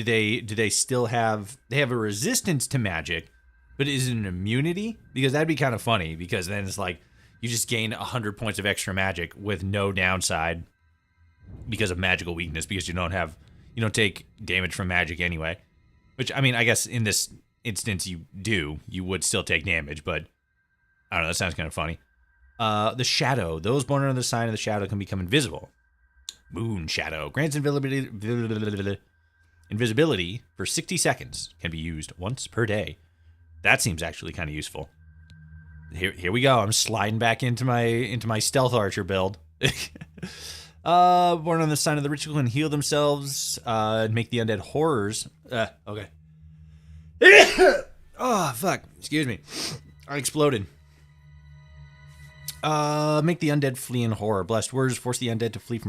they still have a resistance to magic, but is it an immunity? Because that'd be kind of funny, because then it's like you just gain 100 points of extra magic with no downside because of magical weakness, because you don't take damage from magic anyway. Which, I mean, I guess in this instance you would still take damage, but I don't know, that sounds kind of funny. The shadow. Those born under the sign of the shadow can become invisible. Moon shadow. Grants invisibility for 60 seconds. Can be used once per day. That seems actually kind of useful. Here we go. I'm sliding back into my stealth archer build. Born on the sign of the ritual can heal themselves. Make the undead horrors. Okay. Oh, fuck. Excuse me. I exploded. Make the undead flee in horror. Blessed words force the undead to flee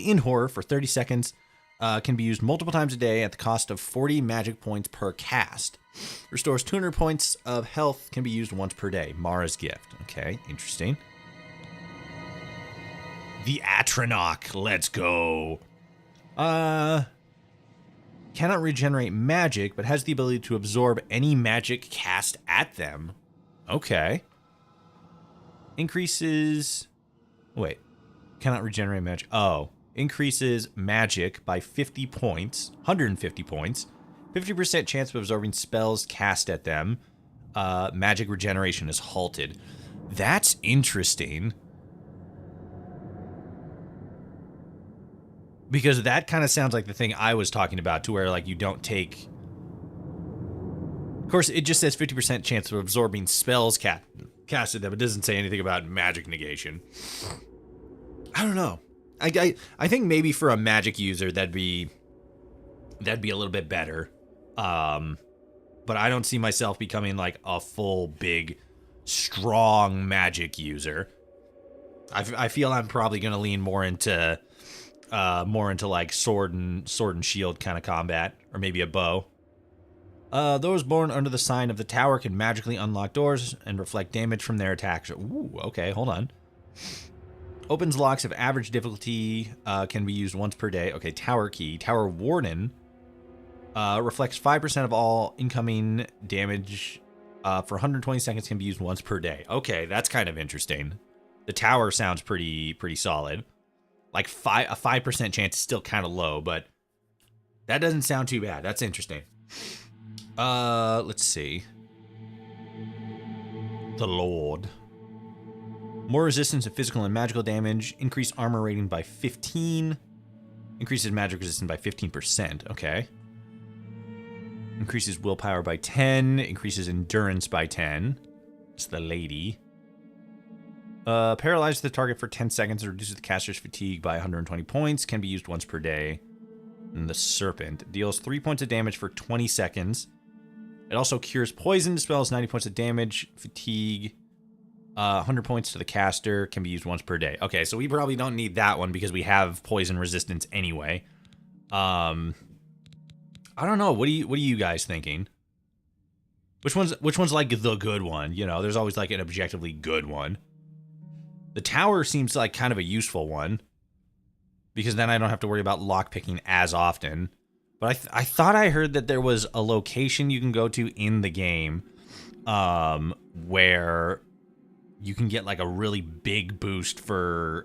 in horror for 30 seconds. Can be used multiple times a day at the cost of 40 magic points per cast. Restores 200 points of health. Can be used once per day. Mara's gift. Okay, interesting. The Atronach. Let's go. Cannot regenerate magic, but has the ability to absorb any magic cast at them. Okay. Increases... Wait. Cannot regenerate magic. Oh. Increases magic by 50 points. 150 points. 50% chance of absorbing spells cast at them. Magic regeneration is halted. That's interesting. Because that kind of sounds like the thing I was talking about, to where like you don't take... Of course, it just says 50% chance of absorbing spells cast at them. It doesn't say anything about magic negation. I don't know. I think maybe for a magic user that'd be that'd be a little bit better. But I don't see myself becoming like a full, big, strong magic user. I feel I'm probably gonna lean more into like sword and shield kind of combat, or maybe a bow. Those born under the sign of the tower can magically unlock doors and reflect damage from their attacks. Ooh, okay, hold on. Opens locks of average difficulty, can be used once per day. Okay, tower key. Tower warden reflects 5% of all incoming damage for 120 seconds, can be used once per day. Okay, that's kind of interesting. The tower sounds pretty solid. Like a 5% chance is still kind of low, but that doesn't sound too bad. That's interesting. Let's see. The Lord. More resistance to physical and magical damage. Increase armor rating by 15. Increases magic resistance by 15%. Okay. Increases willpower by 10. Increases endurance by 10. It's the lady. Paralyzes the target for 10 seconds. Reduces the caster's fatigue by 120 points. Can be used once per day. And the serpent. Deals 3 points of damage for 20 seconds. It also cures poison. Dispels 90 points of damage. Fatigue. 100 points to the caster. Can be used once per day. Okay, so we probably don't need that one because we have poison resistance anyway. I don't know. What are you guys thinking? Which one's like the good one? You know, there's always like an objectively good one. The tower seems like kind of a useful one because then I don't have to worry about lockpicking as often. But I thought I heard that there was a location you can go to in the game where you can get like a really big boost for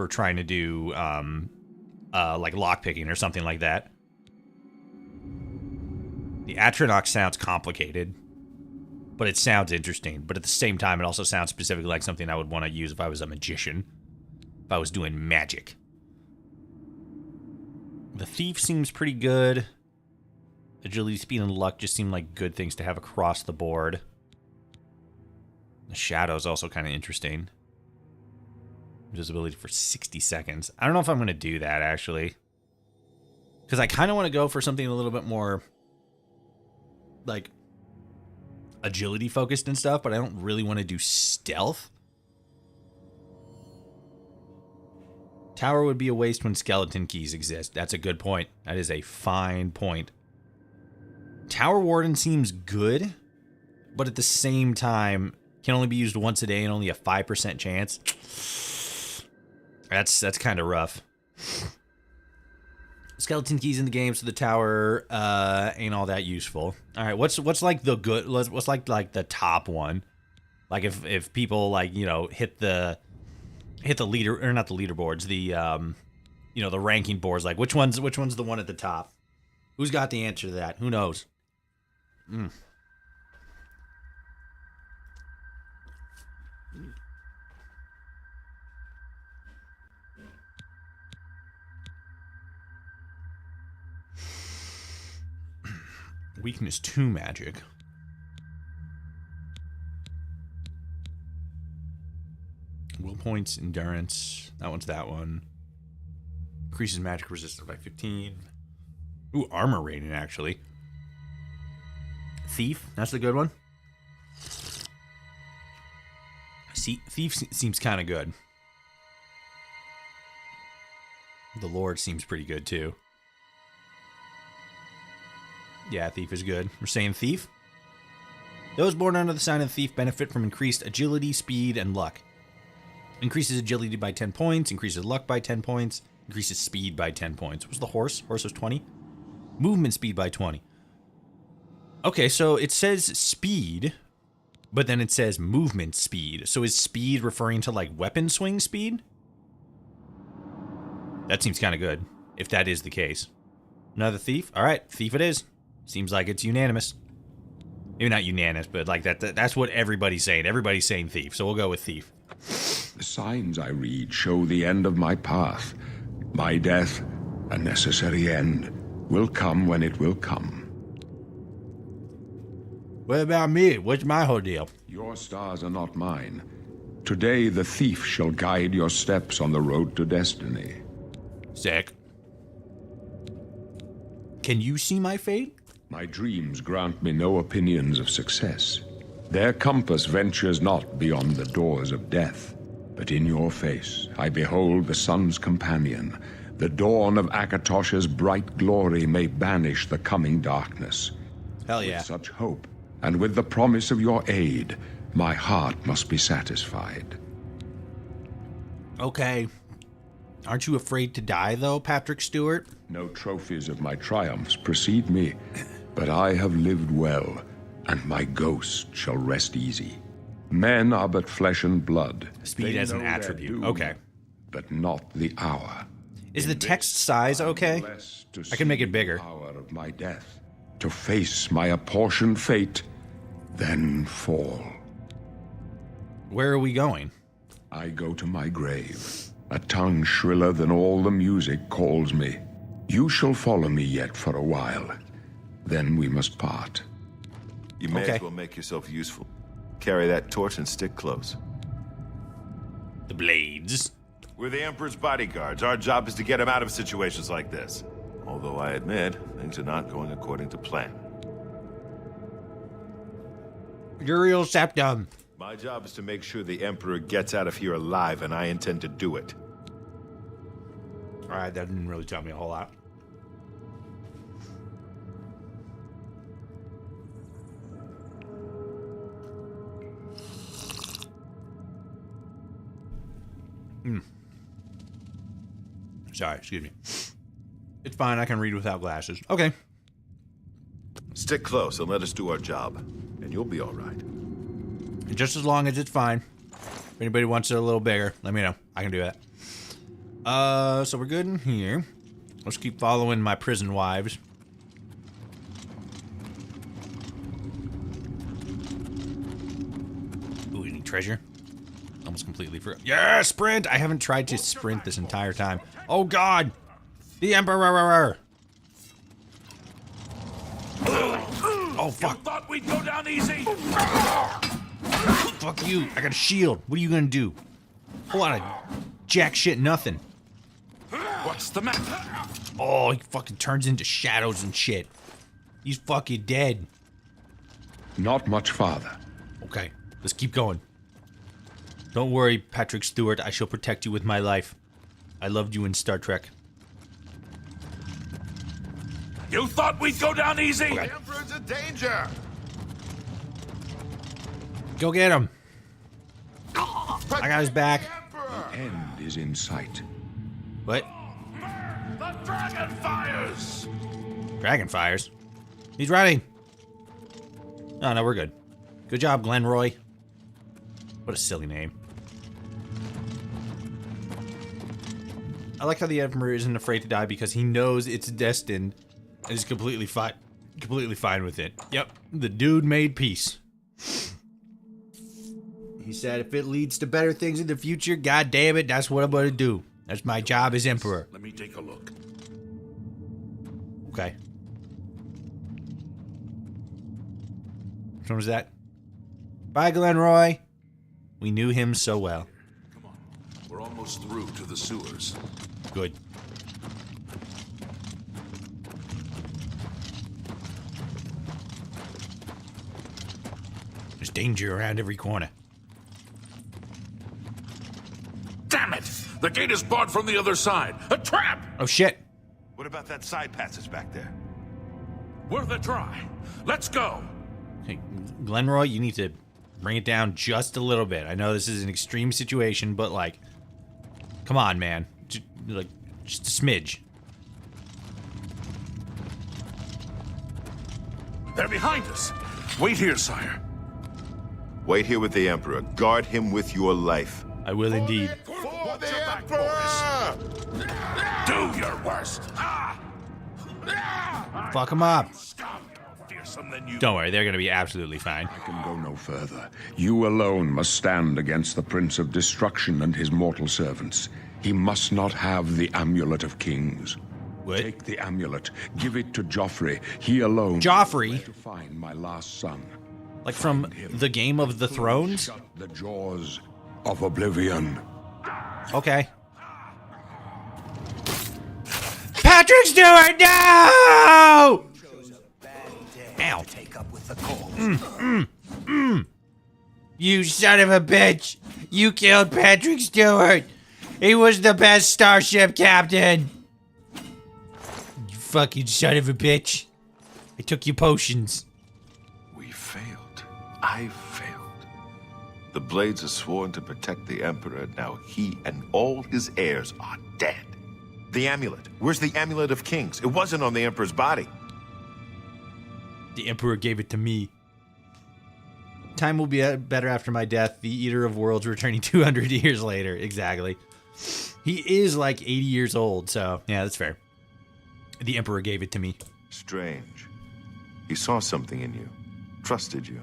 trying to do like lockpicking or something like that. The Atronach sounds complicated, but it sounds interesting. But at the same time, it also sounds specifically like something I would want to use if I was a magician, if I was doing magic. The Thief seems pretty good. Agility, speed, and luck just seem like good things to have across the board. The Shadow is also kind of interesting. Invisibility for 60 seconds. I don't know if I'm going to do that, actually. Because I kind of want to go for something a little bit more, like, agility focused and stuff, but I don't really want to do stealth. Tower would be a waste when skeleton keys exist. That's a good point. That is a fine point. Tower Warden seems good, but at the same time, can only be used once a day and only a 5% chance. That's kind of rough. Skeleton keys in the game, so the tower ain't all that useful. All right, what's like the good? What's like the top one? Like if people like hit the leader, or not the leaderboards, the the ranking boards. Like which one's the one at the top? Who's got the answer to that? Who knows? Weakness 2 magic. Will points, endurance. That one's that one. Increases magic resistance by 15. Ooh, armor rating, actually. Thief, that's the good one. See, Thief seems kind of good. The Lord seems pretty good, too. Yeah, Thief is good. We're saying Thief. Those born under the sign of Thief benefit from increased agility, speed, and luck. Increases agility by 10 points, increases luck by 10 points, increases speed by 10 points. What was the horse? Horse was 20. Movement speed by 20. Okay, so it says speed, but then it says movement speed. So is speed referring to like weapon swing speed? That seems kind of good, if that is the case. Another Thief? All right, Thief it is. Seems like it's unanimous. Maybe not unanimous, but like that's what everybody's saying. Everybody's saying Thief, so we'll go with Thief. The signs I read show the end of my path. My death, a necessary end, will come when it will come. What about me? What's my whole deal? Your stars are not mine. Today the Thief shall guide your steps on the road to destiny. Sick. Can you see my fate? My dreams grant me no opinions of success. Their compass ventures not beyond the doors of death. But in your face I behold the sun's companion. The dawn of Akatosha's bright glory may banish the coming darkness. Hell yeah. With such hope, and with the promise of your aid, my heart must be satisfied. Okay. Aren't you afraid to die, though, Patrick Stewart? No trophies of my triumphs precede me, but I have lived well, and my ghost shall rest easy. Men are but flesh and blood. Speed They as an know their attribute. doom, Okay. But not the hour. Is the text size okay? I can make it bigger. The hour of my death, to face my apportioned fate, then fall. Where are we going? I go to my grave. A tongue shriller than all the music calls me. You shall follow me yet for a while. Then we must part. You may Okay. as well make yourself useful. Carry that torch and stick close. The blades. We're the Emperor's bodyguards. Our job is to get him out of situations like this. Although I admit, things are not going according to plan. Uriel Septum. My job is to make sure the Emperor gets out of here alive, and I intend to do it. Alright, that didn't really tell me a whole lot. Sorry, excuse me. It's fine, I can read without glasses. Okay. Stick close and let us do our job, and you'll be all right. Just as long as it's fine. If anybody wants it a little bigger, let me know. I can do that. So we're good in here. Let's keep following my prison wives. Ooh, any treasure? Almost completely forgot. Yeah, sprint! I haven't tried to sprint this entire time. Oh god! The Emperor! Oh fuck! You thought we'd go down easy? Fuck you! I got a shield. What are you gonna do? Whole lot of jack shit nothing. What's the matter? Oh, he fucking turns into shadows and shit. He's fucking dead. Not much farther. Okay, let's keep going. Don't worry, Patrick Stewart. I shall protect you with my life. I loved you in Star Trek. You thought we'd go down easy? The Emperor's in danger! Go get him. I got his back. End is in sight. What? The dragon fires! Dragon fires? He's running. Oh, no, we're good. Good job, Glenroy. What a silly name. I like how the Emperor isn't afraid to die because he knows it's destined and is completely fine with it. Yep, the dude made peace. He said if it leads to better things in the future, god damn it, that's what I'm gonna do. That's my job as Emperor. Let me take a look. Okay. Which one was that? Bye, Glenroy. We knew him so well. Come on. We're almost through to the sewers. Good. There's danger around every corner. Damn it! The gate is barred from the other side. A trap! Oh, shit. What about that side passage back there? Worth a try. Let's go. Hey, Glenroy, you need to bring it down just a little bit. I know this is an extreme situation, but, like, come on, man. Just a smidge. They're behind us. Wait here, sire. Wait here with the Emperor. Guard him with your life. I will indeed. Watch your back, Boris. Do your worst. Fuck him up. Scum. Fearsome than you. Don't worry, they're gonna be absolutely fine. I can go no further. You alone must stand against the Prince of Destruction and his mortal servants. He must not have the Amulet of Kings. What? Take the amulet. Give it to Joffrey. He alone. Joffrey? To find my last son. Like from the Game of the Thrones? Shut the jaws of Oblivion. Okay. Patrick Stewart, no! Ow. Take up with the cause. You son of a bitch! You killed Patrick Stewart! He was the best starship captain! You fucking son of a bitch. I took your potions. We failed. I failed. The Blades are sworn to protect the Emperor. Now he and all his heirs are dead. The amulet. Where's the Amulet of Kings? It wasn't on the Emperor's body. The Emperor gave it to me. Time will be better after my death. The Eater of Worlds returning 200 years later. Exactly. He is like 80 years old, so yeah, that's fair. The Emperor gave it to me. Strange. He saw something in you. Trusted you.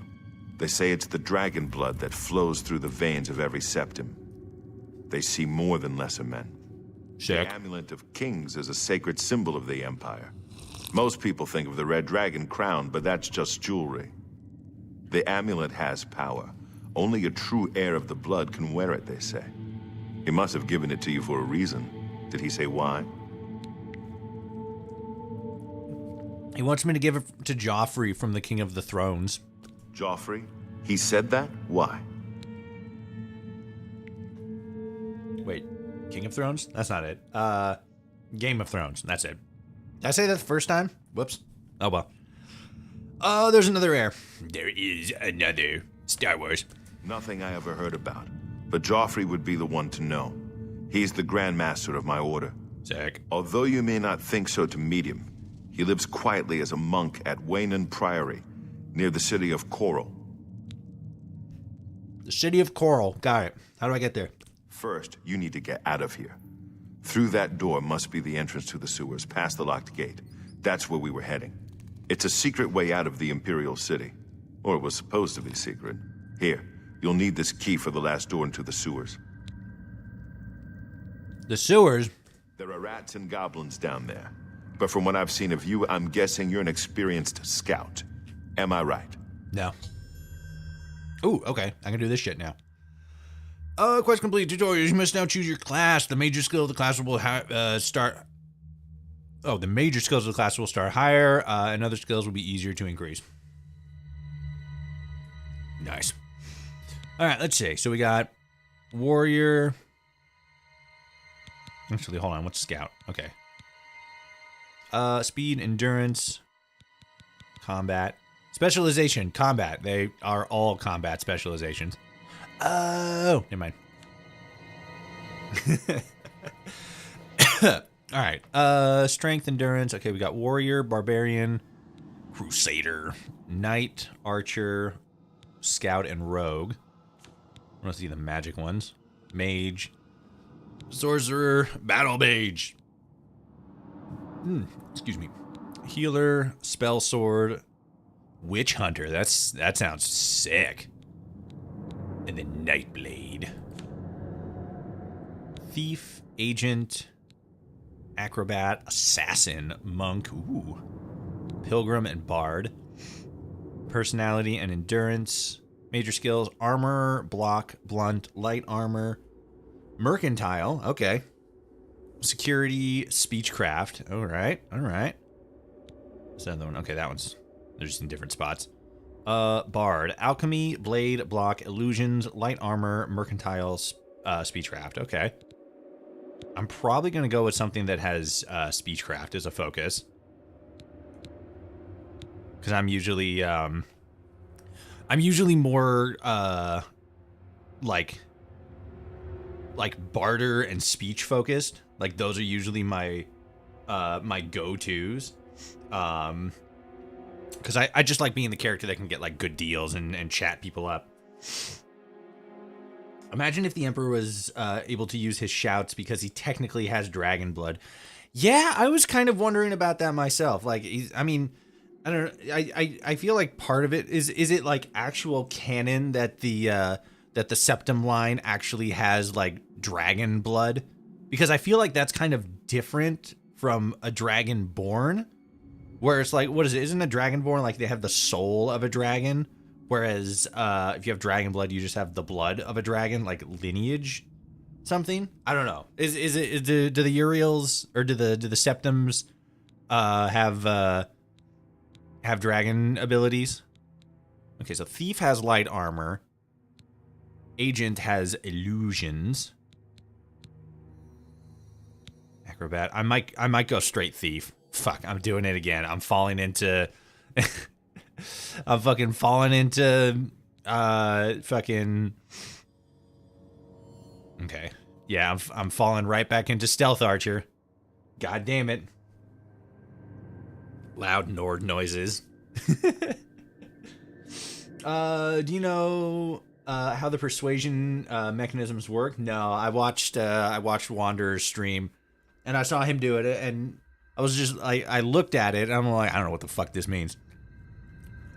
They say it's the dragon blood that flows through the veins of every septim. They see more than lesser men. Sick. The Amulet of Kings is a sacred symbol of the Empire. Most people think of the red dragon crown, but that's just jewelry. The amulet has power. Only a true heir of the blood can wear it, they say. He must have given it to you for a reason. Did he say why? He wants me to give it to Joffrey from the King of the Thrones. Joffrey? He said that? Why? Wait, King of Thrones? That's not it. Game of Thrones. That's it. Did I say that the first time? Whoops. Oh, well. Oh, there's another heir. There is another Star Wars. Nothing I ever heard about. But Joffrey would be the one to know. He's the Grand Master of my order. Sick. Although you may not think so to meet him, he lives quietly as a monk at Waynon Priory, near the city of Coral. The city of Coral. Got it. How do I get there? First, you need to get out of here. Through that door must be the entrance to the sewers, past the locked gate. That's where we were heading. It's a secret way out of the Imperial City. Or it was supposed to be secret. Here, you'll need this key for the last door into the sewers. The sewers? There are rats and goblins down there. But from what I've seen of you, I'm guessing you're an experienced scout. Am I right? No. Ooh, okay. I can do this shit now. Quest complete tutorials. You must now choose your class. The major skill of the class will start... Oh, the major skills of the class will start higher, and other skills will be easier to increase. Nice. All right, let's see. So we got warrior. Actually, hold on. What's scout? Okay. Speed, endurance, combat, specialization, combat. They are all combat specializations. Oh, never mind. All right. Strength, endurance. Okay, we got warrior, barbarian, crusader, knight, archer, scout, and rogue. I want to see the magic ones. Mage, sorcerer, battle mage. Excuse me. Healer, spell sword, witch hunter. That sounds sick. And then Nightblade. Thief, agent, acrobat, assassin, monk, ooh. Pilgrim and bard. Personality and endurance. Major skills, armor, block, blunt, light armor. Mercantile, okay. Security, speechcraft. All right, all right. What's the other one? Okay, that one's... They're just in different spots. Bard, alchemy, blade, block, illusions, light armor, mercantile, speechcraft. Okay. I'm probably going to go with something that has speechcraft as a focus. Because I'm usually more like barter and speech focused. Like those are usually my my go-tos. Because I just like being the character that can get like good deals and chat people up. Imagine if the Emperor was able to use his shouts because he technically has dragon blood. Yeah, I was kind of wondering about that myself. Like, I mean, I don't know. I feel like part of it is it like actual canon that the septum line actually has like dragon blood? Because I feel like that's kind of different from a dragonborn. Where it's like, what is it? Isn't a dragonborn like they have the soul of a dragon? Whereas if you have dragon blood, you just have the blood of a dragon, like lineage. something. I don't know. Do the Uriels or do the Septums have dragon abilities? Okay, so Thief has light armor. Agent has illusions. Acrobat. I might go straight Thief. Fuck, I'm doing it again. I'm falling into I'm fucking falling into fucking okay. Yeah, I'm falling right back into Stealth Archer. God damn it. Loud Nord noises. Do you know how the persuasion mechanisms work? No, I watched Wanderer's stream, and I saw him do it, and I was just I looked at it, and I'm like, I don't know what the fuck this means.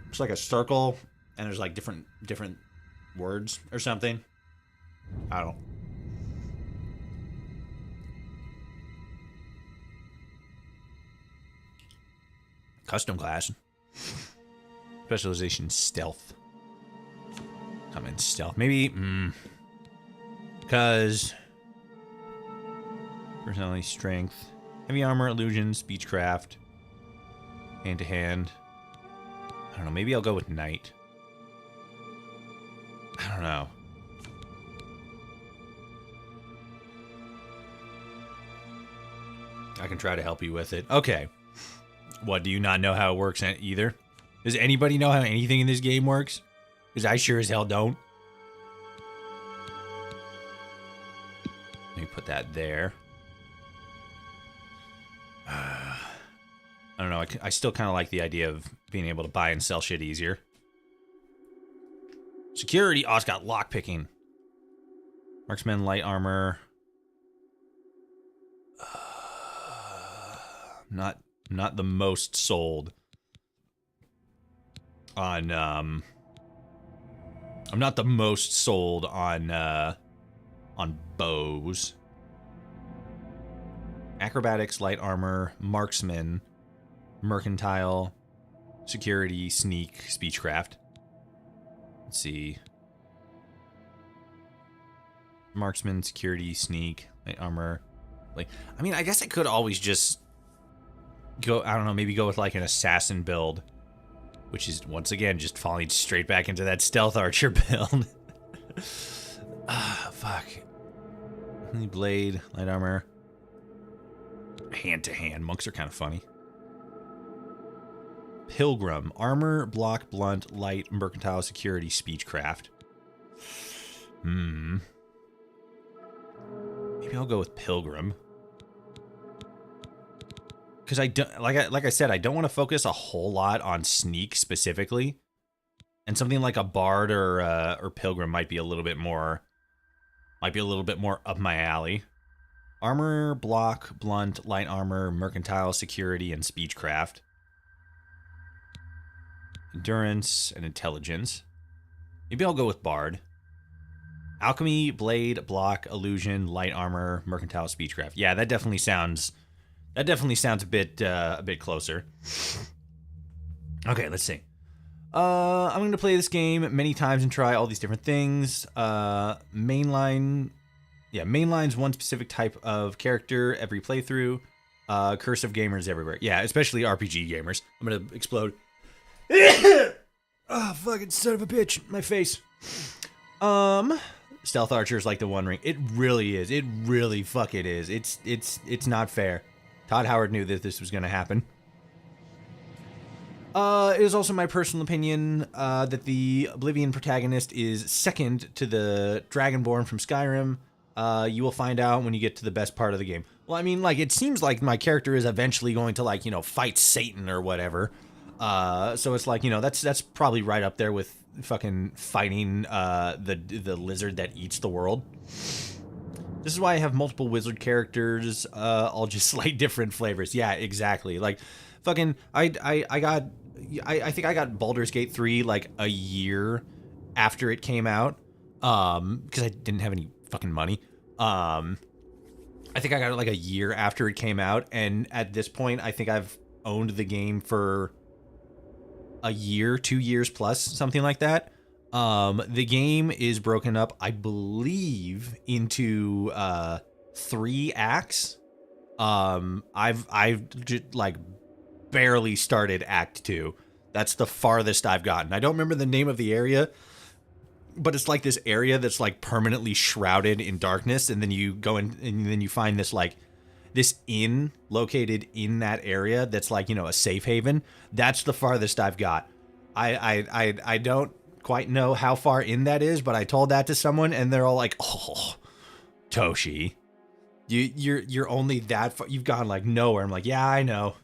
It's like a circle, and there's like different words or something. I don't know. Custom class. Specialization stealth. I'm in stealth. Maybe, because personality, strength, heavy armor, illusion, speechcraft, hand to hand. I don't know. Maybe I'll go with knight. I don't know. I can try to help you with it. Okay. What, do you not know how it works either? Does anybody know how anything in this game works? Because I sure as hell don't. Let me put that there. I don't know. I still kind of like the idea of being able to buy and sell shit easier. Security. Oh, it's got lockpicking. Marksman, light armor. Not the most sold on I'm not the most sold on bows. Acrobatics, light armor, marksman, mercantile, security, sneak, speechcraft. Let's see. Marksman, security, sneak, light armor. Like, I mean, I guess I could always just go, I don't know, maybe go with like an assassin build, which is once again just falling straight back into that stealth archer build. Fuck. Blade, light armor, hand to hand. Monks are kind of funny. Pilgrim, armor, block, blunt, light, mercantile, security, speechcraft. Maybe I'll go with Pilgrim. Because I don't, like I said, I don't want to focus a whole lot on sneak specifically, and something like a bard or pilgrim might be a little bit more up my alley. Armor, block, blunt, light armor, mercantile, security, and speechcraft. Endurance and intelligence. Maybe I'll go with bard. Alchemy, blade, block, illusion, light armor, mercantile, speechcraft. Yeah, that definitely sounds. That definitely sounds a bit closer. Okay, let's see. I'm going to play this game many times and try all these different things. Mainline's one specific type of character every playthrough. Cursive gamers everywhere. Yeah, especially RPG gamers. I'm going to explode. Oh, fucking son of a bitch. My face. Stealth Archer is like the One Ring. It really is. It really fucking is. It's not fair. Todd Howard knew that this was going to happen. It is also my personal opinion that the Oblivion protagonist is second to the Dragonborn from Skyrim. You will find out when you get to the best part of the game. Well, I mean, like, it seems like my character is eventually going to, like, you know, fight Satan or whatever. So it's like, you know, that's probably right up there with fucking fighting the lizard that eats the world. This is why I have multiple wizard characters, all just slight different flavors. Yeah, exactly. Like, fucking, I think I got Baldur's Gate 3 like a year after it came out, because I didn't have any fucking money. I think I got it like a year after it came out, and at this point, I think I've owned the game for a year, 2 years plus, something like that. The game is broken up, I believe, into 3 acts. I've just like barely started Act 2. That's the farthest I've gotten. I don't remember the name of the area, but it's like this area that's like permanently shrouded in darkness, and then you go in and then you find this like this inn located in that area that's like, you know, a safe haven. That's the farthest I've got. I don't quite know how far in that is, but I told that to someone and they're all like, "Oh, Toshi, you're only that far. You've gone like nowhere." I'm like, "Yeah, I know.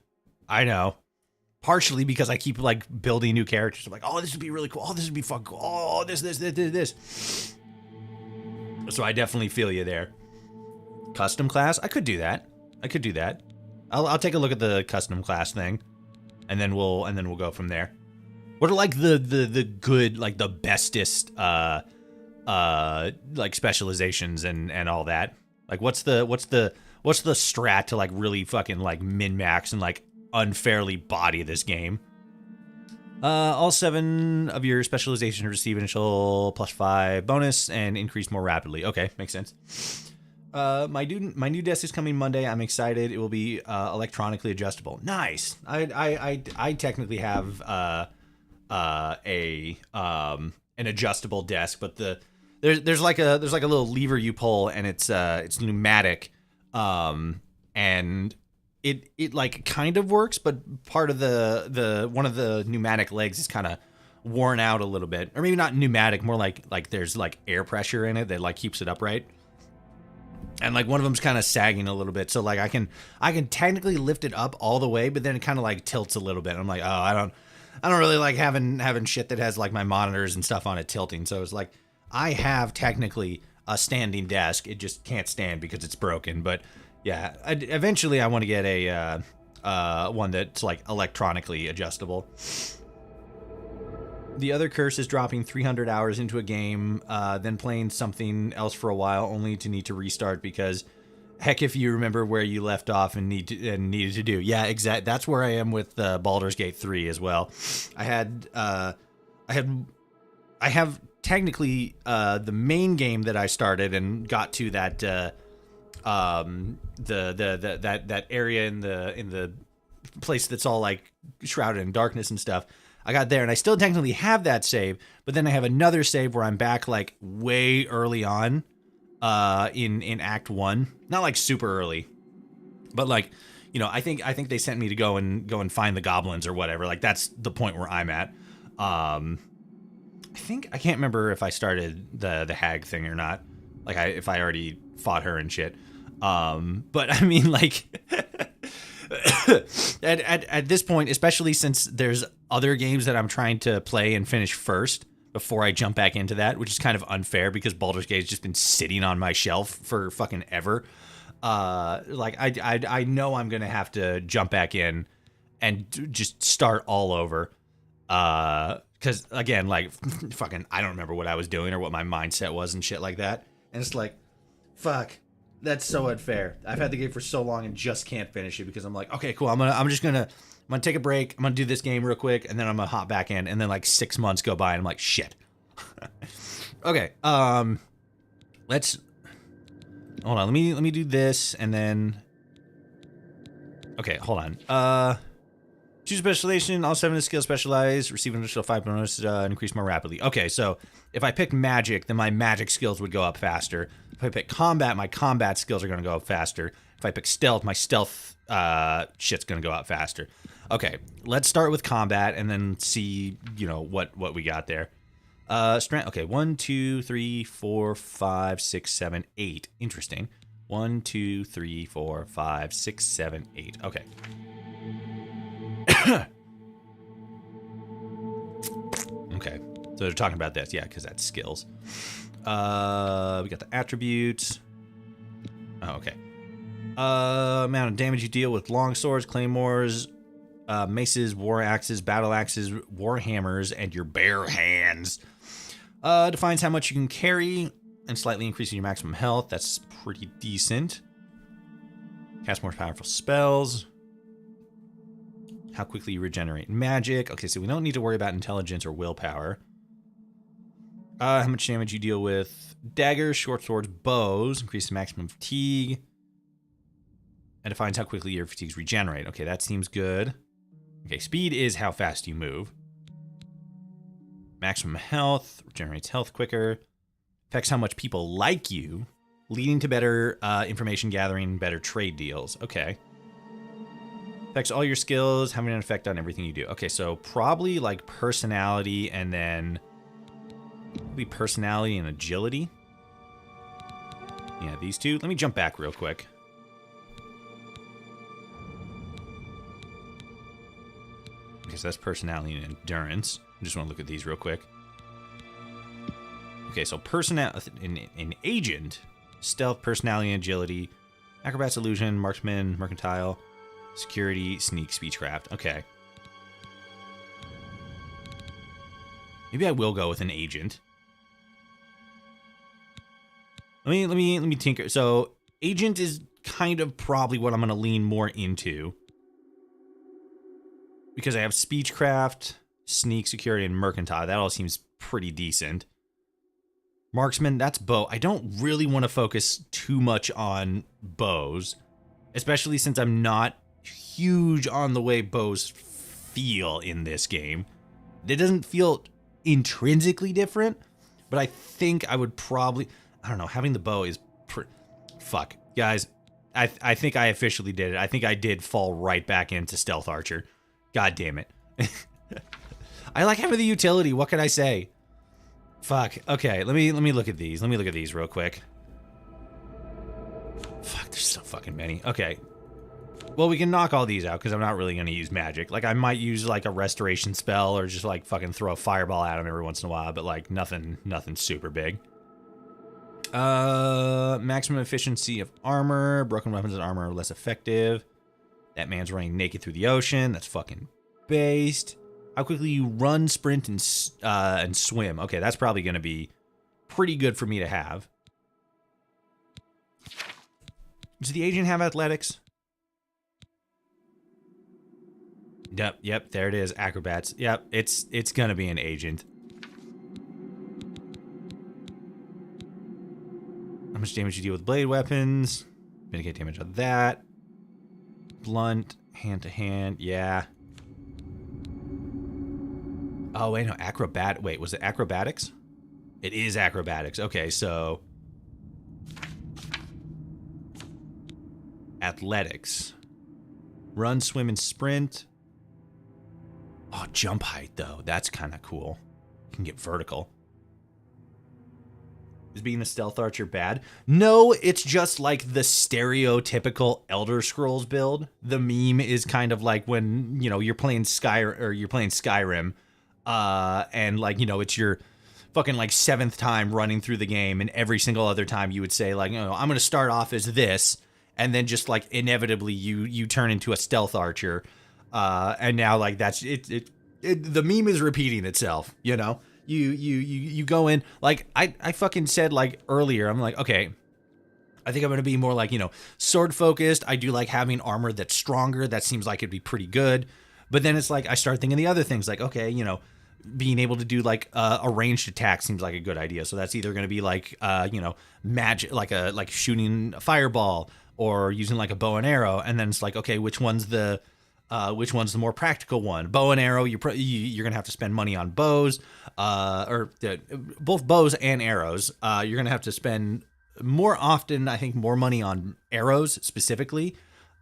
Partially because I keep like building new characters. I'm like, oh, this would be really cool. Oh, this would be fun. Cool. Oh, this. So I definitely feel you there. Custom class, I could do that. I'll take a look at the custom class thing, and then we'll go from there. What are like the good, like the bestest like specializations and all that? Like what's the strat to like really fucking like min-max and like unfairly body this game? All 7 of your specializations receive initial +5 bonus and increase more rapidly. Okay, makes sense. My new desk is coming Monday. I'm excited. It will be electronically adjustable. Nice. I technically have an adjustable desk, but there's like a little lever you pull, and it's pneumatic, and it like kind of works, but part of the one of the pneumatic legs is kind of worn out a little bit, or maybe not pneumatic, more like there's like air pressure in it that like keeps it upright. And like one of them's kind of sagging a little bit, so like I can technically lift it up all the way, but then it kind of like tilts a little bit. I'm like, oh, I don't really like having shit that has like my monitors and stuff on it tilting. So it's like I have technically a standing desk, it just can't stand because it's broken. But yeah, eventually I want to get a one that's like electronically adjustable. The other curse is dropping 300 hours into a game, then playing something else for a while, only to need to restart because, heck, if you remember where you left off and needed to do. Yeah, exactly. That's where I am with Baldur's Gate 3 as well. I have technically the main game that I started and got to that that area in the place that's all like shrouded in darkness and stuff. I got there and I still technically have that save, but then I have another save where I'm back like way early on in Act 1. Not like super early, but like, you know, I think they sent me to go and find the goblins or whatever. Like that's the point where I'm at. I can't remember if I started the hag thing or not. Like if I already fought her and shit. But I mean like at this point, especially since there's other games that I'm trying to play and finish first before I jump back into that, which is kind of unfair because Baldur's Gate has just been sitting on my shelf for fucking ever. Like I know I'm gonna have to jump back in and just start all over. Because again, like fucking, I don't remember what I was doing or what my mindset was and shit like that. And it's like, fuck. That's so unfair. I've had the game for so long and just can't finish it because I'm like, okay, cool. I'm gonna take a break. I'm gonna do this game real quick, and then I'm gonna hop back in. And then like 6 months go by, and I'm like, shit. Okay. Let's hold on. Let me do this, and then. Okay, hold on. Choose specialization. All 7 of the skills specialized. Receive an additional 5 bonus. Increase more rapidly. Okay, so if I pick magic, then my magic skills would go up faster. If I pick combat, my combat skills are going to go up faster. If I pick stealth, my stealth shit's going to go up faster. Okay, let's start with combat and then see, you know, what we got there. Strength. Okay, 1, 2, 3, 4, 5, 6, 7, 8. Interesting. 1, 2, 3, 4, 5, 6, 7, 8. Okay. Okay, so they're talking about this, yeah, because that's skills. We got the attributes. Oh, okay. Amount of damage you deal with long swords, claymores, maces, war axes, battle axes, war hammers, and your bare hands. Defines how much you can carry and slightly increasing your maximum health. That's pretty decent. Cast more powerful spells. How quickly you regenerate magic. Okay, so we don't need to worry about intelligence or willpower. How much damage you deal with daggers, short swords, bows. Increase the maximum fatigue. And defines how quickly your fatigues regenerate. Okay, that seems good. Okay, speed is how fast you move. Maximum health. Regenerates health quicker. Affects how much people like you. Leading to better information gathering, better trade deals. Okay. Affects all your skills, having an effect on everything you do. Okay, so probably like personality and then probably personality and agility. Yeah, these two. Let me jump back real quick. Okay, so that's personality and endurance. I just want to look at these real quick. Okay, so an agent, stealth, personality, and agility, acrobats, illusion, marksman, mercantile, security, sneak, speechcraft. Okay. Maybe I will go with an agent. Let me tinker. So agent is kind of probably what I'm going to lean more into, because I have speechcraft, sneak, security, and mercantile. That all seems pretty decent. Marksman, that's bow. I don't really want to focus too much on bows, especially since I'm not huge on the way bows feel in this game. It doesn't feel intrinsically different, but I think I would probably... I don't know, having the bow is... Fuck. Guys, I think I officially did it. I think I did fall right back into Stealth Archer. God damn it. I like having the utility. What can I say? Fuck. Okay, let me look at these. Let me look at these real quick. Fuck, there's so fucking many. Okay. Well, we can knock all these out because I'm not really going to use magic. Like, I might use, like, a restoration spell or just, like, fucking throw a fireball at them every once in a while, but, like, nothing super big. Maximum efficiency of armor. Broken weapons and armor are less effective. That man's running naked through the ocean. That's fucking based. How quickly you run, sprint, and swim. Okay, that's probably going to be pretty good for me to have. Does the agent have athletics? Yep, there it is. Acrobats. Yep, it's going to be an agent. How much damage you deal with blade weapons? Mitigate damage on that. Blunt, hand to hand, yeah. Oh, wait, no, wait, was it acrobatics? It is acrobatics. Okay, so... athletics. Run, swim, and sprint. Oh, jump height, though. That's kind of cool. You can get vertical. Is being a stealth archer bad? No, it's just like the stereotypical Elder Scrolls build. The meme is kind of like when, you know, you're playing Skyrim, and like, you know, it's your fucking like 7th time running through the game, and every single other time you would say like, you know, I'm gonna start off as this, and then just like inevitably you turn into a stealth archer, and now like that's it. The meme is repeating itself, you know. You go in, like, I fucking said, like, earlier, I'm like, okay, I think I'm going to be more, like, you know, sword-focused. I do like having armor that's stronger. That seems like it'd be pretty good. But then it's like, I start thinking the other things, like, okay, you know, being able to do, like, a ranged attack seems like a good idea. So that's either going to be, like, you know, magic, like shooting a fireball or using, like, a bow and arrow. And then it's like, okay, which one's the more practical one? Bow and arrow, you're gonna have to spend money on bows, both bows and arrows. You're gonna have to spend more often, I think, more money on arrows specifically,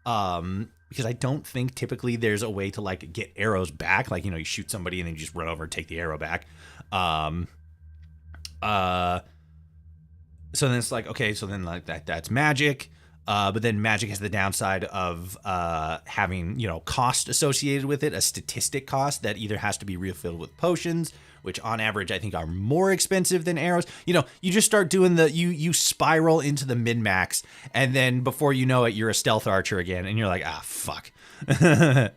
because I don't think typically there's a way to like get arrows back. Like, you know, you shoot somebody and then you just run over and take the arrow back. So then it's like, okay, so then like that's magic. But then magic has the downside of having, you know, cost associated with it, a statistic cost that either has to be refilled with potions, which on average I think are more expensive than arrows. You know, you just start doing you spiral into the min-max, and then before you know it, you're a stealth archer again, and you're like, ah, fuck. Fuck.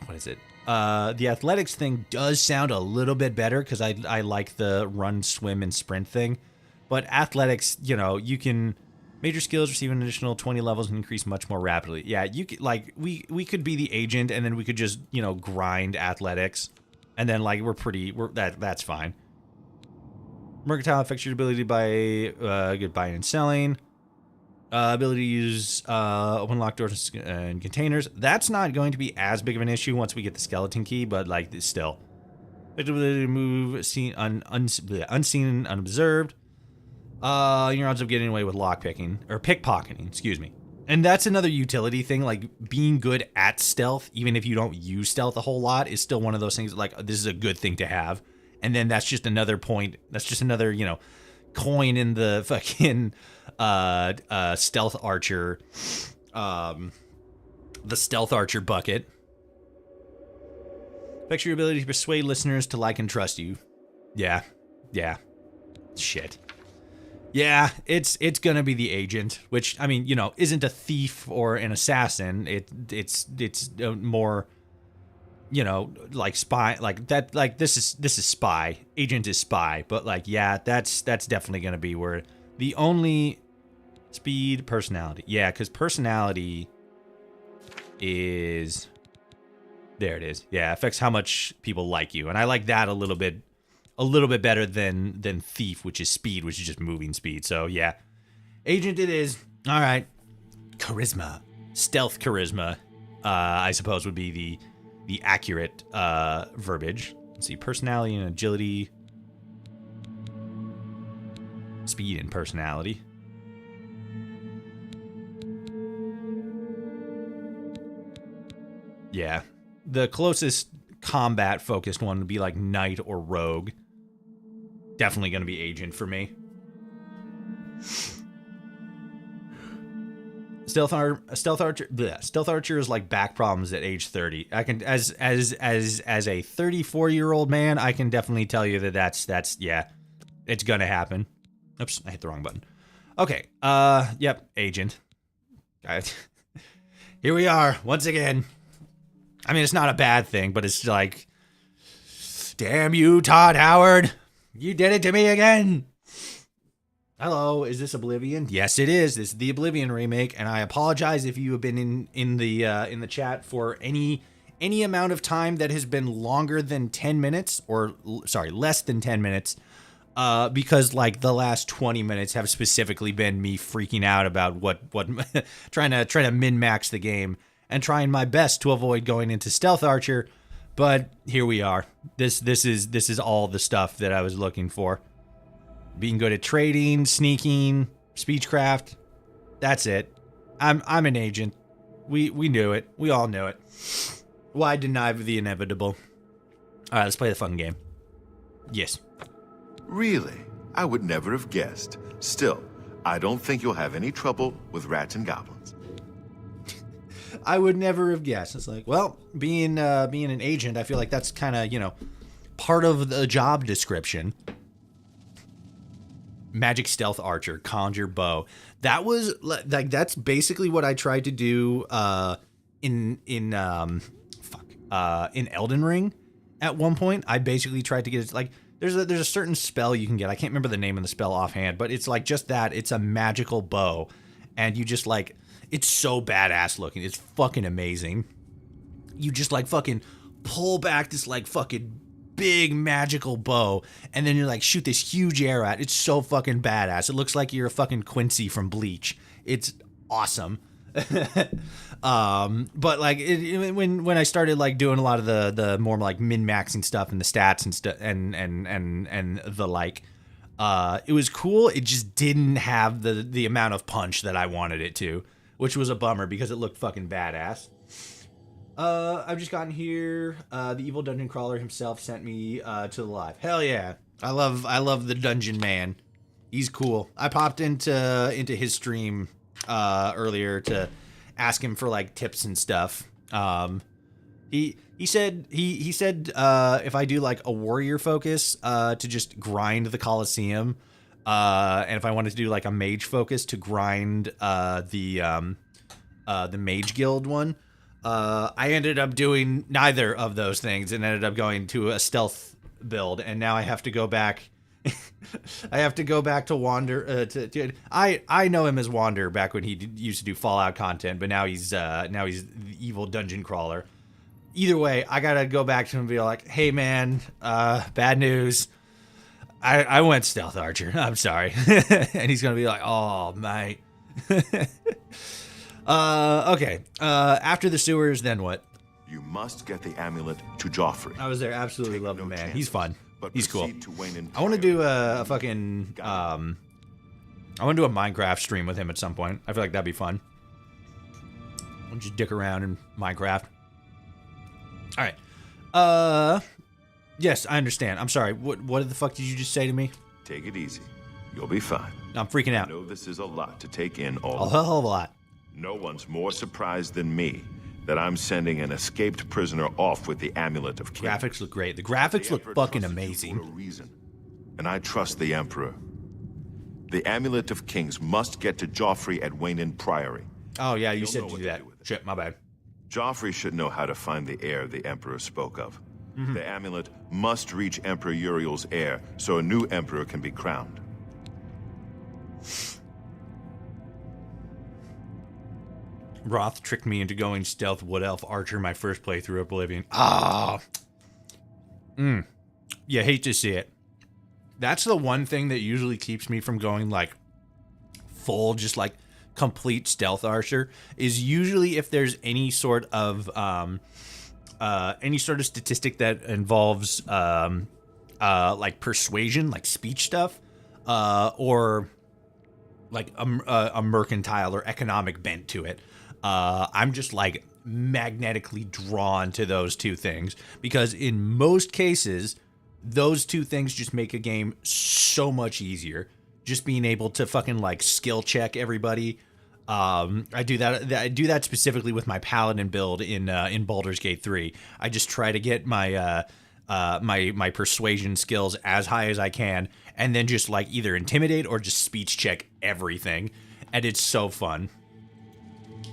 What is it? The athletics thing does sound a little bit better because I like the run, swim, and sprint thing. But athletics, you know, you can Major skills receive an additional 20 levels and increase much more rapidly. Yeah, you could, like, we could be the agent, and then we could just, you know, grind athletics, and then like that's fine. Mercantile affects your ability by good buying and selling. Ability to use open locked doors and containers. That's not going to be as big of an issue once we get the skeleton key, but like still. Ability to move unseen and unobserved. Your odds of getting away with lockpicking or pickpocketing, excuse me. And that's another utility thing, like being good at stealth, even if you don't use stealth a whole lot, is still one of those things like this is a good thing to have. And then that's just another point. That's just another, you know, coin in the fucking stealth archer, the stealth archer bucket. Affects your ability to persuade listeners to like and trust you. Yeah. Shit. Yeah, it's gonna be the agent, which, I mean, you know, isn't a thief or an assassin. It's more, you know, like spy, like that, like this is spy. Agent is spy, but like, yeah, that's definitely gonna be where the only speed, personality. Yeah, because personality is, there it is. Yeah, affects how much people like you, and I like that a little bit better than thief, which is speed, which is just moving speed. So yeah, agent it is. All right, charisma, stealth charisma, I suppose would be the accurate verbiage. Let's see, personality and agility, speed and personality. Yeah, the closest combat focused one would be like knight or rogue. Definitely going to be agent for me. Stealth archer is like back problems at age 30. I can, as a 34-year-old man, I can definitely tell you that that's yeah, it's gonna happen. Oops, I hit the wrong button. Okay, yep, agent. Here we are once again. I mean, it's not a bad thing, but it's like, damn you, Todd Howard. You did it to me again. Hello, is this Oblivion? Yes, it is. This is the Oblivion remake, and I apologize if you have been in the chat for any amount of time that has been longer than 10 minutes, or sorry, less than 10 minutes, because like the last 20 minutes have specifically been me freaking out about what trying to min-max the game and trying my best to avoid going into Stealth Archer. But here we are. This is all the stuff that I was looking for. Being good at trading, sneaking, speechcraft. That's it. I'm an agent. We knew it. We all knew it. Why deny the inevitable? All right, let's play the fun game. Yes. Really? I would never have guessed. Still, I don't think you'll have any trouble with rats and goblins. I would never have guessed. It's like, well, being an agent, I feel like that's kind of, you know, part of the job description. Magic stealth archer, conjure bow. That was like, that's basically what I tried to do in Elden Ring. At one point, I basically tried to get it, like, there's a certain spell you can get. I can't remember the name of the spell offhand, but it's like just that. It's a magical bow, and you just like, it's so badass looking. It's fucking amazing. You just like fucking pull back this like fucking big magical bow, and then you're like shoot this huge arrow at. It's so fucking badass. It looks like you're a fucking Quincy from Bleach. It's awesome. But like when I started like doing a lot of the more like min-maxing stuff and the stats and stuff and the like, it was cool. It just didn't have the amount of punch that I wanted it to, which was a bummer because it looked fucking badass. I've just gotten here. The evil dungeon crawler himself sent me to the live. Hell yeah. I love the dungeon man. He's cool. I popped into his stream earlier to ask him for like tips and stuff. He said if I do like a warrior focus to just grind the Colosseum, and if I wanted to do like a mage focus to grind the mage guild one. I ended up doing neither of those things and ended up going to a stealth build, and now I have to go back I have to go back to Wander. I know him as Wander back when he used to do Fallout content, but now he's the evil dungeon crawler. Either way, I gotta go back to him and be like, "Hey man, bad news. I went stealth archer. I'm sorry," and he's gonna be like, "Oh mate." Okay. After the sewers, then what? You must get the amulet to Joffrey. I was there. Absolutely Take love no him, man. chances, He's fun. but He's cool. proceed to Wayne and I want to Pryor. do a fucking I want to do a Minecraft stream with him at some point. I feel like that'd be fun. I'll just dick around in Minecraft. All right. Yes, I understand. I'm sorry. What the fuck did you just say to me? Take it easy. You'll be fine. I'm freaking I out. know this is a lot to take in all. A hell of a lot. No one's more surprised than me that I'm sending an escaped prisoner off with the amulet of King. Graphics look great. The graphics The look Emperor fucking trusted you amazing. For a reason, and I trust the Emperor. The amulet of Kings must get to Joffrey at Wayne Priory. Oh yeah, you You'll said know to what do to that. do with it. Shit, my bad. Joffrey should know how to find the heir the Emperor spoke of. The amulet must reach Emperor Uriel's heir so a new Emperor can be crowned. Roth tricked me into going stealth wood elf archer my first playthrough Oblivion. Ah. Yeah, hate to see it. That's the one thing that usually keeps me from going like full, just like complete stealth archer, is usually if there's any sort of statistic that involves like persuasion, like speech stuff, or like a mercantile or economic bent to it. I'm just like magnetically drawn to those two things because in most cases, those two things just make a game so much easier. Just being able to fucking like skill check everybody. I do that specifically with my paladin build in Baldur's Gate 3. I just try to get my my persuasion skills as high as I can, and then just like either intimidate or just speech check everything, and it's so fun.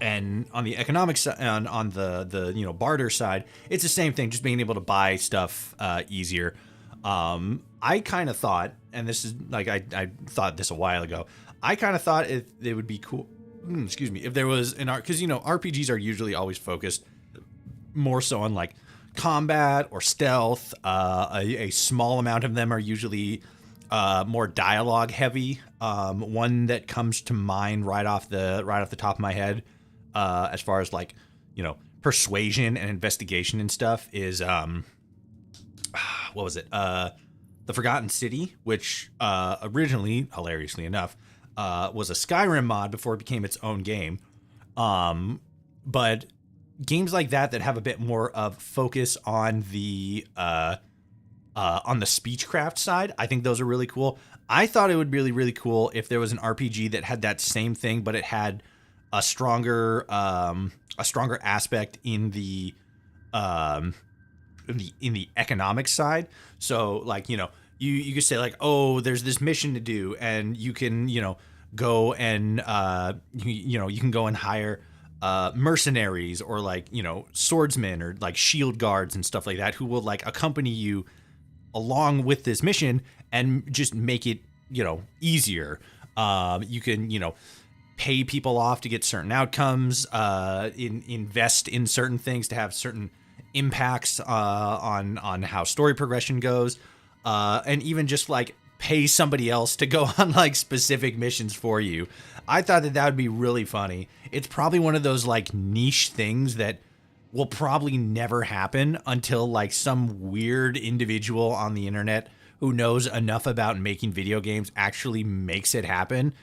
And on the economic side, on the barter side, it's the same thing. Just being able to buy stuff easier. I kind of thought, and this is like I thought this a while ago. I kind of thought it would be cool. Excuse me, if there was an art, because RPGs are usually always focused more so on like combat or stealth. A small amount of them are usually more dialogue heavy. One that comes to mind right off the top of my head, as far as like persuasion and investigation and stuff, is what was it? The Forgotten City, which originally, hilariously enough, was a Skyrim mod before it became its own game. But games like that have a bit more of focus on the speechcraft side, I think those are really cool. I thought it would be really, really cool if there was an RPG that had that same thing, but it had a stronger aspect in the economic side. So like, you could say like, oh, there's this mission to do, and you can, go and you can go and hire mercenaries or like, swordsmen or like shield guards and stuff like that who will like accompany you along with this mission and just make it, easier. You can, pay people off to get certain outcomes, invest in certain things to have certain impacts on how story progression goes, and even just like pay somebody else to go on like specific missions for you. I thought that would be really funny. It's probably one of those like niche things that will probably never happen until like some weird individual on the internet who knows enough about making video games actually makes it happen.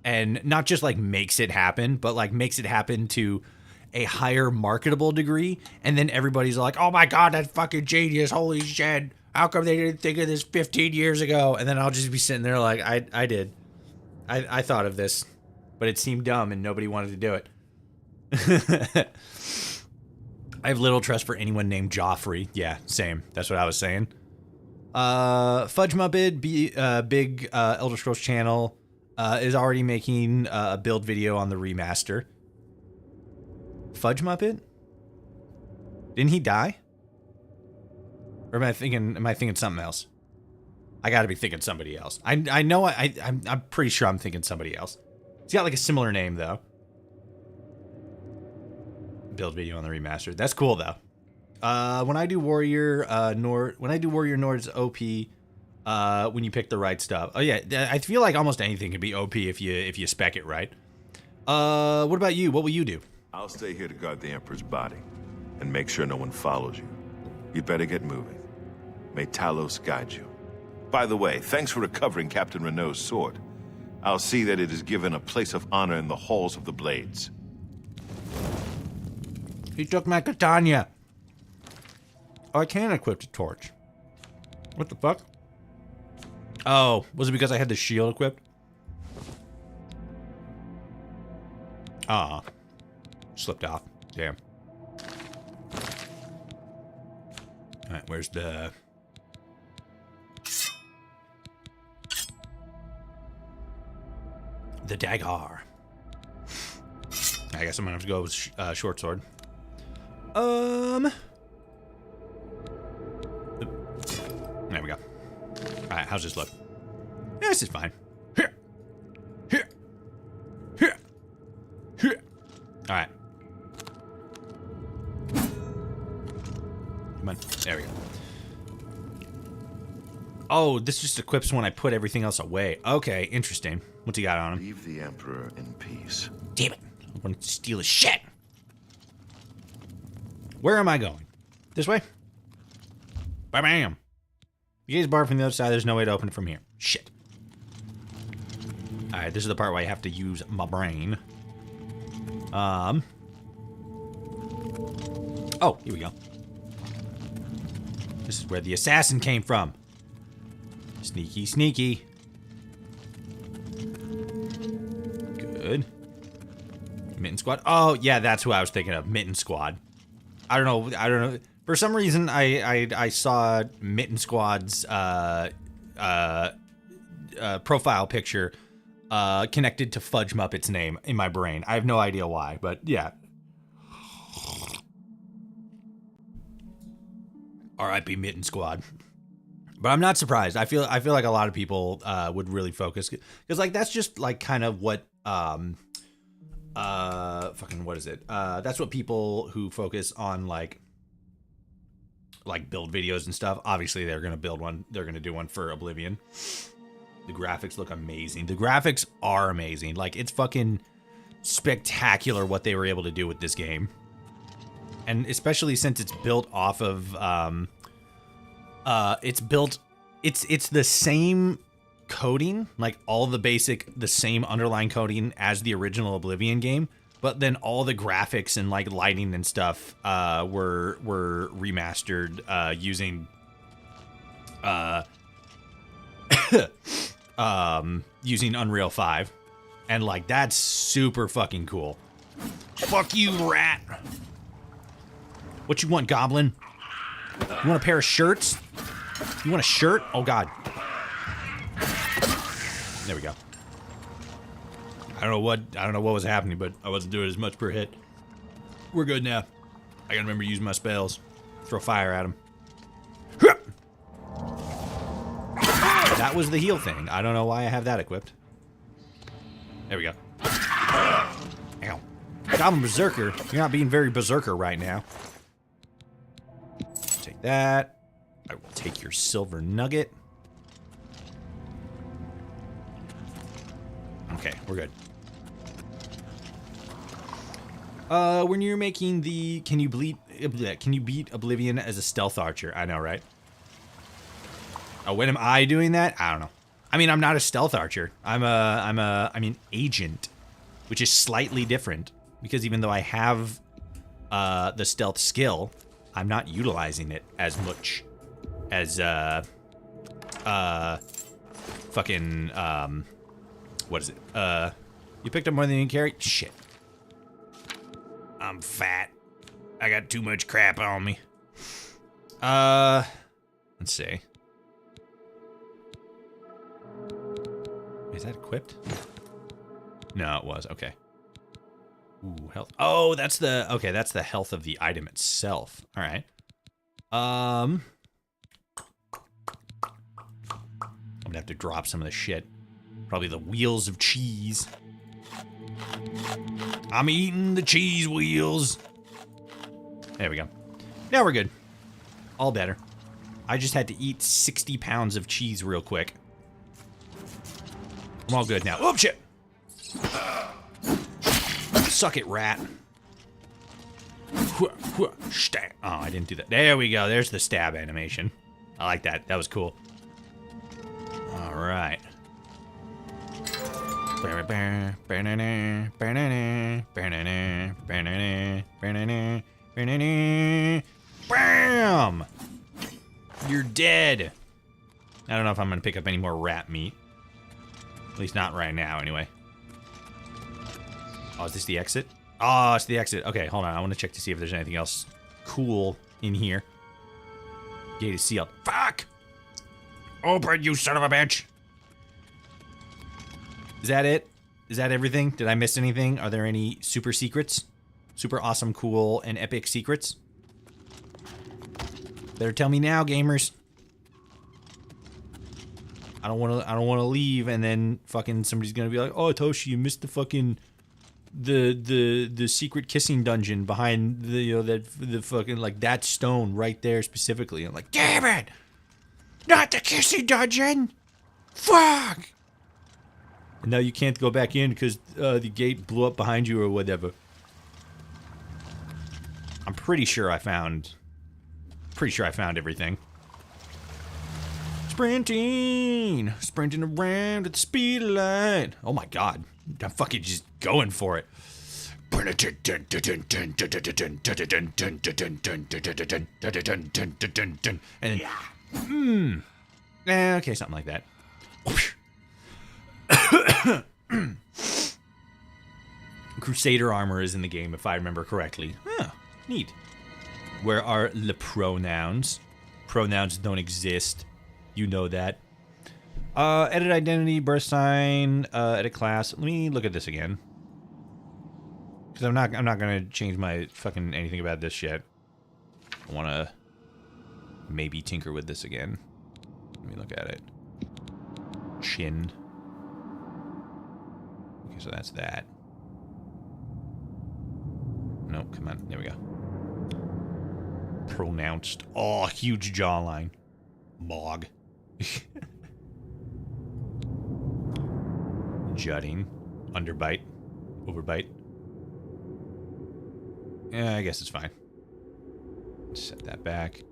And not just like makes it happen, but like makes it happen to a higher marketable degree. And then everybody's like, oh my God, that's fucking genius. Holy shit. How come they didn't think of this 15 years ago? And then I'll just be sitting there like, I did. I thought of this, but it seemed dumb and nobody wanted to do it. I have little trust for anyone named Joffrey. Yeah, same. That's what I was saying. Fudge Muppet, big Elder Scrolls channel, is already making a build video on the remaster. Fudge Muppet? Didn't he die? Or am I thinking something else? I gotta be thinking somebody else. I know I'm pretty sure I'm thinking somebody else. It's got like a similar name though. Build video on the remastered. That's cool though. When I do Warrior Nord's OP, when you pick the right stuff. Oh yeah, I feel like almost anything can be OP if you spec it right. What about you? What will you do? I'll stay here to guard the Emperor's body and make sure no one follows you. You'd better get moving. May Talos guide you. By the way, thanks for recovering Captain Renault's sword. I'll see that it is given a place of honor in the halls of the Blades. He took my katana. Oh, I can equip the torch. What the fuck? Oh, was it because I had the shield equipped? Slipped off. Damn. Alright, where's the... The dagger. I guess I'm gonna have to go with short sword. There we go. Alright, how's this look? Yeah, this is fine. Here. Here. Here. Here. Alright. Come on. There we go. Oh, this just equips when I put everything else away. Okay, interesting. What's he got on him? Leave the Emperor in peace. Damn it. I want to steal his shit. Where am I going? This way? Bam. The gate's barred from the other side. There's no way to open it from here. Shit. Alright, this is the part where I have to use my brain. Oh, here we go. This is where the assassin came from. Sneaky, sneaky. Good. Mitten Squad. Oh, yeah, that's who I was thinking of. Mitten Squad. I don't know. For some reason, I saw Mitten Squad's profile picture connected to Fudge Muppet's name in my brain. I have no idea why, but yeah. R.I.P. Mitten Squad. But I'm not surprised. I feel like a lot of people would really focus, because like that's just like kind of what fucking what is it? That's what people who focus on like build videos and stuff. Obviously, they're gonna build one. They're gonna do one for Oblivion. The graphics look amazing. The graphics are amazing. Like it's fucking spectacular what they were able to do with this game, and especially since it's built off of it's the same coding, like all the same underlying coding as the original Oblivion game, but then all the graphics and like lighting and stuff were remastered using using Unreal 5, and like that's super fucking cool. Fuck you, rat. What you want, goblin? You want a pair of shirts? You want a shirt? Oh god. There we go. I don't know what was happening, but I wasn't doing as much per hit. We're good now. I gotta remember using my spells. Throw fire at him. That was the heal thing. I don't know why I have that equipped. There we go. Ow. Goblin Berserker. You're not being very berserker right now. Take that. I will take your silver nugget. Okay, we're good. When you're making the can you beat Oblivion as a stealth archer? I know, right? Oh, when am I doing that? I don't know. I mean, I'm not a stealth archer. I'm an agent, which is slightly different because even though I have the stealth skill, I'm not utilizing it as much as fucking what is it? You picked up more than you can carry? Shit. I'm fat. I got too much crap on me. Let's see. Is that equipped? No, it was. Okay. Ooh, health. Oh, that's the health of the item itself. All right. gonna have to drop some of the shit. Probably the wheels of cheese. I'm eating the cheese wheels. There we go. Now we're good. All better. I just had to eat 60 pounds of cheese real quick. I'm all good now. Oh, shit. Suck it, rat. Oh, I didn't do that. There we go. There's the stab animation. I like that. That was cool. All right. Bam! You're dead. I don't know if I'm gonna pick up any more rat meat. At least not right now, anyway. Oh, is this the exit? Oh, it's the exit. Okay, hold on. I want to check to see if there's anything else cool in here. Gate is sealed. Fuck! Open, you son of a bitch! Is that it? Is that everything? Did I miss anything? Are there any super secrets? Super awesome, cool, and epic secrets? Better tell me now, gamers. I don't want to leave and then fucking somebody's gonna be like, "Oh, Toshi, you missed the fucking the secret kissing dungeon behind the, you know, that the fucking, like, that stone right there specifically." I'm like, "Damn it! Not the kissing dungeon! Fuck!" And now you can't go back in because the gate blew up behind you or whatever. I'm pretty sure I found everything. Sprinting around at the speed of light. Oh my god, I'm fucking just going for it. And okay, something like that. Crusader armor is in the game, if I remember correctly. Huh, neat. Where are the pronouns? Pronouns don't exist. You know that. Edit identity, birth sign, edit class. Let me look at this again. Because I'm not gonna change my fucking anything about this yet. I wanna maybe tinker with this again. Let me look at it. Chin. Okay, so that's that. Nope, come on, there we go. Pronounced. Oh, huge jawline. Bog. Jutting. Underbite. Overbite. Yeah, I guess it's fine. Set that back.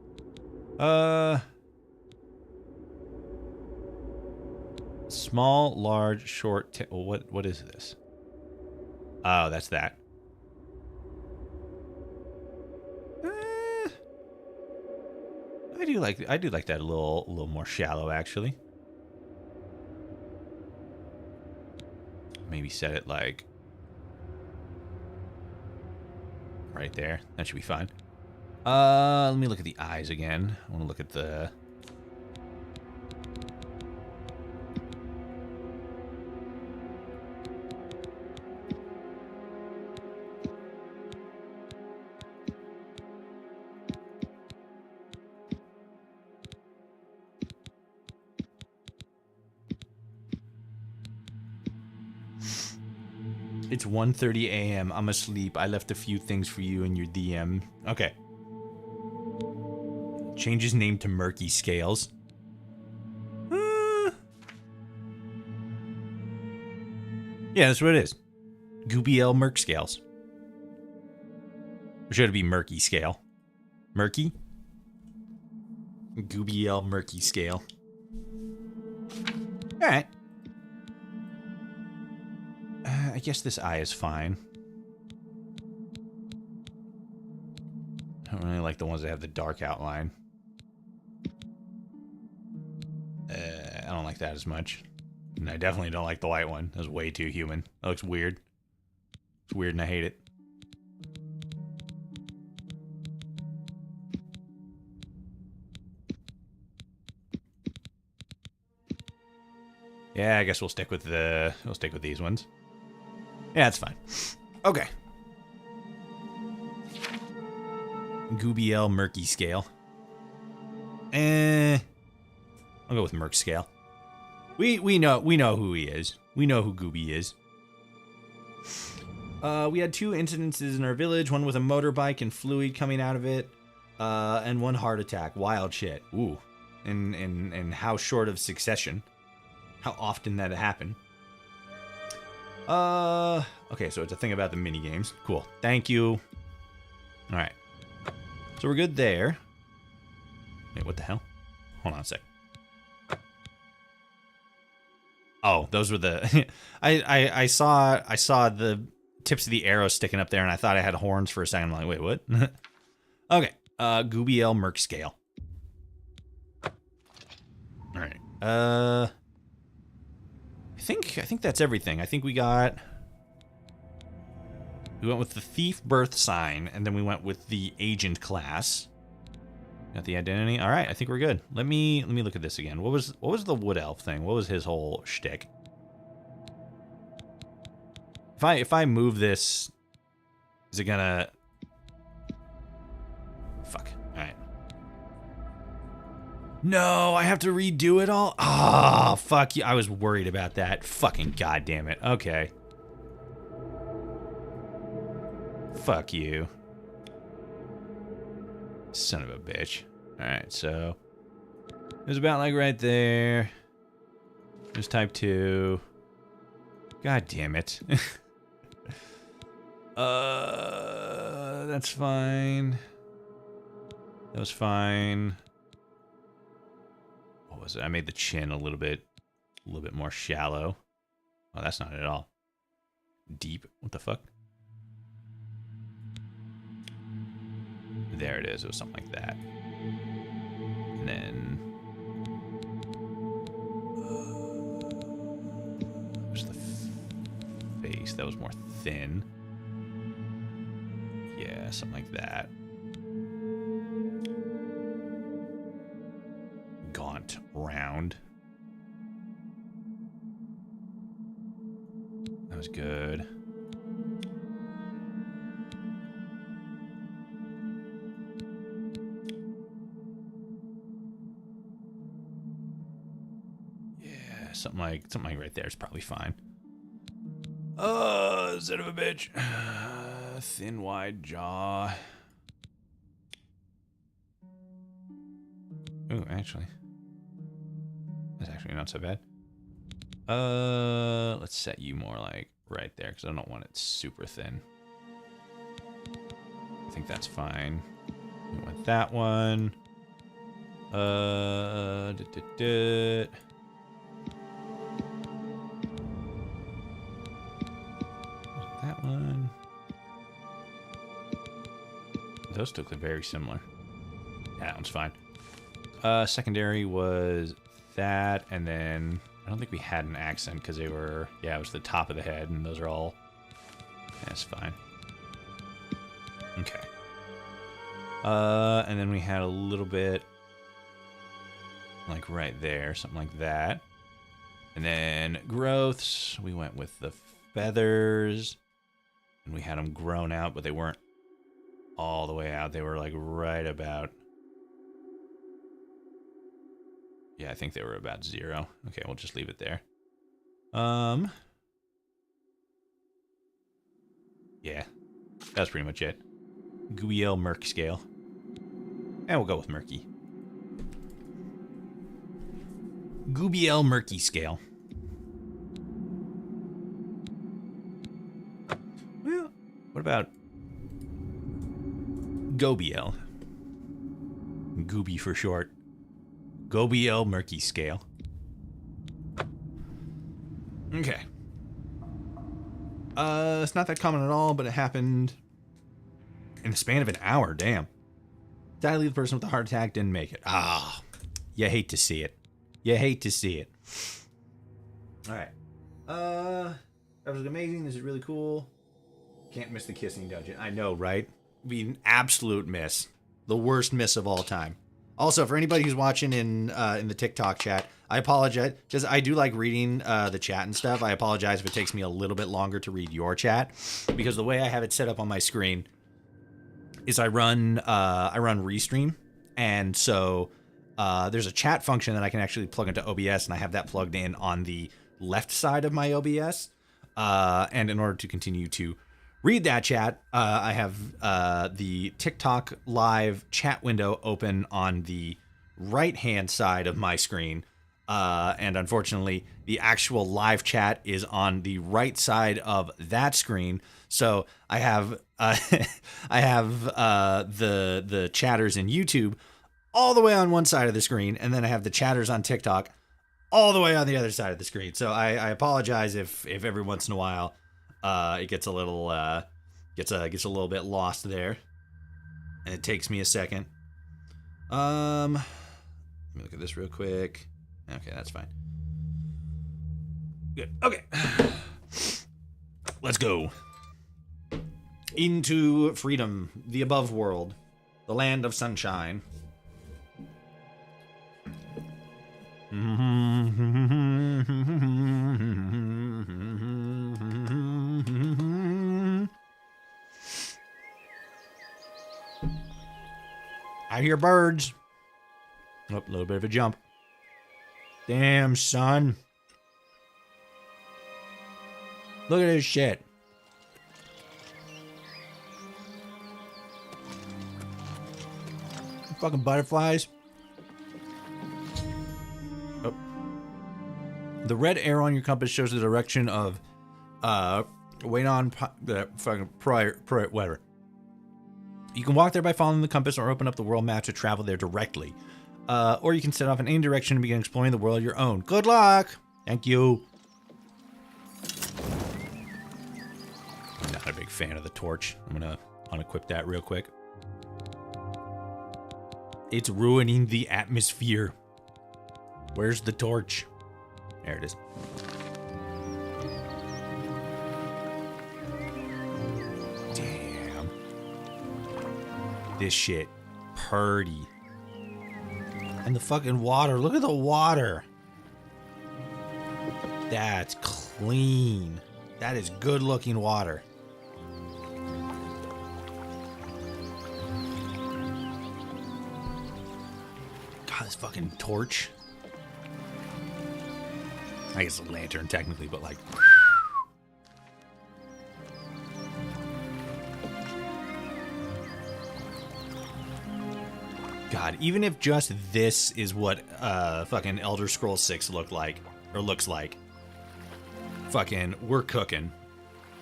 Small, large, short. What is this? Oh, that's that. I do like that a little more shallow, actually. Maybe set it like right there. That should be fine. Let me look at the eyes again. I want to look at the. It's 1:30 a.m. I'm asleep. I left a few things for you in your DM. Okay. Change his name to Murky Scales. Yeah, that's what it is. Goobiel Merc Scales. Or should it be Murky Scale? Murky? Goobiel Murky Scale. Alright. I guess this eye is fine. I don't really like the ones that have the dark outline. I don't like that as much. And I definitely don't like the white one. That's way too human. That looks weird. It's weird and I hate it. Yeah, I guess we'll stick with these ones. Yeah, that's fine. Okay. Goobiel Murky Scale. I'll go with Merc Scale. We know who he is. We know who Gooby is. We had 2 incidences in our village, one with a motorbike and fluid coming out of it, and 1 heart attack. Wild shit. Ooh. And how short of succession. How often that happened. Okay, so it's a thing about the mini games. Cool. Thank you. Alright. So we're good there. Wait, what the hell? Hold on a sec. Oh, those were the I saw the tips of the arrows sticking up there, and I thought I had horns for a second. I'm like, wait, what? Okay. Goobiel Merc Scale. Alright. I think that's everything. I think we went with the Thief Birth Sign, and then we went with the Agent class. Got the identity. All right, I think we're good. Let me look at this again. What was the Wood Elf thing? What was his whole shtick? If I move this, is it gonna? Fuck. All right. No, I have to redo it all. Ah, oh, fuck you. I was worried about that. Fucking goddamn it. Okay. Fuck you. Son of a bitch. Alright, so it was about like right there. There's type 2. God damn it. That's fine. That was fine. What was it? I made the chin a little bit more shallow. Oh, that's not it at all. Deep. What the fuck? There it is. It was something like that. And then that was the face. That was more thin. Yeah, something like that. Gaunt, round. That was good. Something like right there is probably fine. Son of a bitch. Thin, wide jaw. Ooh, actually. That's actually not so bad. Let's set you more like right there, because I don't want it super thin. I think that's fine. We want that one. That one. Those two look very similar. Yeah, that one's fine. Secondary was that, and then I don't think we had an accent because they were, yeah, it was the top of the head, and those are all, that's fine. Okay. And then we had a little bit like right there, something like that. And then growths, we went with the feathers, and we had them grown out, but they weren't all the way out. They were like right about, yeah, I think they were about 0. Okay, we'll just leave it there. Yeah, that's pretty much it. Guiel Merc scale. And we'll go with Murky. Gubiel Murky scale. Well, what about Gobiel? Gooby for short. Gobiel Murky scale. Okay. It's not that common at all, but it happened in the span of an hour. Damn. Sadly, the person with the heart attack didn't make it. Ah, you hate to see it. You hate to see it. All right. That was amazing. This is really cool. Can't miss the kissing dungeon. I know, right? Be an absolute miss. The worst miss of all time. Also, for anybody who's watching in the TikTok chat, I apologize, because I do like reading the chat and stuff. I apologize if it takes me a little bit longer to read your chat, because the way I have it set up on my screen is I run Restream, and so there's a chat function that I can actually plug into OBS, and I have that plugged in on the left side of my OBS. And in order to continue to read that chat, I have the TikTok live chat window open on the right-hand side of my screen. And unfortunately, the actual live chat is on the right side of that screen. So I have the chatters in YouTube all the way on one side of the screen, and then I have the chatters on TikTok all the way on the other side of the screen. So I apologize if every once in a while it gets a little gets a little bit lost there, and it takes me a second. Let me look at this real quick. Okay, that's fine. Good. Okay. Let's go. Into freedom, the above world, the land of sunshine. I hear birds. Oh, a little bit of a jump. Damn, son. Look at this shit. Fucking butterflies. Oh. The red arrow on your compass shows the direction of wait on the fucking whatever. You can walk there by following the compass or open up the world map to travel there directly. Or you can set off in any direction and begin exploring the world of your own. Good luck! Thank you. I'm not a big fan of the torch. I'm gonna unequip that real quick. It's ruining the atmosphere. Where's the torch? There it is. Damn. This shit. Purdy. And the fucking water. Look at the water. That's clean. That is good looking water. God, this fucking torch. I guess a lantern technically, but like... God, even if just this is what fucking Elder Scrolls 6 looks like, fucking, we're cooking.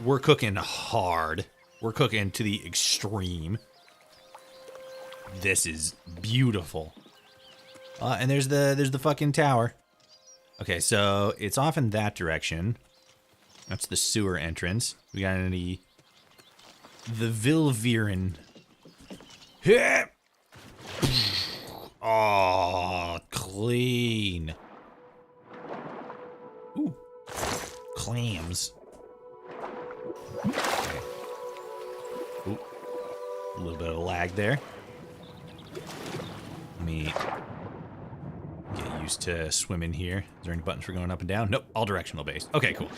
We're cooking hard. We're cooking to the extreme. This is beautiful. And there's the fucking tower. Okay, so it's off in that direction. That's the sewer entrance. We got the Vilviren. Hit! Oh, clean. Ooh. Clams. Okay. Ooh. A little bit of lag there. Let me get used to swimming here. Is there any buttons for going up and down? Nope, all directional based. Okay, cool.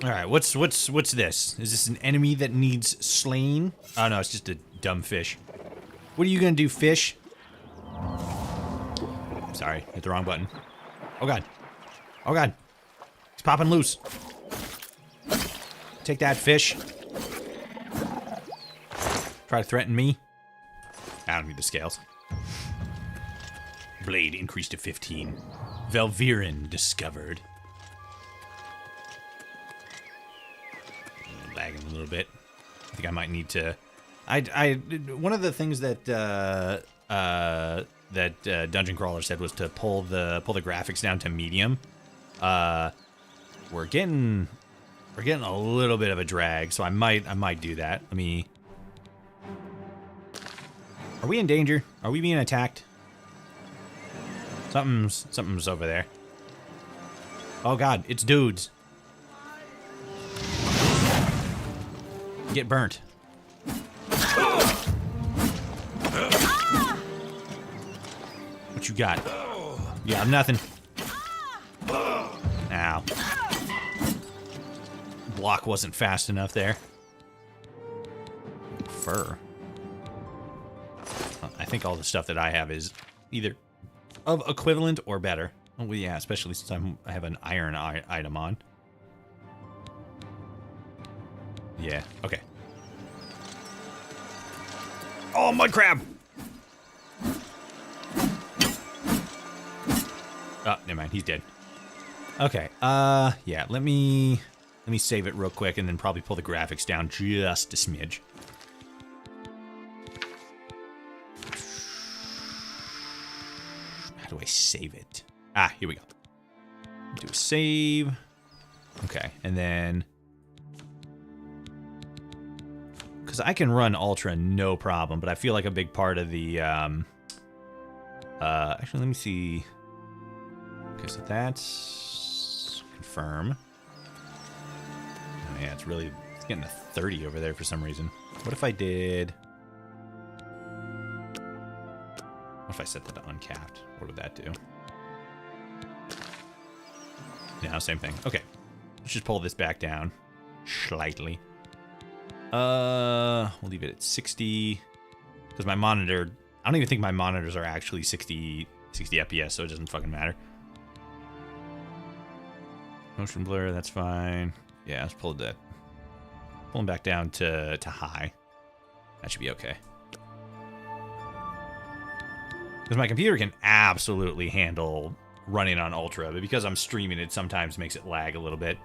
All right, what's this? Is this an enemy that needs slain? Oh no, it's just a dumb fish. What are you gonna do, fish? Sorry, hit the wrong button. Oh god. Oh god. He's popping loose. Take that, fish. Try to threaten me. I don't need the scales. Blade increased to 15. Velviren discovered. Lagging a little bit. I think I might need to... one of the things that Dungeon Crawler said was to pull the graphics down to medium. We're getting a little bit of a drag, so I might do that. Let me... Are we in danger? Are we being attacked? Something's over there. Oh god, it's dudes. Get burnt. What you got? You got nothing. Ow. Block wasn't fast enough there. Fur. I think all the stuff that I have is either of equivalent or better. Oh, well, yeah, especially since I have an iron item on. Yeah, okay. Oh, mud crab! Oh, never mind, he's dead. Okay, yeah, let me save it real quick and then probably pull the graphics down just a smidge. How do I save it? Ah, here we go. Do a save. Okay, and then... Because I can run Ultra no problem, but I feel like a big part of the... actually, let me see... Okay, so that's... Confirm. Oh, yeah, it's getting a 30 over there for some reason. What if I did... What if I set that to uncapped? What would that do? Yeah, same thing. Okay. Let's just pull this back down. Slightly. We'll leave it at 60. Because my monitor... I don't even think my monitors are actually 60 FPS, so it doesn't fucking matter. Motion blur, that's fine. Yeah, let's pull that. Pull them back down to high. That should be okay. Because my computer can absolutely handle running on Ultra, but because I'm streaming, it sometimes makes it lag a little bit.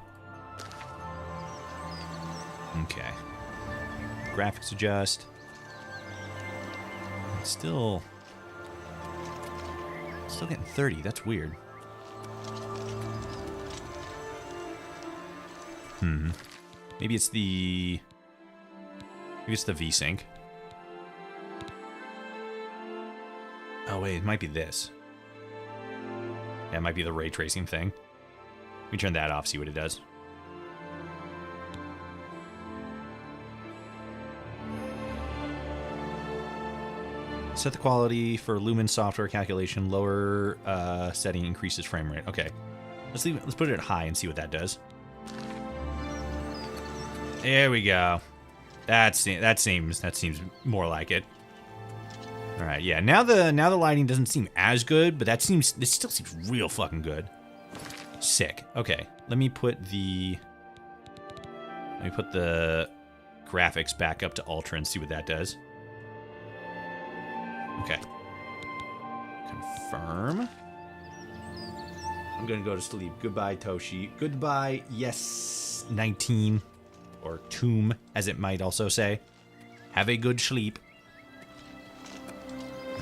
Okay. Graphics adjust. It's still getting 30. That's weird. Maybe it's the VSync. Oh wait, it might be this. Yeah, it might be the ray tracing thing. Let me turn that off, see what it does. Set the quality for Lumen software calculation. Lower setting increases frame rate. Okay, let's put it at high and see what that does. There we go. That seems more like it. All right, yeah. Now the lighting doesn't seem as good, but this still seems real fucking good. Sick. Okay, let me put the graphics back up to Ultra and see what that does. Okay. Confirm. I'm gonna go to sleep. Goodbye, Toshi. Goodbye, yes, 19. Or tomb, as it might also say. Have a good sleep.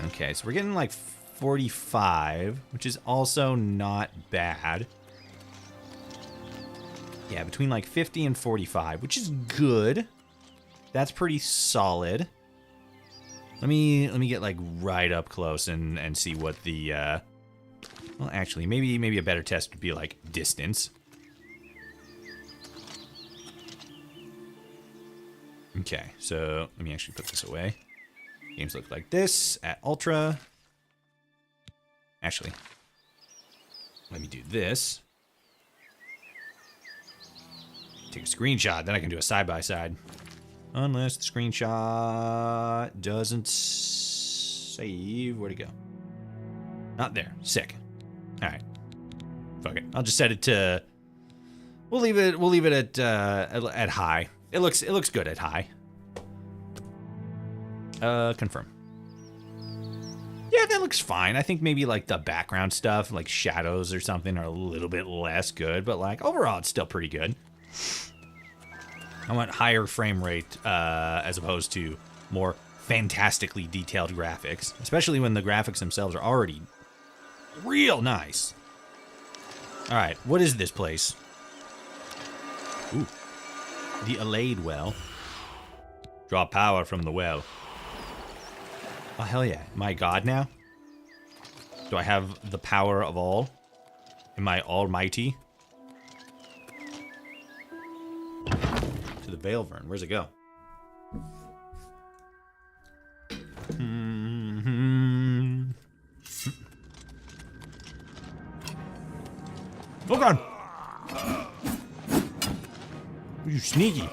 Okay, so we're getting like 45, which is also not bad. Yeah, between like 50 and 45, which is good. That's pretty solid. Let me get like right up close and see what the well, actually, maybe a better test would be like distance. Okay, so let me actually put this away. Games look like this at Ultra. Actually, let me do this. Take a screenshot, then I can do a side-by-side. Unless the screenshot doesn't save. Where'd it go? Not there. Sick. All right. Fuck it. I'll just set it to... We'll leave it at high. It looks good at high. Confirm. Yeah, that looks fine. I think maybe like the background stuff, like shadows or something, are a little bit less good, but like overall it's still pretty good. I want higher frame rate as opposed to more fantastically detailed graphics, especially when the graphics themselves are already real nice. All right, what is this place? Ooh. The Allayed Well. Draw power from the well. Oh, hell yeah. Am I God now? Do I have the power of all? Am I almighty? To the Veilvern. Where's it go? Oh, God! You sneaky.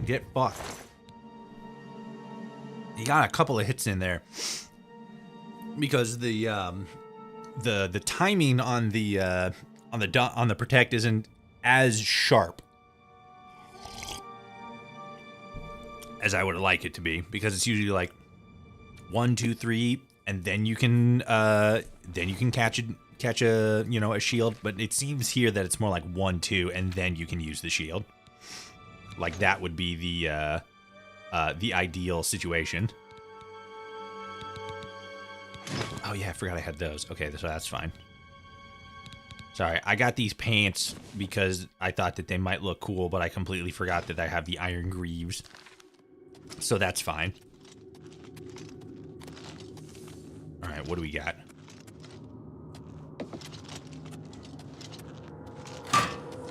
Get fucked. You got a couple of hits in there because the timing on the protect isn't as sharp as I would like it to be, because it's usually like 1, 2, 3, and then you can catch a a shield. But it seems here that it's more like 1, 2, and then you can use the shield. Like that would be the ideal situation. Oh yeah, I forgot I had those. Okay, so that's fine. Sorry, I got these pants because I thought that they might look cool, but I completely forgot that I have the iron greaves. So that's fine. Alright, what do we got?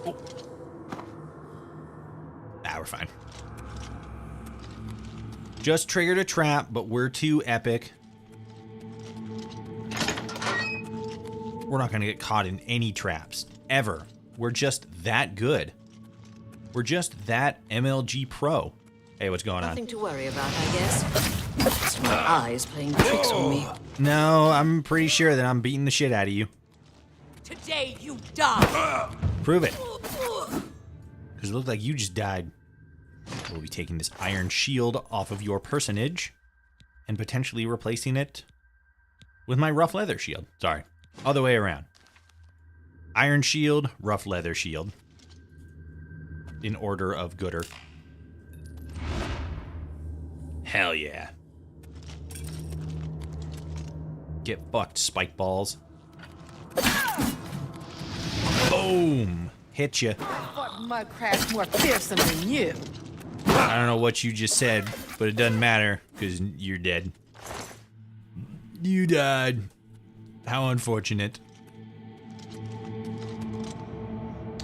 Oh. Ah, we're fine. Just triggered a trap, but we're too epic. We're not going to get caught in any traps, ever. We're just that good. We're just that MLG pro. Hey, what's going on? Nothing to worry about, I guess. It's my eyes playing tricks on me. No, I'm pretty sure that I'm beating the shit out of you. Today you die. Prove it. Because it looked like you just died. We'll be taking this iron shield off of your personage and potentially replacing it with my rough leather shield. Sorry. Other way around. Iron shield, rough leather shield. In order of gooder. Hell yeah. Get fucked, spike balls. Boom! Hit ya. I fought my craft more fearsome than you. I don't know what you just said, but it doesn't matter, because you're dead. You died. How unfortunate.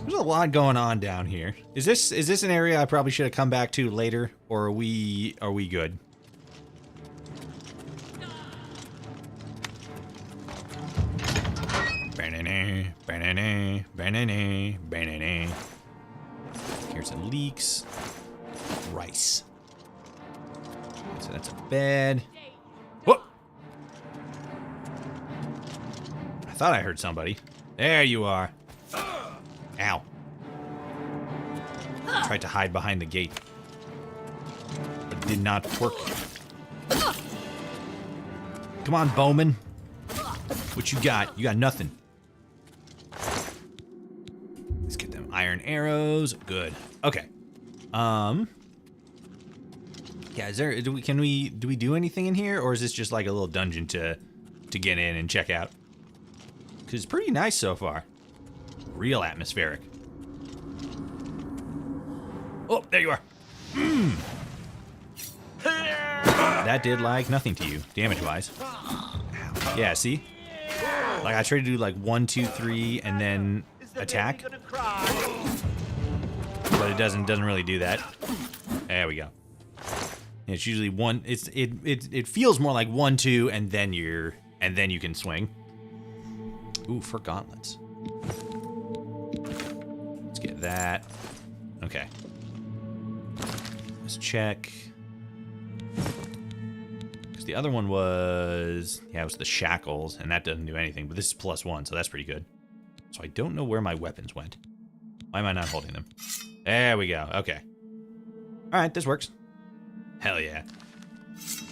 There's a lot going on down here. Is this an area I probably should have come back to later, or are we good? Here's some leeks. Rice. So that's a bed. Whoop! I thought I heard somebody. There you are. Ow. Tried to hide behind the gate. But it did not work. Come on, Bowman. What you got? You got nothing. Let's get them iron arrows. Good. Okay. Yeah, is there do we do anything in here, or is this just like a little dungeon to get in and check out? Cause it's pretty nice so far. Real atmospheric. Oh, there you are. That did like nothing to you, damage-wise. Yeah, see? Like I tried to do like 1, 2, 3, and then attack. But it doesn't really do that. There we go. It's usually one. It feels more like 1, 2, and then you can swing. Ooh, for gauntlets. Let's get that. Okay. Let's check. Because the other one was, it was the shackles, and that doesn't do anything. But this is +1, so that's pretty good. So I don't know where my weapons went. Why am I not holding them? There we go. Okay. All right, this works. Hell yeah.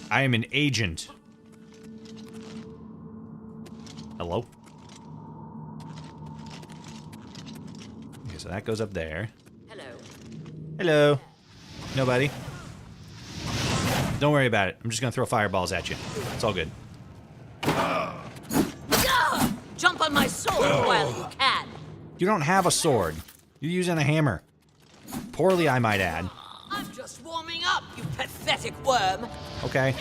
I am an agent. Hello? Okay, so that goes up there. Hello. Hello. Nobody. Don't worry about it. I'm just gonna throw fireballs at you. It's all good. Jump on my sword while you can. You don't have a sword. You're using a hammer. Poorly, I might add. I'm just warming up, you pathetic worm. Okay.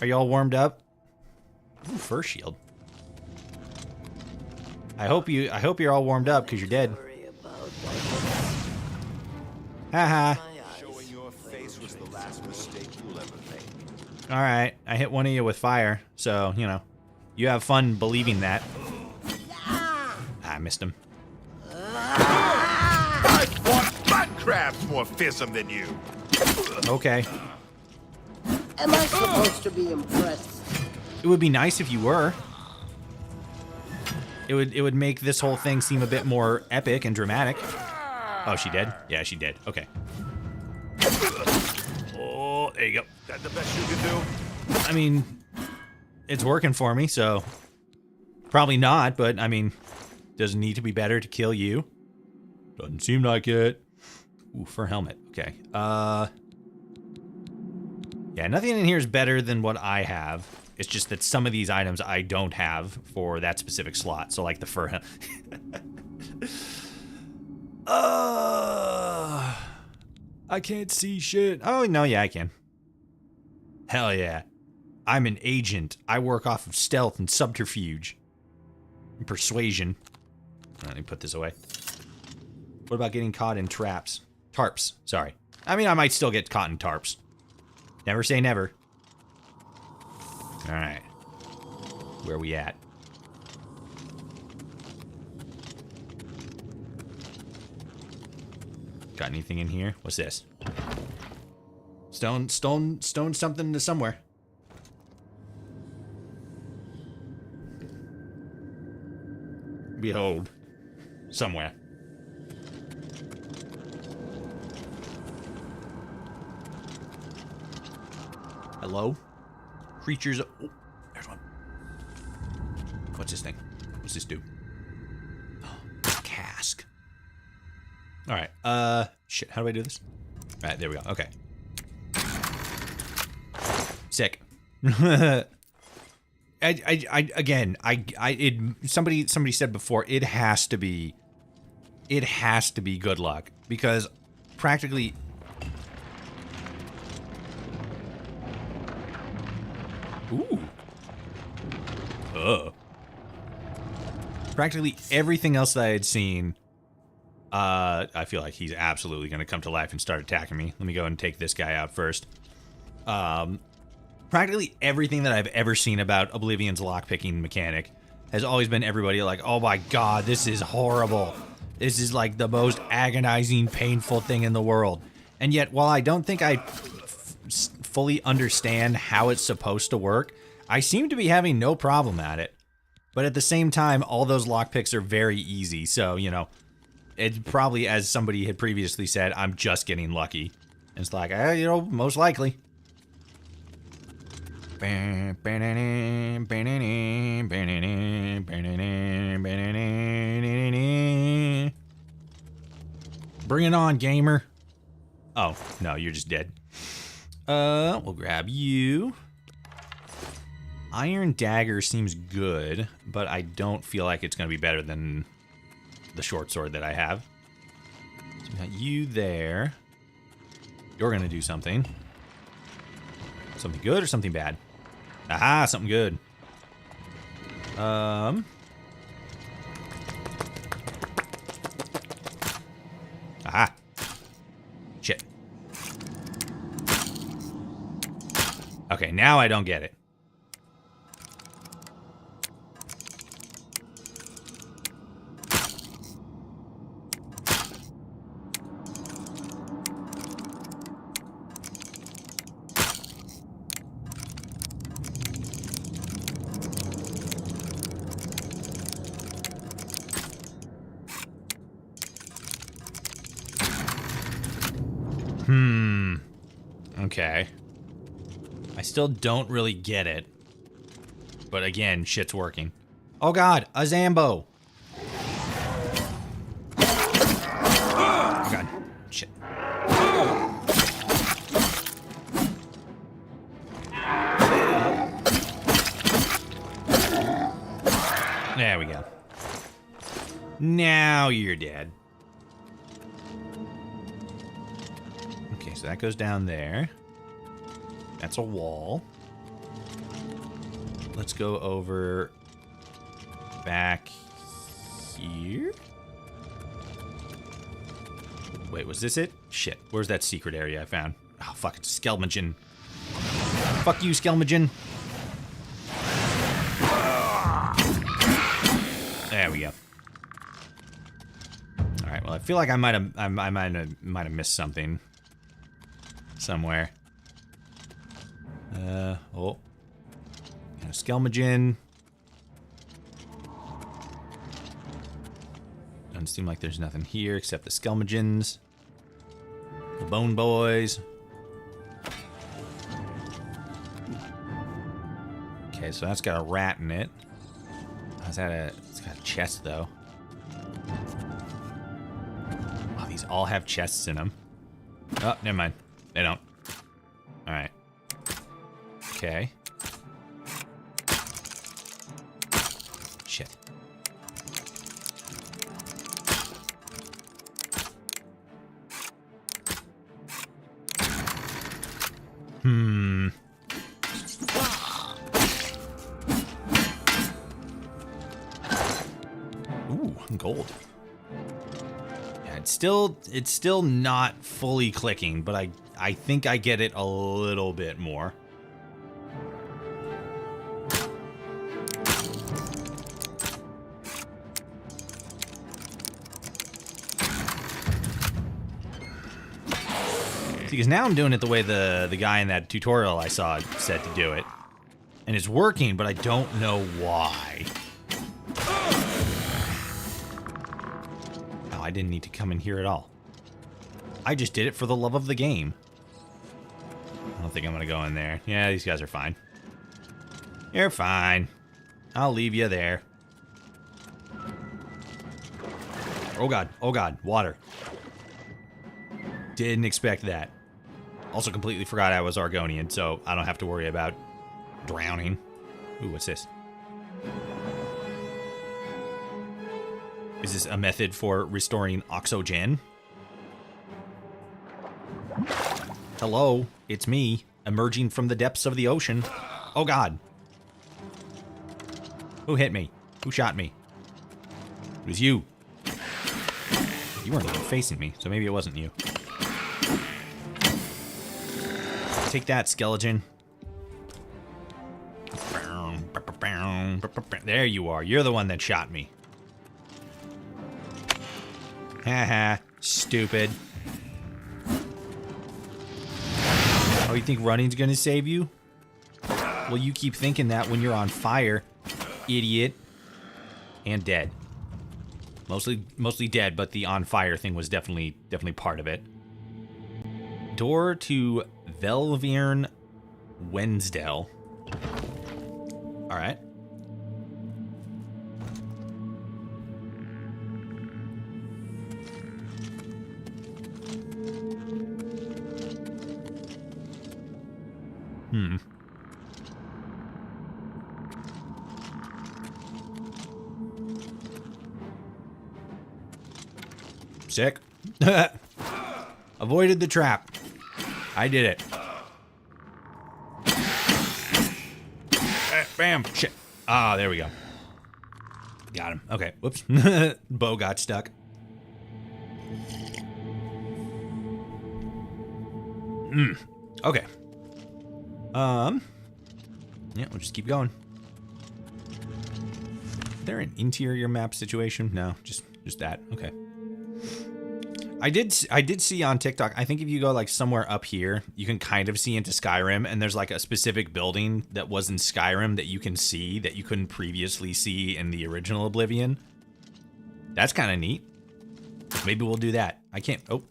Are you all warmed up? Ooh, fur shield. I hope you're all warmed up because you're dead. Haha. Showing your face was the last mistake you'll ever make. All right, I hit one of you with fire, so you have fun believing that. I missed him. crab's more fearsome than you. Okay. Am I supposed to be impressed? It would be nice if you were. It would make this whole thing seem a bit more epic and dramatic. Oh, she dead? Yeah, she dead. Okay. Oh, there you go. That the best you can do? I mean, it's working for me, so probably not, but I mean, does it need to be better to kill you? Doesn't seem like it. Ooh, fur helmet. Okay. Yeah, nothing in here is better than what I have. It's just that some of these items I don't have for that specific slot. So like the fur helmet. I can't see shit. Oh, no, yeah, I can. Hell yeah. I'm an agent. I work off of stealth and subterfuge. And persuasion. Let me put this away. What about getting caught in traps? Tarps, sorry. I mean, I might still get caught in tarps. Never say never. Alright. Where are we at? Got anything in here? What's this? Stone something to somewhere. Behold. Somewhere. Hello? Creatures. Oh, there's one. What's this thing? What's this do? Oh, cask. Alright, shit, how do I do this? Alright, there we go, okay. Sick. Somebody said before, it has to be good luck, because practically practically everything else that I had seen, I feel like he's absolutely going to come to life and start attacking me. Let me go and take this guy out first. Practically everything that I've ever seen about Oblivion's lockpicking mechanic has always been everybody like, oh my god, this is horrible. This is like the most agonizing, painful thing in the world. And yet, while I don't think I fully understand how it's supposed to work, I seem to be having no problem at it. But at the same time, all those lockpicks are very easy, so, you know, it's probably, as somebody had previously said, I'm just getting lucky. And it's like, you know, most likely. Bring it on, gamer. Oh, no, you're just dead. We'll grab you. Iron dagger seems good, but I don't feel like it's going to be better than the short sword that I have. So we got you there. You're going to do something. Something good or something bad? Aha, something good. Aha. Shit. Okay, now I don't get it. Okay. I still don't really get it. But again, shit's working. Oh god, a Zambo! Oh god, shit. There we go. Now you're dead. Okay, so that goes down there. That's a wall. Let's go over back here. Wait, was this it? Shit, where's that secret area I found? Oh, fuck, it's Skelmagen. Fuck you, Skelmagen. There we go. Alright, Alright, well, I feel like I might have missed something. Somewhere. Oh. Got a Skelmagen. Doesn't seem like there's nothing here except the Skelmagens. The Bone Boys. Okay, so that's got a rat in it. It's got a chest, though. Oh, these all have chests in them. Oh, never mind. They don't. Alright. Okay. Shit. Ooh, gold. Yeah, it's still not fully clicking, but I think I get it a little bit more. Because now I'm doing it the way the guy in that tutorial I saw said to do it. And it's working, but I don't know why. Oh, I didn't need to come in here at all. I just did it for the love of the game. I don't think I'm gonna go in there. Yeah, these guys are fine. You're fine. I'll leave you there. Oh god, water. Didn't expect that. Also completely forgot I was Argonian, so I don't have to worry about drowning. Ooh, what's this? Is this a method for restoring oxygen? Hello, it's me, emerging from the depths of the ocean. Oh god. Who hit me? Who shot me? It was you. You weren't even facing me, so maybe it wasn't you. Take that, skeleton. There you are. You're the one that shot me. Haha, stupid. Oh, you think running's gonna save you? Well, you keep thinking that when you're on fire, idiot. And dead. Mostly dead, but the on fire thing was definitely part of it. Door to Velviern Wensdale. Alright. Sick. Avoided the trap. I did it. Bam. Shit. Ah, there we go. Got him. Okay. Whoops. Bow got stuck. Okay. Yeah, we'll just keep going. Is there an interior map situation? No, just that. Okay. I did see on TikTok, I think if you go like somewhere up here, you can kind of see into Skyrim, and there's like a specific building that was in Skyrim that you can see that you couldn't previously see in the original Oblivion. That's kind of neat. Maybe we'll do that. I can't. Oh.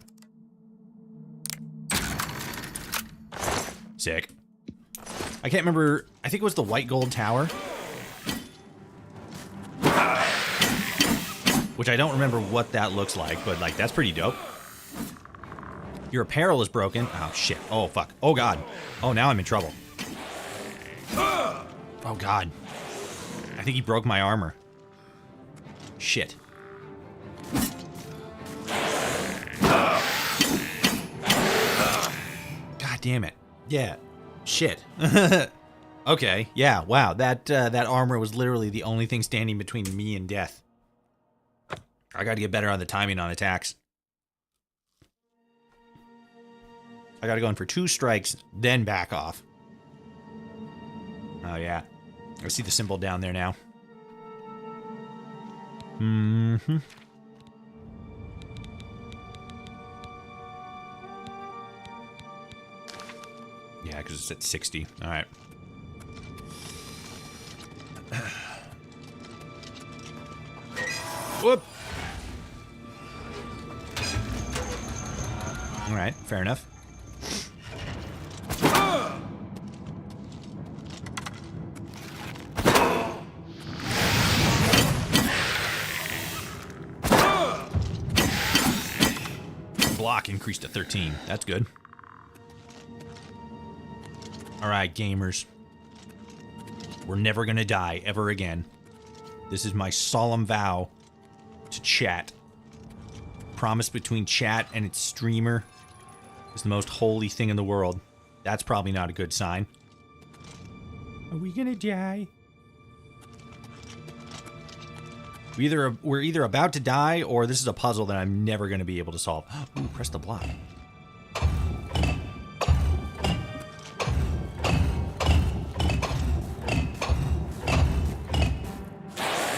Sick. I can't remember. I think it was the White Gold Tower. Which I don't remember what that looks like, but like that's pretty dope. Your apparel is broken. Oh shit. Oh fuck. Oh god. Oh, now I'm in trouble. Oh god. I think he broke my armor. Shit. God damn it. Yeah. Shit. Okay. Yeah. Wow. That armor was literally the only thing standing between me and death. I gotta get better on the timing on attacks. I gotta go in for 2 strikes, then back off. Oh yeah. I see the symbol down there now. Mm-hmm. Yeah, because it's at 60. All right. Whoop. All right, fair enough. Block increased to 13. That's good. All right, gamers. We're never gonna die ever again. This is my solemn vow to chat. Promise between chat and its streamer is the most holy thing in the world. That's probably not a good sign. Are we gonna die? We're either about to die or this is a puzzle that I'm never gonna be able to solve. Ooh, press the block.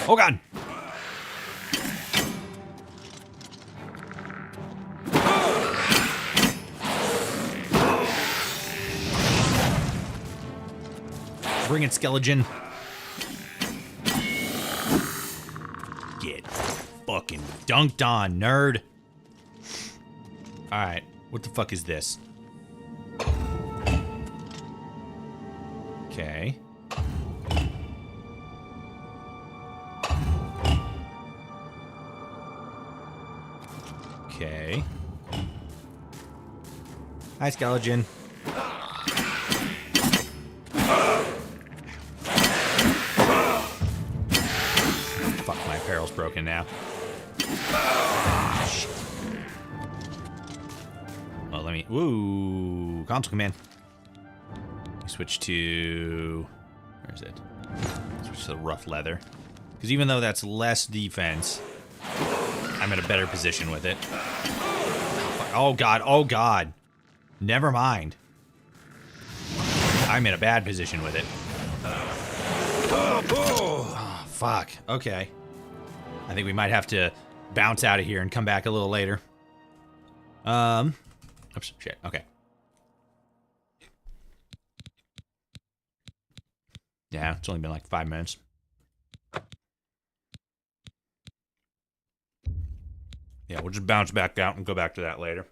Oh god! Bring it, skeleton. Get fucking dunked on, nerd. Alright, what the fuck is this? Okay. Okay. Hi, skeleton. Fuck, my apparel's broken now. Shit. Well, let me... Woo! Console command. Switch to... Where is it? Switch to the rough leather. Because even though that's less defense, I'm in a better position with it. Oh, God. Oh, God. Never mind. I'm in a bad position with it. Oh, fuck. Okay. I think we might have to bounce out of here and come back a little later. Oops, shit. Okay. Yeah, it's only been like 5 minutes. Yeah, we'll just bounce back out and go back to that later.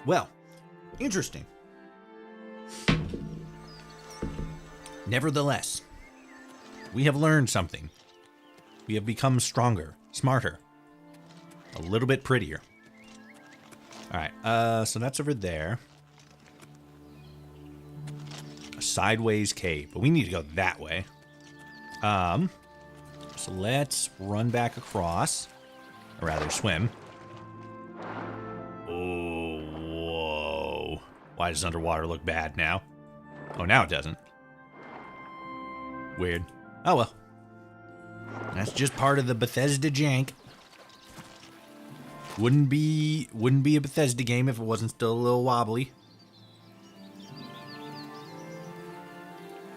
Well, interesting. Nevertheless, we have learned something. We have become stronger, smarter, a little bit prettier. All right, so that's over there. A sideways cave, but we need to go that way. So let's run back across, or rather swim. Oh, whoa. Why does underwater look bad now? Oh, now it doesn't. Weird. Oh, well. That's just part of the Bethesda jank. Wouldn't be a Bethesda game if it wasn't still a little wobbly.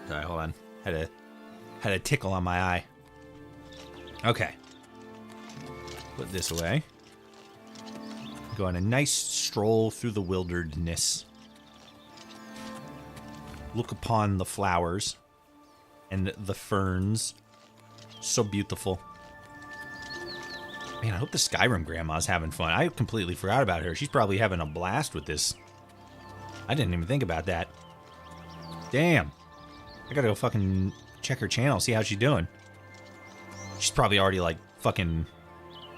Sorry, hold on. Had a tickle on my eye. Okay. Put this away. Go on a nice stroll through the wilderness. Look upon the flowers and the ferns. So beautiful. Man, I hope the Skyrim grandma's having fun. I completely forgot about her. She's probably having a blast with this. I didn't even think about that. Damn. I gotta go fucking check her channel, see how she's doing. She's probably already like fucking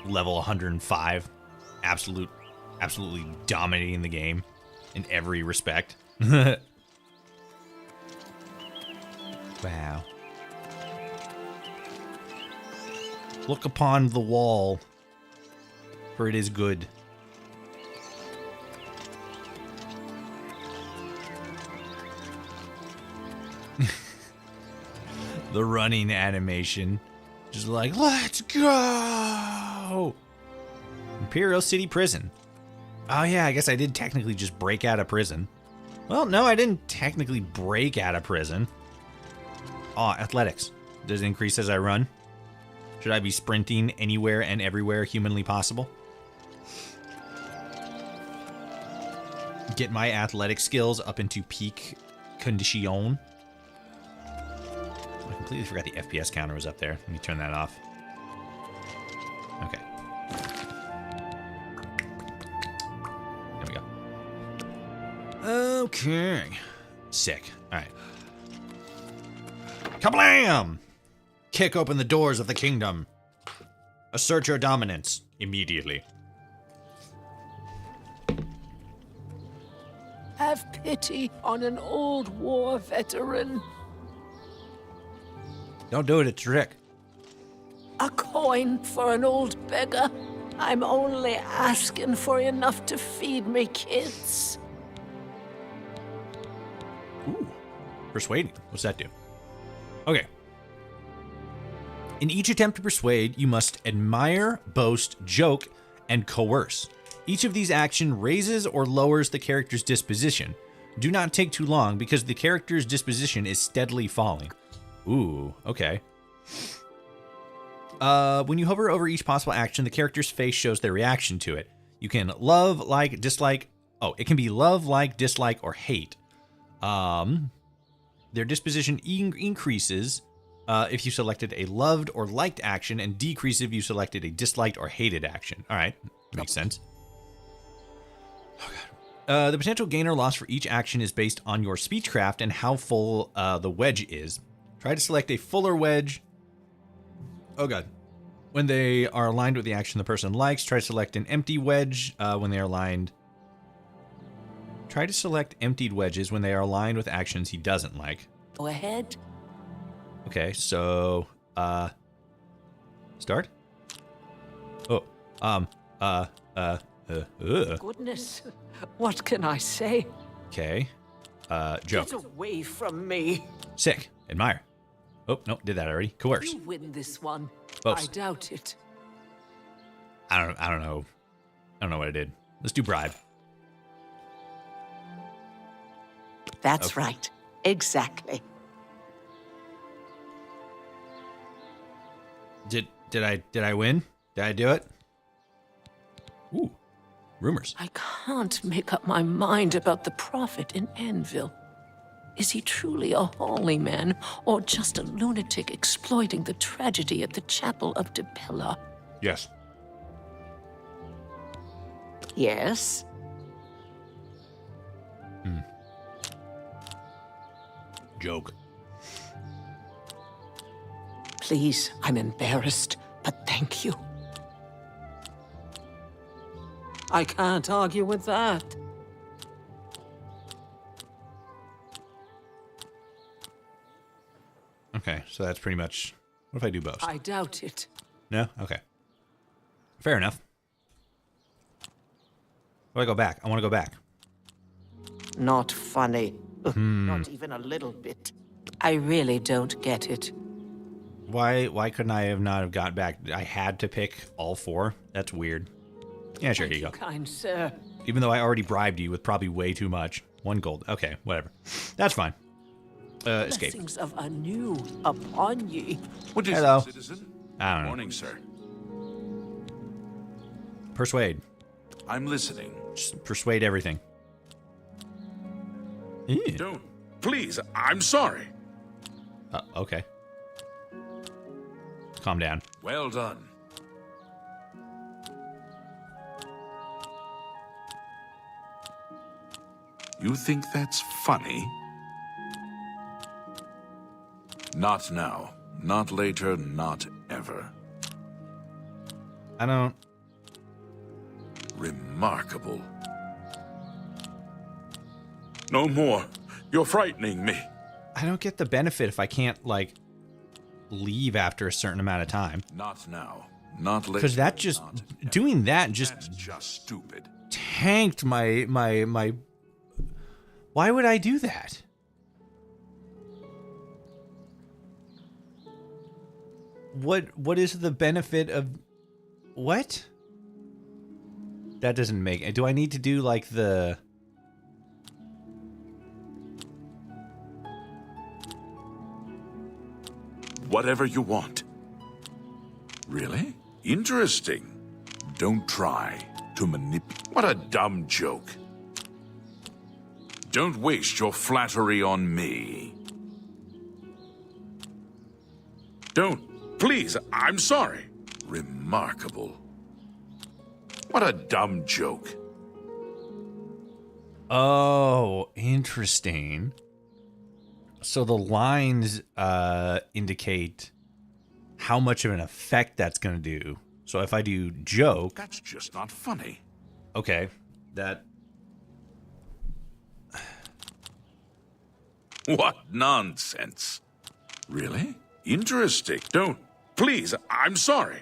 level 105. Absolutely dominating the game in every respect. Wow. Look upon the wall, for it is good. The running animation. Just like, let's go! Imperial City Prison. Oh yeah, I guess I did technically just break out of prison. Well, no, I didn't technically break out of prison. Oh, athletics. Does it increase as I run? Should I be sprinting anywhere and everywhere humanly possible? Get my athletic skills up into peak condition. I completely forgot the FPS counter was up there. Let me turn that off. Okay. There we go. Okay. Sick. All right. Kablam! Kick open the doors of the kingdom. Assert your dominance immediately. Have pity on an old war veteran. Don't do it, it's Rick. A coin for an old beggar? I'm only asking for enough to feed me kids. Ooh. Persuading. What's that do? Okay. In each attempt to persuade, you must admire, boast, joke, and coerce. Each of these actions raises or lowers the character's disposition. Do not take too long because the character's disposition is steadily falling. Ooh, okay. When you hover over each possible action, the character's face shows their reaction to it. You can love, like, dislike. Oh, it can be love, like, dislike, or hate. Their disposition increases if you selected a loved or liked action and decreases if you selected a disliked or hated action. All right, makes sense. Oh, God. The potential gain or loss for each action is based on your speechcraft and how full the wedge is. Try to select a fuller wedge. Oh, God. When they are aligned with the action the person likes, try to select an empty wedge when they are aligned. Try to select emptied wedges when they are aligned with actions he doesn't like. Go ahead. Okay, so, start? Oh, Goodness, what can I say? Okay, joke. Get away from me. Sick, admire. Oh, no, did that already. Coerce. You win this one. Boast. I doubt it. I don't know. I don't know what I did. Let's do bribe. That's Okay. right. Exactly. Did I win? Did I do it? Ooh, rumors. I can't make up my mind about the prophet in Anvil. Is he truly a holy man, or just a lunatic exploiting the tragedy at the chapel of Depella? Yes. Yes. Joke. Please, I'm embarrassed, but thank you. I can't argue with that. Okay, so that's pretty much. What if I do boast? I doubt it. No? Okay. Fair enough. What do I go back? I want to go back. Not funny. Not even a little bit. I really don't get it. Why couldn't I not have got back? I had to pick all four? That's weird. Yeah, sure, here you go. Kind sir. Even though I already bribed you with probably way too much. 1 gold. Okay, whatever. That's fine. Escape. Blessings of anew upon ye. What is Hello. it, citizen? I don't know. Morning, sir. Persuade. I'm listening. Just persuade everything. Eh. Don't. Please, I'm sorry. Okay. Calm down. Well done. You think that's funny? Not now. Not later, not ever. I don't... Remarkable. No more. You're frightening me. I don't get the benefit if I can't, like, leave after a certain amount of time. Not now. Not later. Because that just... not Doing that That's just just stupid. tanked my... Why would I do that? What is the benefit of... What? That doesn't make... Do I need to do, like, the... Whatever you want. Really? Interesting. Don't try to manipulate. What a dumb joke. Don't waste your flattery on me. Don't. Please, I'm sorry. Remarkable. What a dumb joke. Oh, interesting. So the lines indicate how much of an effect that's going to do. So if I do joke... That's just not funny. Okay, that... What nonsense. Really? Interesting. Don't. Please, I'm sorry.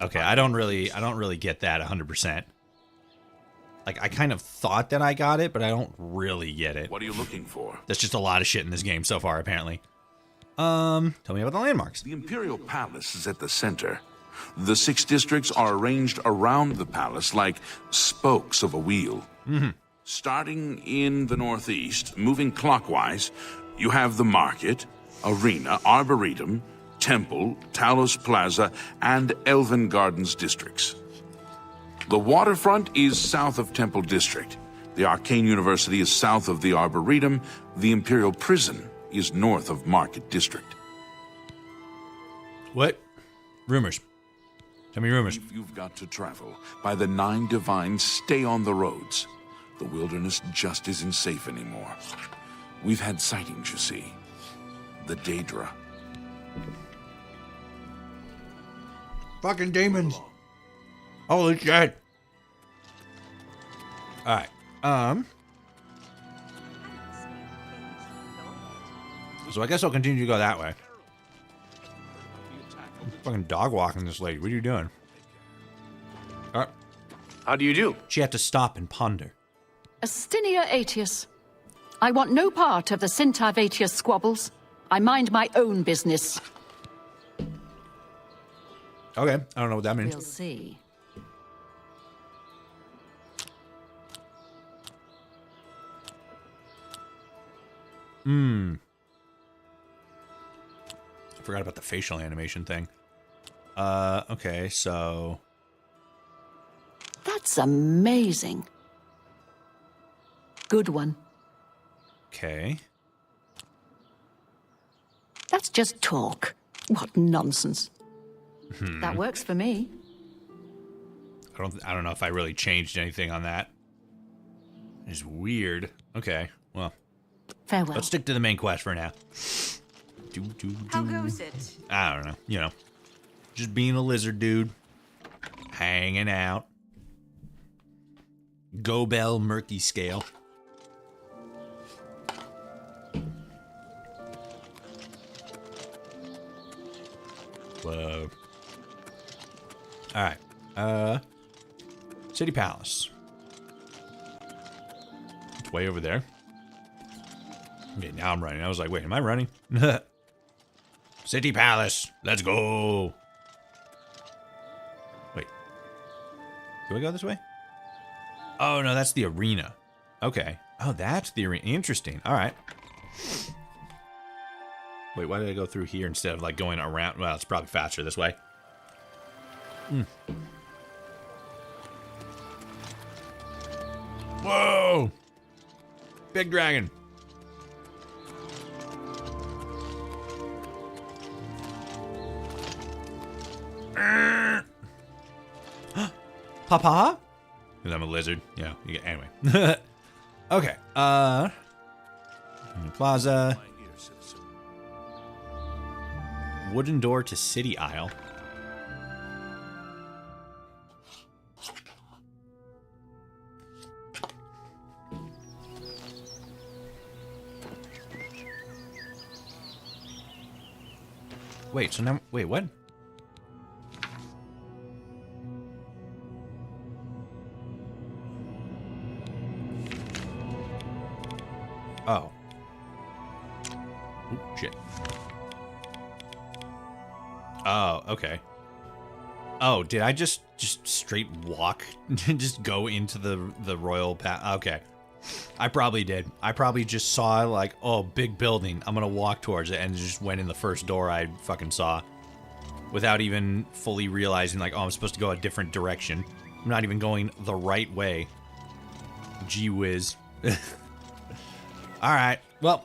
Okay, I don't really get that 100%. Like, I kind of thought that I got it, but I don't really get it. What are you looking for? There's just a lot of shit in this game so far, apparently. Tell me about the landmarks. The Imperial Palace is at the center. The 6 districts are arranged around the palace like spokes of a wheel. Mm-hmm. Starting in the northeast, moving clockwise, you have the market, arena, arboretum, temple, Talos Plaza, and Elven Gardens districts. The waterfront is south of Temple District. The Arcane University is south of the Arboretum. The Imperial Prison is north of Market District. What? Rumors. Tell me rumors. If you've got to travel, by the 9 Divines, stay on the roads. The wilderness just isn't safe anymore. We've had sightings, you see. The Daedra. Fucking demons. Holy shit. Alright. So I guess I'll continue to go that way. I'm fucking dog walking this lady. What are you doing? Alright. How do you do? She had to stop and ponder. Astinia Aetius. I want no part of the Cintav Aetius squabbles. I mind my own business. Okay, I don't know what that means. We'll see. I forgot about the facial animation thing. Okay, so... That's amazing. Good one. Okay. That's just talk. What nonsense. That works for me. I don't know if I really changed anything on that. It's weird. Okay, well. Farewell. Let's stick to the main quest for now. How goes it? I don't know. You know, just being a lizard dude. Hanging out. Go Bell Murky Scale. Whoa. Alright. City Palace. It's way over there. Okay, now I'm running. I was like, wait, am I running? City Palace. Let's go. Wait. Do I go this way? Oh, no, that's the arena. Okay. Oh, that's the arena. Interesting. All right. Wait, why did I go through here instead of, like, going around? Well, it's probably faster this way. Whoa! Big dragon. Papa? Because I'm a lizard. Yeah, you get, anyway. Okay. Plaza. Wooden door to City Aisle. Wait, so now, wait, what? Oh. Ooh, shit. Oh, okay. Oh, did I just straight walk? Just go into the royal path? Okay. I probably did. I probably just saw, like, oh, big building. I'm gonna walk towards it, and just went in the first door I fucking saw. without even fully realizing, like, oh, I'm supposed to go a different direction. I'm not even going the right way. Gee whiz. Alright, well,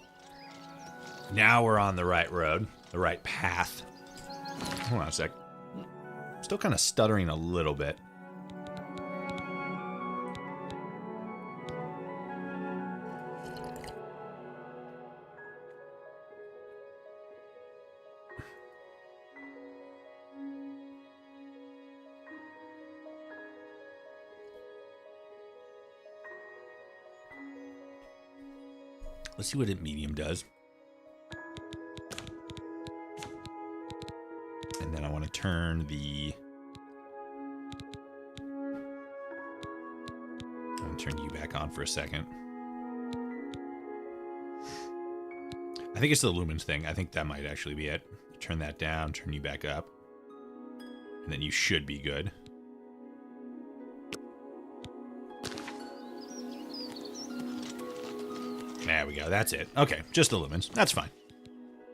now we're on the right road, the right path. Hold on a sec. Still kind of stuttering a little bit. Let's see what a medium does. And then I want to turn the... I'm going to turn you back on for a second. I think it's the lumens thing. I think that might actually be it. Turn that down, turn you back up. And then you should be good. There we go. That's it. Okay, just the lumens. That's fine.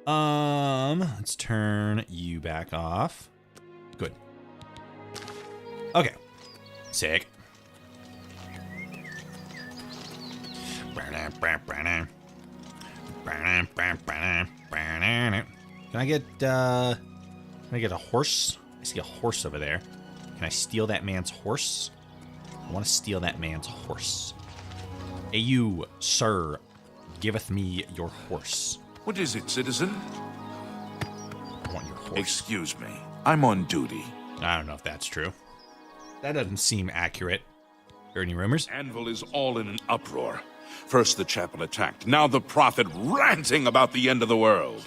Let's turn you back off. Good. Okay. Sick. Can I get a horse? I see a horse over there. Can I steal that man's horse? I want to steal that man's horse. Hey, you, sir. Giveth me your horse. What is it, citizen? I want your horse. Excuse me. I'm on duty. I don't know if that's true. That doesn't seem accurate. Heard any rumors? Anvil is all in an uproar. First the chapel attacked, now the prophet ranting about the end of the world.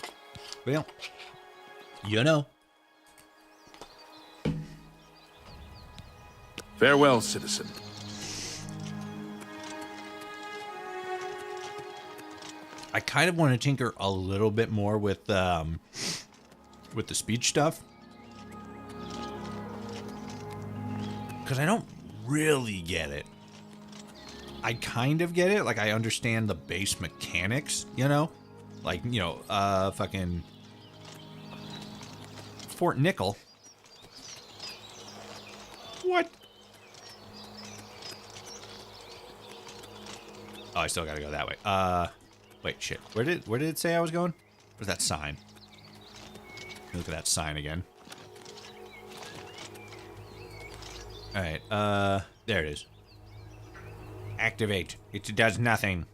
Well, you know. Farewell, citizen. I kind of want to tinker a little bit more with the speech stuff. Because I don't really get it. I kind of get it. Like, I understand the base mechanics, you know? Like, you know, fucking Fort Nickel. What? Oh, I still gotta go that way. Wait, shit. Where did it say I was going? Where's that sign? Look at that sign again. Alright, there it is. Activate. It does nothing.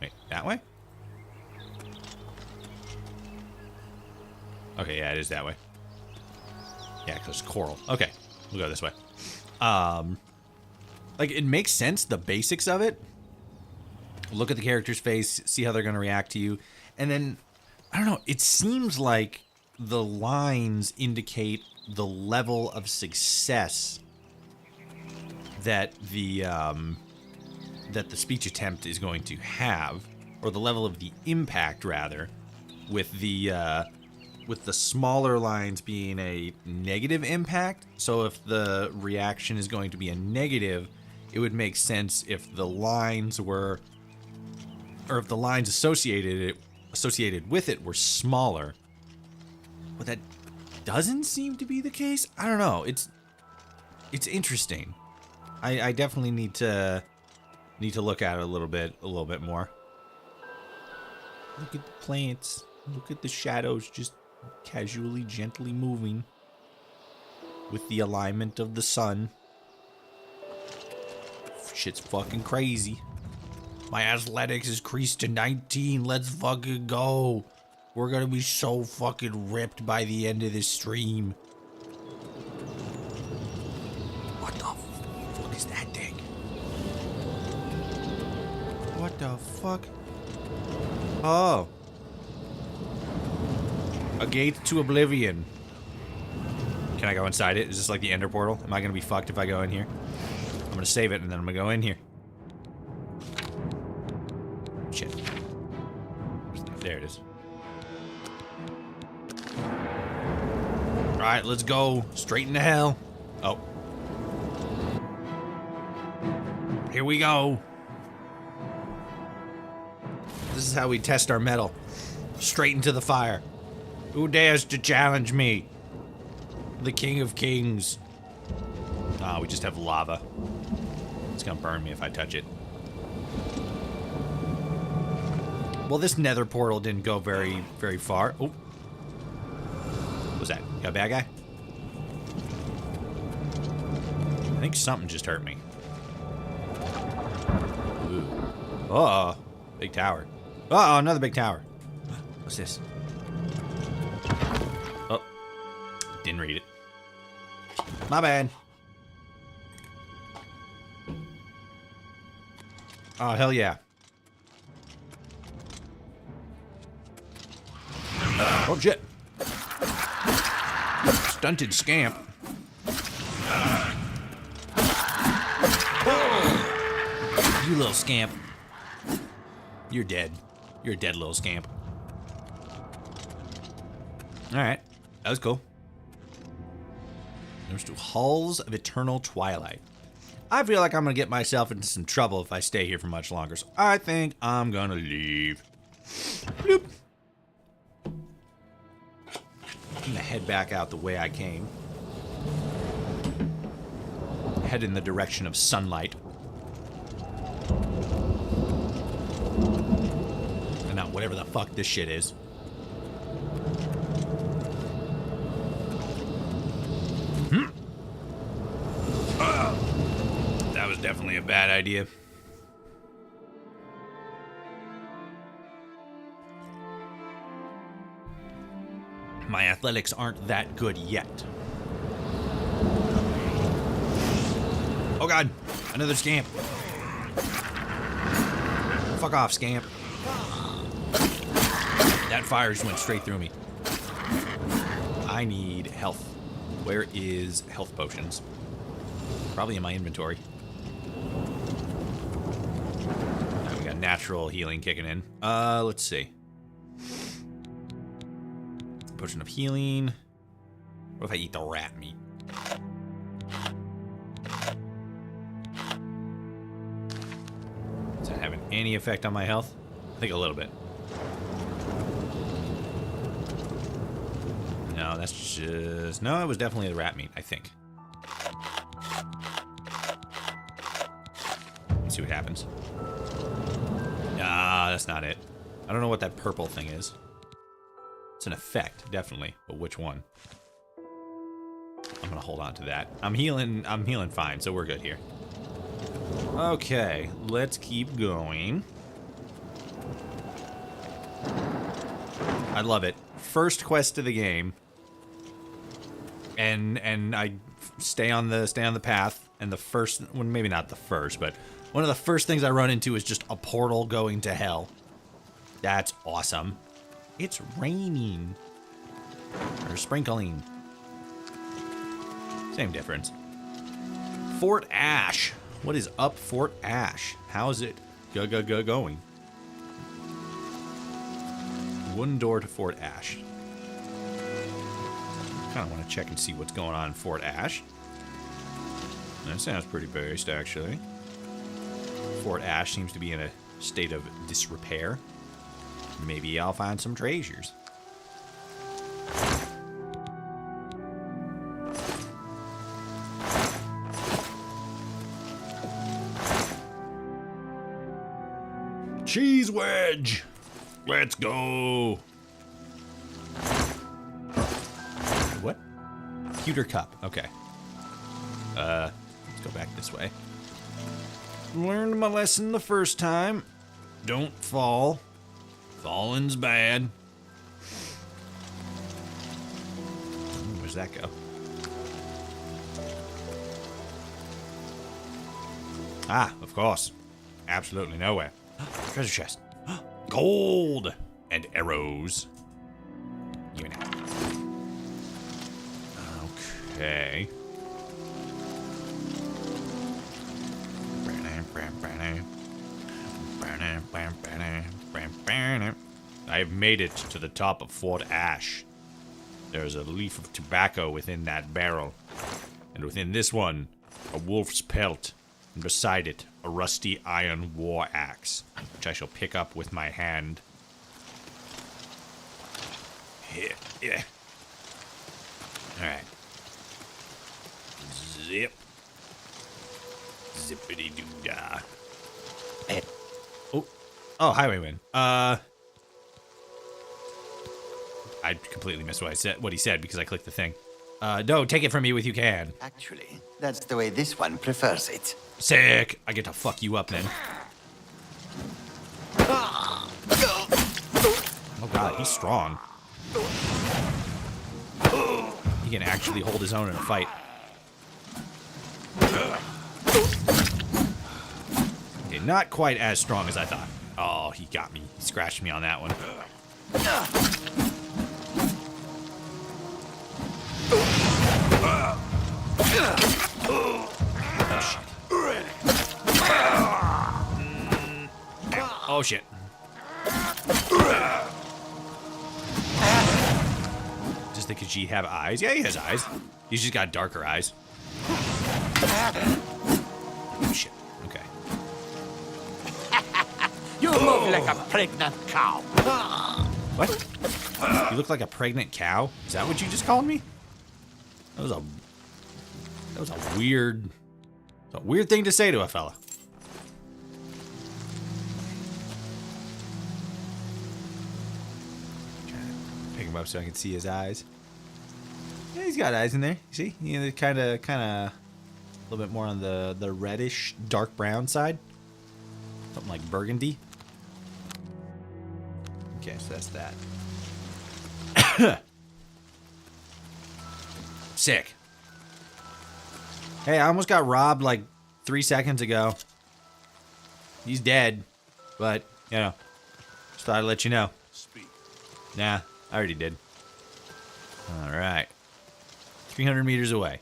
Wait, that way? Okay, yeah, it is that way. Yeah, because coral. Okay, we'll go this way. Like, it makes sense, the basics of it. Look at the character's face, see how they're going to react to you. And then, I don't know, it seems like the lines indicate the level of success that the speech attempt is going to have, or the level of the impact, rather, with the smaller lines being a negative impact. So if the reaction is going to be a negative, it would make sense if the lines were... or if the lines associated with it were smaller. But that doesn't seem to be the case. I don't know. It's interesting. I definitely need to look at it a little bit more. Look at the plants. Look at the shadows just casually, gently moving with the alignment of the sun. Shit's fucking crazy. My athletics is creased to 19. Let's fucking go. We're gonna be so fucking ripped by the end of this stream. What the fuck is that thing? What the fuck? Oh. A gate to Oblivion. Can I go inside it? Is this like the Ender portal? Am I gonna be fucked if I go in here? I'm gonna save it and then I'm gonna go in here. Shit. There it is. Alright, let's go. Straight into hell. Oh. Here we go. This is how we test our metal. Straight into the fire. Who dares to challenge me? The King of Kings. Ah, we just have lava. It's gonna burn me if I touch it. Well, this nether portal didn't go very, very far. Oh. What was that? Got a bad guy? I think something just hurt me. Ooh. Oh, big tower. Oh, another big tower. What's this? Oh, didn't read it. My bad. Oh, hell yeah. Oh, shit. Stunted scamp. You little scamp. You're dead. You're a dead little scamp. Alright. That was cool. There's 2 Halls of Eternal Twilight. I feel like I'm going to get myself into some trouble if I stay here for much longer, so I think I'm going to leave. Bloop. I'm going to head back out the way I came. Head in the direction of sunlight. And not whatever the fuck this shit is. That was definitely a bad idea. My athletics aren't that good yet. Oh god, another scamp. Fuck off, scamp. That fire just went straight through me. I need health. Where is health potions? Probably in my inventory. We got natural healing kicking in. Let's see. Potion of healing. What if I eat the rat meat? Is that having any effect on my health? I think a little bit. No, that's just... No, it was definitely the rat meat, I think. Let's see what happens. Ah, that's not it. I don't know what that purple thing is. It's an effect, definitely, but which one? I'm gonna hold on to that. I'm healing fine, so we're good here. Okay, let's keep going. I love it. First quest of the game. And I stay on the path, and the first, well, maybe not the first, but one of the first things I run into is just a portal going to hell. That's awesome. It's raining. Or sprinkling. Same difference. Fort Ash. What is up, Fort Ash? How's it going? One door to Fort Ash. Kind of want to check and see what's going on in Fort Ash. That sounds pretty based, actually. Fort Ash seems to be in a state of disrepair. Maybe I'll find some treasures. Cheese wedge! Let's go! What? Pewter cup. Okay. Let's go back this way. Learned my lesson the first time. Don't fall. Falling's bad. Where's that go? Ah, of course. Absolutely nowhere. Treasure chest. Gold! And arrows. Even now. Okay. I have made it to the top of Fort Ash. There is a leaf of tobacco within that barrel. And within this one, a wolf's pelt. And beside it, a rusty iron war axe, which I shall pick up with my hand. Here. Alright. Zip. Zippity doo dah. Oh, highwayman. I completely missed what he said because I clicked the thing. No, take it from me if you can. Actually, that's the way this one prefers it. Sick. I get to fuck you up then. Oh god, he's strong. He can actually hold his own in a fight. Okay, not quite as strong as I thought. Oh, he got me. He scratched me on that one. Oh shit. Does the Khajiit have eyes? Yeah, he has eyes. He's just got darker eyes. Oh shit. Okay. You move like a pregnant cow. What? You look like a pregnant cow? Is that what you just called me? That was a weird thing to say to a fella. Trying to pick him up so I can see his eyes. Yeah, he's got eyes in there. You see? You know, kind of a little bit more on the reddish, dark brown side. Something like burgundy. Okay, so that's that. Sick. Hey, I almost got robbed like 3 seconds ago. He's dead. But, you know, just thought I'd let you know. Nah, I already did. Alright. 300 meters away.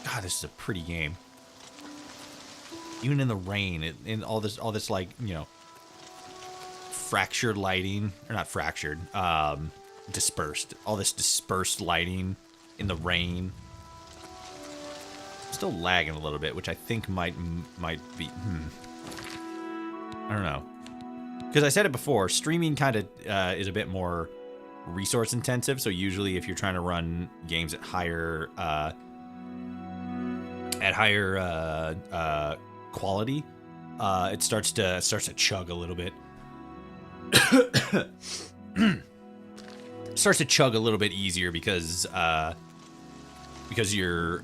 God, this is a pretty game. Even in the rain, in all this like, you know, fractured lighting, or not fractured, dispersed. All this dispersed lighting in the rain. I'm still lagging a little bit, which I think might be, I don't know. Because I said it before, streaming kind of is a bit more resource intensive. So usually if you're trying to run games at higher quality, it starts to chug a little bit. Starts to chug a little bit easier because your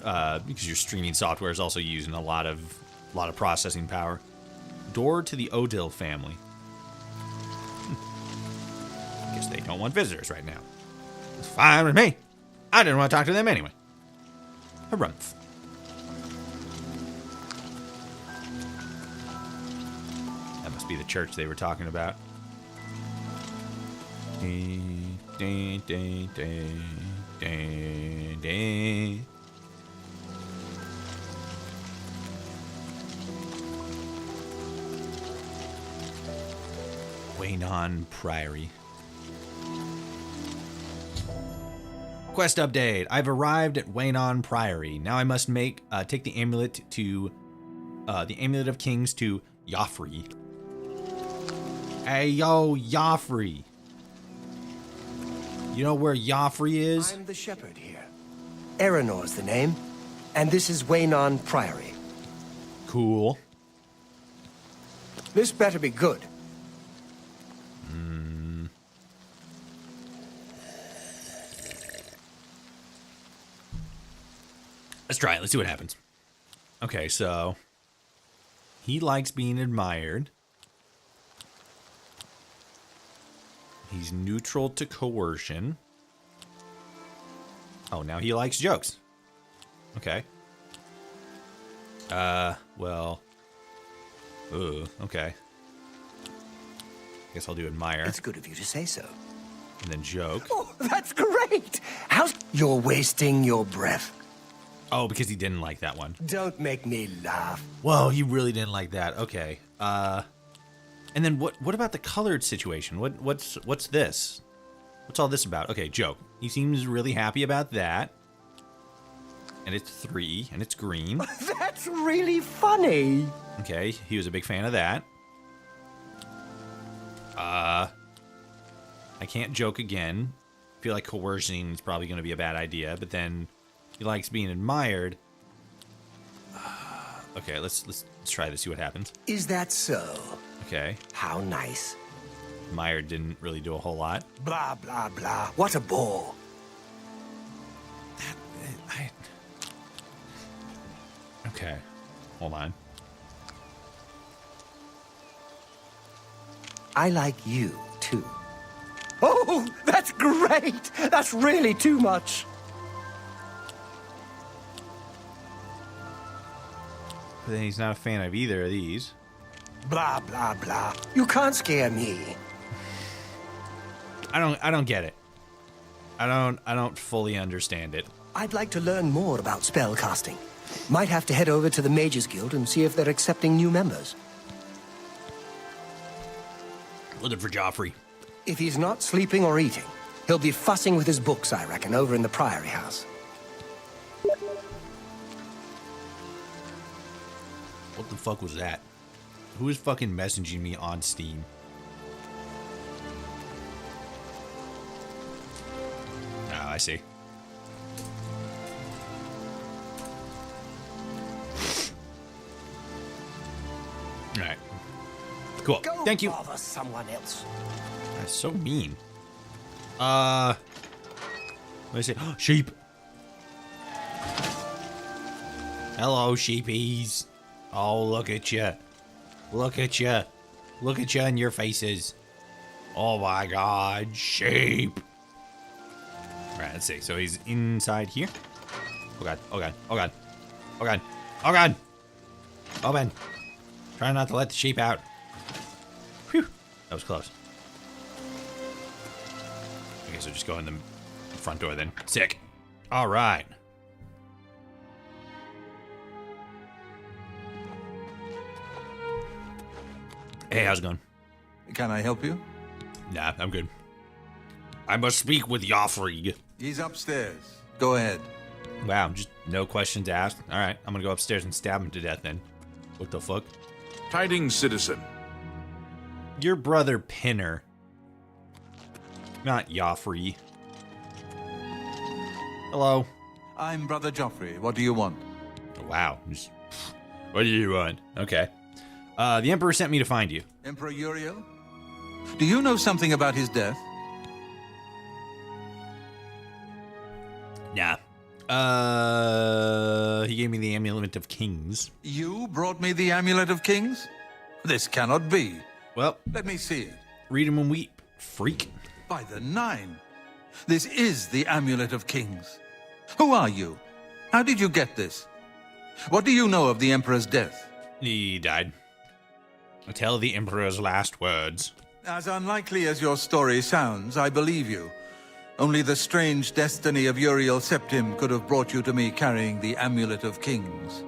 streaming software is also using a lot of processing power. Door to the Odil family. Guess they don't want visitors right now. It's fine with me. I didn't want to talk to them anyway. Harumph. That must be the church they were talking about. Waynon Priory. Quest update. I've arrived at Waynon Priory. Now I must take the amulet to the Amulet of Kings to Joffrey. Hey yo, Joffrey. You know where Joffrey is? I'm the shepherd here. Eranor's the name, and this is Waynon Priory. Cool. This better be good. Let's try it. Let's see what happens. Okay, so he likes being admired. He's neutral to coercion. Oh, now he likes jokes. Okay. Well. Okay. Guess I'll do admire. It's good of you to say so. And then joke. Oh, that's great! You're wasting your breath. Oh, because he didn't like that one. Don't make me laugh. Whoa, he really didn't like that. Okay. And then what about the colored situation? What's this? What's all this about? Okay, joke. He seems really happy about that. And it's 3, and it's green. That's really funny. Okay, he was a big fan of that. I can't joke again. I feel like coercion is probably going to be a bad idea, but then he likes being admired. Okay, let's try this, see what happens. Is that so? Okay. How nice. Admired didn't really do a whole lot. Blah, blah, blah. What a bore. Okay, hold on. I like you, too. Oh, that's great! That's really too much. But then he's not a fan of either of these. Blah, blah, blah. You can't scare me. I don't get it. I don't fully understand it. I'd like to learn more about spellcasting. Might have to head over to the Mages Guild and see if they're accepting new members. Looking for Joffrey. If he's not sleeping or eating, he'll be fussing with his books, I reckon, over in the Priory House. What the fuck was that? Who is fucking messaging me on Steam? Oh, I see. All right. Cool. Go Thank you. bother someone else. That's so mean. What did I say? Sheep. Hello, sheepies. Oh, look at you. Look at you. Look at you and your faces. Oh my god, sheep. Alright, let's see. So he's inside here. Oh god, oh god, oh god. Oh god, oh god. Open. Try not to let the sheep out. Whew. That was close. Okay, so just go in the front door then. Sick. Alright. Hey, how's it going? Can I help you? Nah, I'm good. I must speak with Joffrey. He's upstairs. Go ahead. Wow, just no questions asked. Alright, I'm gonna go upstairs and stab him to death then. What the fuck? Tidings, citizen. Your brother Pinner. Not Joffrey. Hello. I'm Brother Joffrey. What do you want? Wow. What do you want? Okay. The Emperor sent me to find you. Emperor Uriel? Do you know something about his death? Nah. He gave me the Amulet of Kings. You brought me the Amulet of Kings? This cannot be. Well, let me see it. Read 'em and weep, freak. By the 9. This is the Amulet of Kings. Who are you? How did you get this? What do you know of the Emperor's death? He died. Tell the Emperor's last words. As unlikely as your story sounds, I believe you. Only the strange destiny of Uriel Septim could have brought you to me carrying the Amulet of Kings.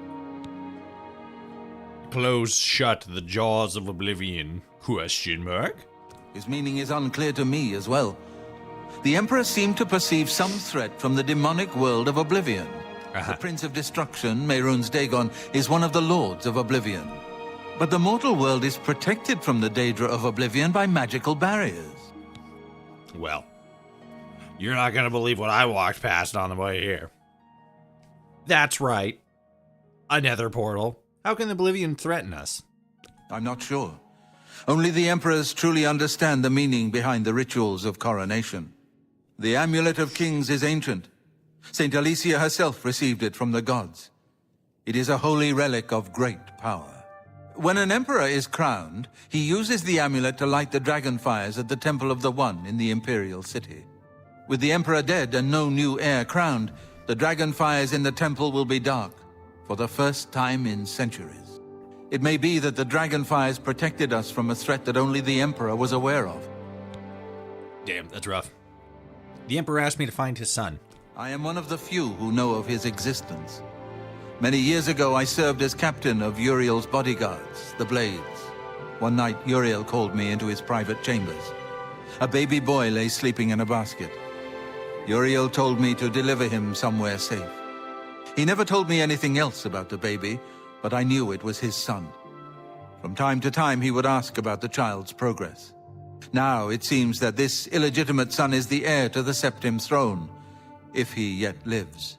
Close shut the jaws of Oblivion? Question mark? His meaning is unclear to me as well. The Emperor seemed to perceive some threat from the demonic world of Oblivion. The Prince of Destruction, Mehrunes Dagon, is one of the Lords of Oblivion. But the mortal world is protected from the Daedra of Oblivion by magical barriers. Well, you're not gonna believe what I walked past on the way here. That's right. A nether portal. How can Oblivion threaten us? I'm not sure. Only the Emperors truly understand the meaning behind the rituals of coronation. The Amulet of Kings is ancient. Saint Alicia herself received it from the gods. It is a holy relic of great power. When an emperor is crowned, he uses the amulet to light the dragon fires at the Temple of the One in the Imperial City. With the emperor dead and no new heir crowned, the dragon fires in the temple will be dark, for the first time in centuries. It may be that the dragon fires protected us from a threat that only the emperor was aware of. Damn, that's rough. The Emperor asked me to find his son. I am one of the few who know of his existence. Many years ago, I served as captain of Uriel's bodyguards, the Blades. One night, Uriel called me into his private chambers. A baby boy lay sleeping in a basket. Uriel told me to deliver him somewhere safe. He never told me anything else about the baby, but I knew it was his son. From time to time, he would ask about the child's progress. Now it seems that this illegitimate son is the heir to the Septim throne, if he yet lives.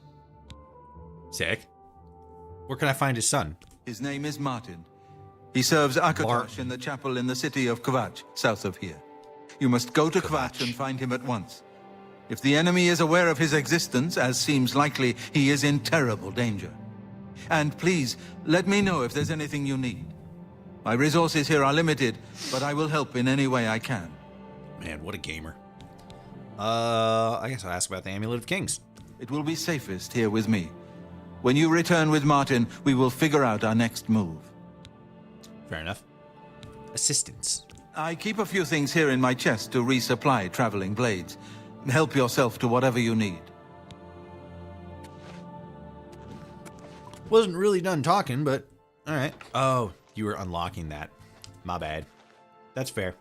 Sick. Where can I find his son? His name is Martin. He serves Akatosh in the chapel in the city of Kvatch, south of here. You must go to Kvatch and find him at once. If the enemy is aware of his existence, as seems likely, he is in terrible danger. And please, let me know if there's anything you need. My resources here are limited, but I will help in any way I can. Man, what a gamer. I guess I'll ask about the Amulet of Kings. It will be safest here with me. When you return with Martin, we will figure out our next move. Fair enough. Assistance. I keep a few things here in my chest to resupply traveling blades. Help yourself to whatever you need. Wasn't really done talking, but alright. Oh, you were unlocking that. My bad. That's fair.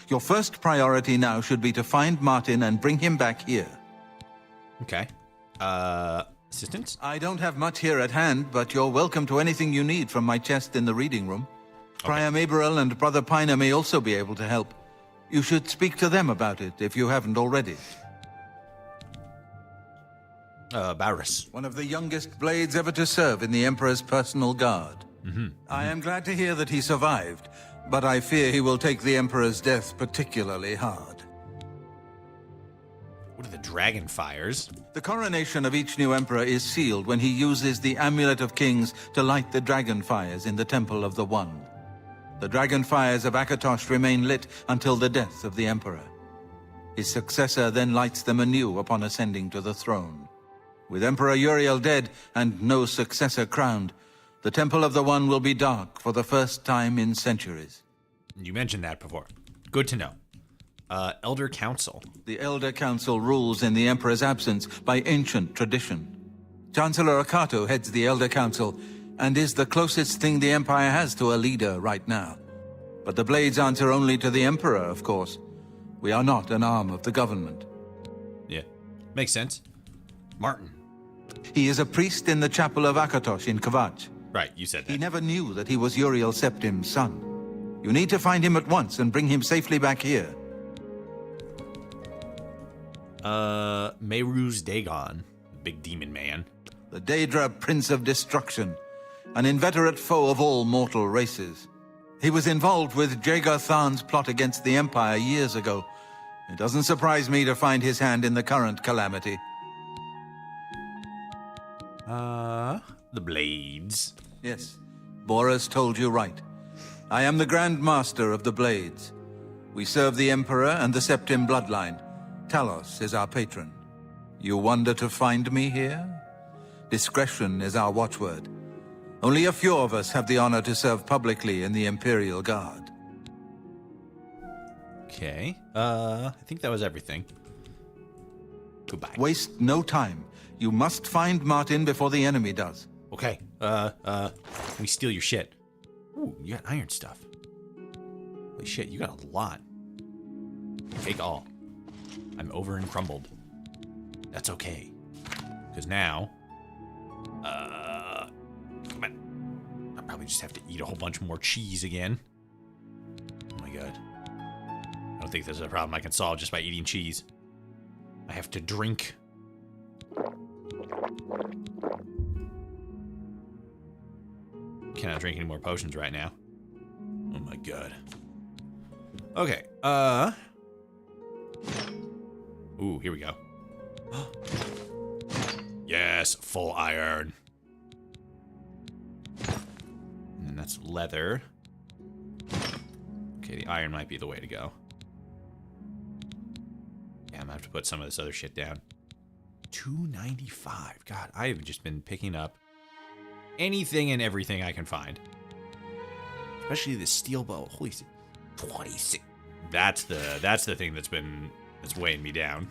Your first priority now should be to find Martin and bring him back here. Okay. Assistance? I don't have much here at hand, but you're welcome to anything you need from my chest in the reading room. Okay. Prior Maberel and Brother Piner may also be able to help. You should speak to them about it if you haven't already. Barris. One of the youngest blades ever to serve in the Emperor's personal guard. I am glad to hear that he survived, but I fear he will take the Emperor's death particularly hard. What are the dragon fires? The coronation of each new emperor is sealed when he uses the Amulet of Kings to light the dragon fires in the Temple of the One. The dragon fires of Akatosh remain lit until the death of the emperor. His successor then lights them anew upon ascending to the throne. With Emperor Uriel dead and no successor crowned, the Temple of the One will be dark for the first time in centuries. You mentioned that before. Good to know. Elder Council. The Elder Council rules in the Emperor's absence by ancient tradition. Chancellor Akato heads the Elder Council and is the closest thing the Empire has to a leader right now. But the Blades answer only to the Emperor, of course. We are not an arm of the government. Yeah, makes sense. Martin. He is a priest in the chapel of Akatosh in Kvatch. Right, you said that. He never knew that he was Uriel Septim's son. You need to find him at once and bring him safely back here. Meru's Dagon, big demon man. The Daedra Prince of Destruction, an inveterate foe of all mortal races. He was involved with Jagar Tharn's plot against the Empire years ago. It doesn't surprise me to find his hand in the current calamity. The Blades. Yes, Boris told you right. I am the Grand Master of the Blades. We serve the Emperor and the Septim bloodline. Talos is our patron. You wonder to find me here? Discretion is our watchword. Only a few of us have the honor to serve publicly in the Imperial Guard. Okay. I think that was everything. Goodbye. Waste no time. You must find Martin before the enemy does. Okay. We steal your shit. Ooh, you got iron stuff. Holy shit, you got a lot. Take all. I'm over and crumbled. That's okay. Because now... come on. I'll probably just have to eat a whole bunch more cheese again. Oh my god. I don't think there's a problem I can solve just by eating cheese. I have to drink. Cannot drink any more potions right now. Oh my god. Okay, ooh, here we go. Yes, full iron. And that's leather. Okay, the iron might be the way to go. Yeah, I'm gonna have to put some of this other shit down. 295. God, I have just been picking up anything and everything I can find. Especially the steel bow. Holy shit. 26. That's the thing that's weighing me down.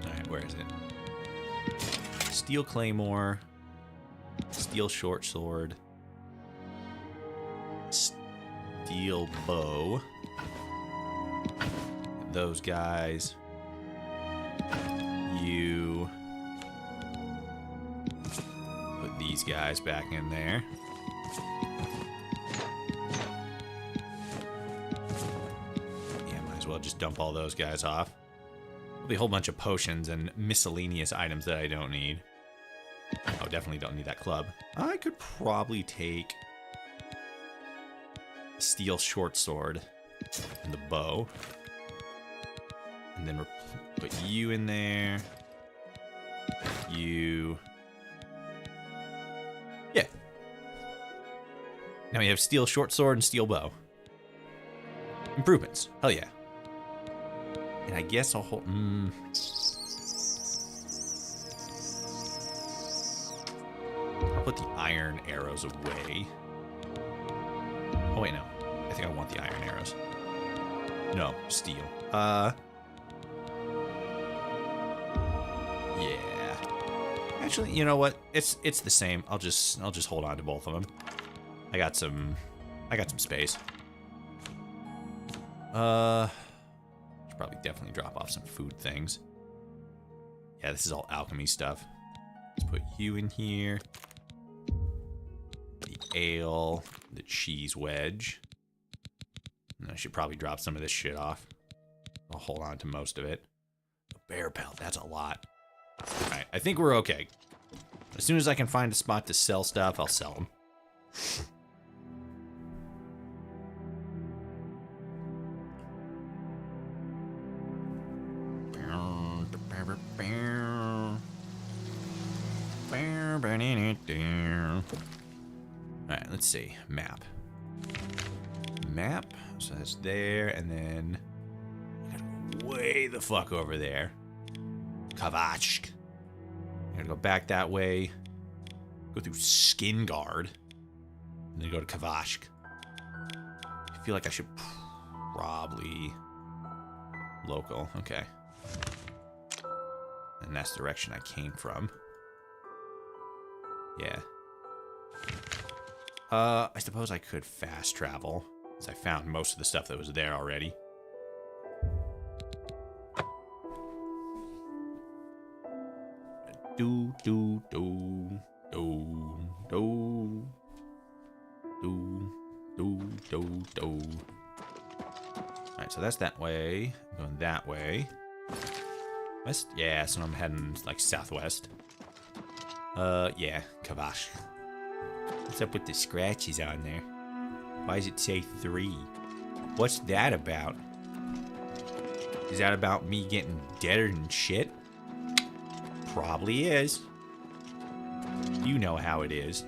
Alright, where is it? Steel claymore. Steel short sword. Steel bow. Those guys. You put these these guys back in there. Yeah, might as well just dump all those guys off. There'll be a whole bunch of potions and miscellaneous items that I don't need. Oh, definitely don't need that club. I could probably take a steel short sword and the bow. And then put you in there. You. Yeah. Now we have steel short sword and steel bow. Improvements. Hell yeah. And I guess I'll hold. I'll put the iron arrows away. Oh, wait, no. I think I want the iron arrows. No, steel. Yeah. Actually, you know what? It's the same. I'll just hold on to both of them. I got some space. Should probably definitely drop off some food things. Yeah, this is all alchemy stuff. Let's put you in here. The ale, the cheese wedge. And I should probably drop some of this shit off. I'll hold on to most of it. The bear pelt, that's a lot. Alright, I think we're okay. As soon as I can find a spot to sell stuff, I'll sell them. Alright, let's see. Map. Map. So that's there, and then I gotta go way the fuck over there. Kavachk. I gotta go back that way. Go through Skin Guard. And then go to Kavachk. I feel like I should probably local. Okay. And that's the direction I came from. Yeah. I suppose I could fast travel, since I found most of the stuff that was there already. Do do do do do do do do do. Alright, so that's that way. I'm going that way. West? Yeah, so I'm heading like southwest. Yeah, Kavash. What's up with the scratches on there? Why does it say 3? What's that about? Is that about me getting deader than shit? Probably is. You know how it is.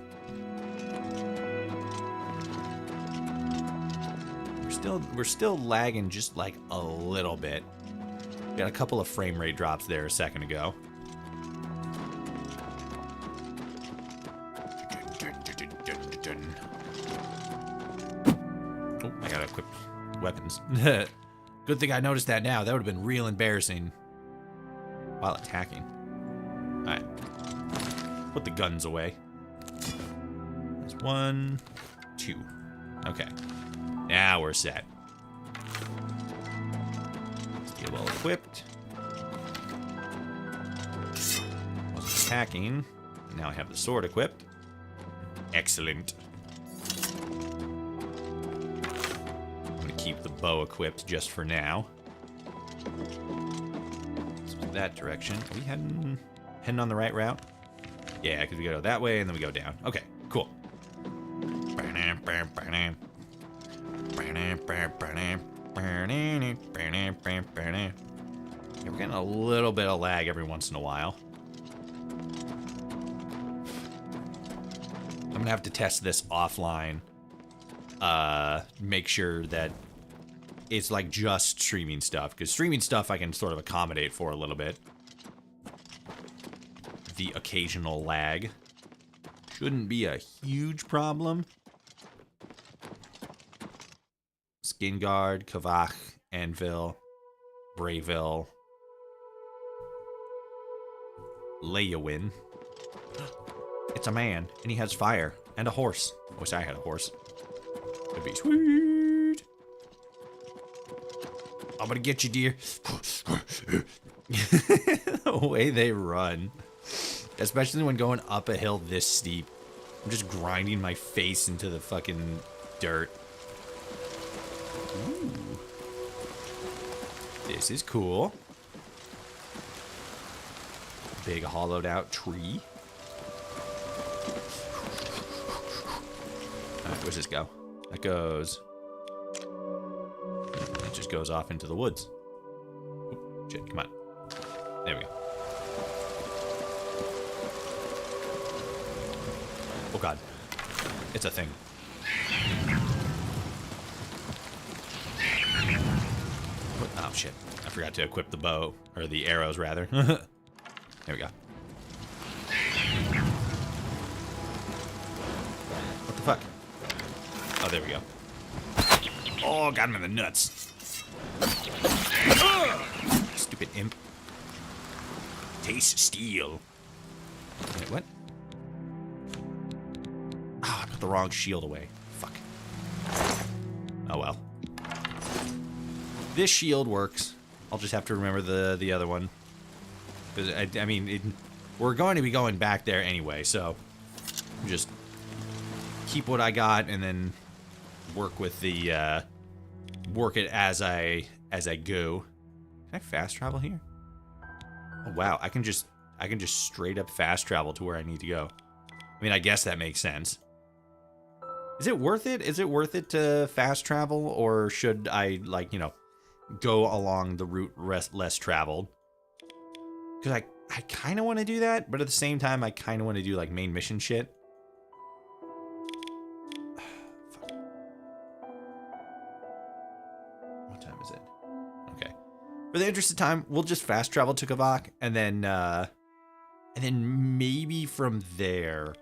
We're still lagging just like a little bit. Got a couple of frame rate drops there a second ago. Oh, I gotta equip weapons. Good thing I noticed that now. That would have been real embarrassing while attacking. Alright. Put the guns away. There's 1, 2. Okay. Now we're set. Steel well equipped. Wasn't attacking. Now I have the sword equipped. Excellent. I'm gonna keep the bow equipped just for now. So that direction. Are we heading on the right route? Yeah, because we go that way and then we go down. Okay, cool. Yeah, we're getting a little bit of lag every once in a while. I'm gonna have to test this offline. Make sure that it's like just streaming stuff, because streaming stuff I can sort of accommodate for a little bit. The occasional lag shouldn't be a huge problem. Skin Guard, Kavach, Anvil, Brayville, Leowin. It's a man, and he has fire and a horse. I wish I had a horse. It'd be sweet. I'm gonna get you, dear. The way they run, especially when going up a hill this steep. I'm just grinding my face into the fucking dirt. Ooh. This is cool. Big hollowed out tree. Alright, where's this go? That goes... It just goes off into the woods. Oh, shit, come on. There we go. Oh god. It's a thing. Oh shit. I forgot to equip the bow. Or the arrows, rather. There we go. What the fuck? Oh, there we go. Oh, got him in the nuts. Stupid imp. Taste steel. Wait, what? Ah, I put the wrong shield away. Fuck. Oh well. This shield works. I'll just have to remember the other one. Because I mean, we're going to be going back there anyway, so just keep what I got and then work with the work it as I go. Can I fast travel here? Oh wow, I can just straight up fast travel to where I need to go. I mean, I guess that makes sense. Is it worth it? Is it worth it to fast travel, or should I, like, you know, go along the route less traveled? Because I kind of want to do that, but at the same time, I kind of want to do, like, main mission shit. What time is it? Okay. For the interest of time, we'll just fast travel to Kavak, and then maybe from there,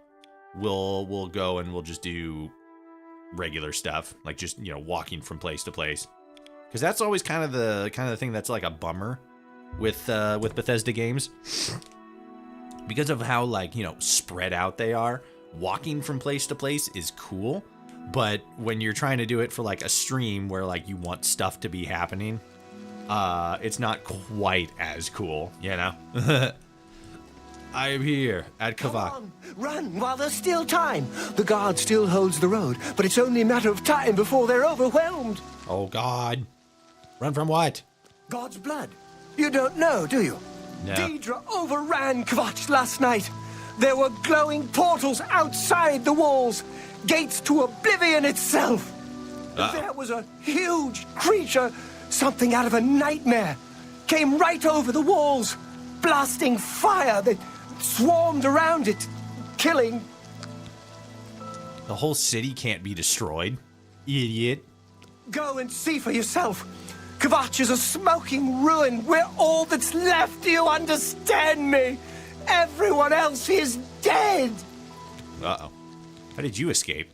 we'll go and we'll just do regular stuff, like just, you know, walking from place to place. Because that's always kind of the thing that's like a bummer with Bethesda games, because of how, like, you know, spread out they are. Walking from place to place is cool, but when you're trying to do it for like a stream where like you want stuff to be happening, it's not quite as cool, you know. I am here at Kavak. Come on, run while there's still time. The guard still holds the road, but it's only a matter of time before they're overwhelmed. Oh God, run from what? God's blood. You don't know, do you? No. Deidre overran Kvatch last night. There were glowing portals outside the walls, gates to Oblivion itself. There was a huge creature, something out of a nightmare, came right over the walls, blasting fire that swarmed around it, killing. The whole city can't be destroyed, idiot. Go and see for yourself. Kvatch is a smoking ruin. We're all that's left. Do you understand me? Everyone else is dead. Uh-oh. How did you escape?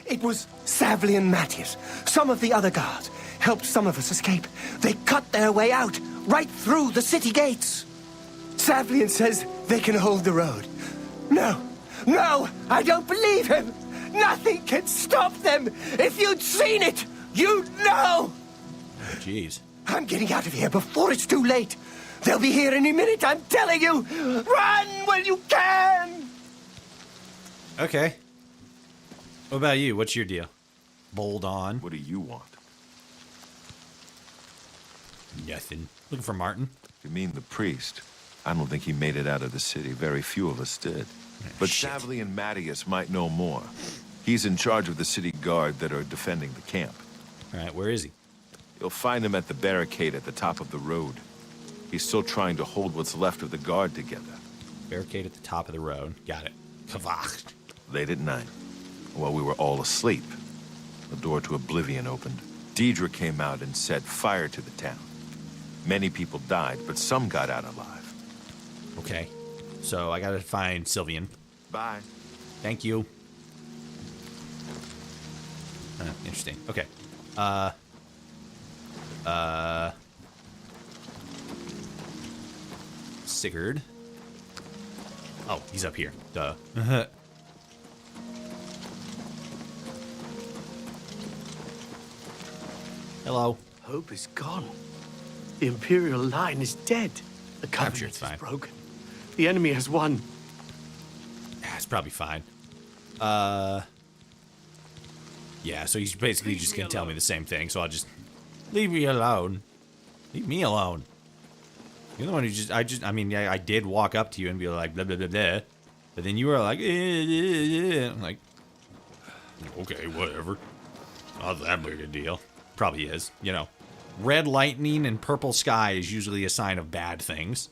It was Savli and Matthias. Some of the other guards helped some of us escape. They cut their way out, right through the city gates. Savlian says they can hold the road. No, I don't believe him. Nothing can stop them. If you'd seen it, you'd know. Jeez. I'm getting out of here before it's too late. They'll be here any minute, I'm telling you. Run while you can. Okay. What about you? What's your deal? Bold on. What do you want? Nothing. Looking for Martin. You mean the priest? I don't think he made it out of the city. Very few of us did. But Savli and Matthias might know more. He's in charge of the city guard that are defending the camp. All right, where is he? You'll find him at the barricade at the top of the road. He's still trying to hold what's left of the guard together. Barricade at the top of the road. Got it. Kavach. Late at night, while we were all asleep, the door to Oblivion opened. Deidre came out and set fire to the town. Many people died, but some got out alive. Okay. So I gotta find Sylvian. Bye. Thank you. Interesting. Okay. Sigurd. Oh, he's up here. Duh. Hello. Hope is gone. The Imperial line is dead. The I'm covenant sure it's fine. is broken. The enemy has won. Yeah, it's probably fine. Yeah, so he's basically just gonna tell me the same thing, so I'll just leave me alone. Leave me alone. You're the one who I mean, yeah, I did walk up to you and be like, blah, blah, blah, blah. But then you were like, I'm like, okay, whatever. Not that big a deal. Probably is, you know. Red lightning and purple sky is usually a sign of bad things.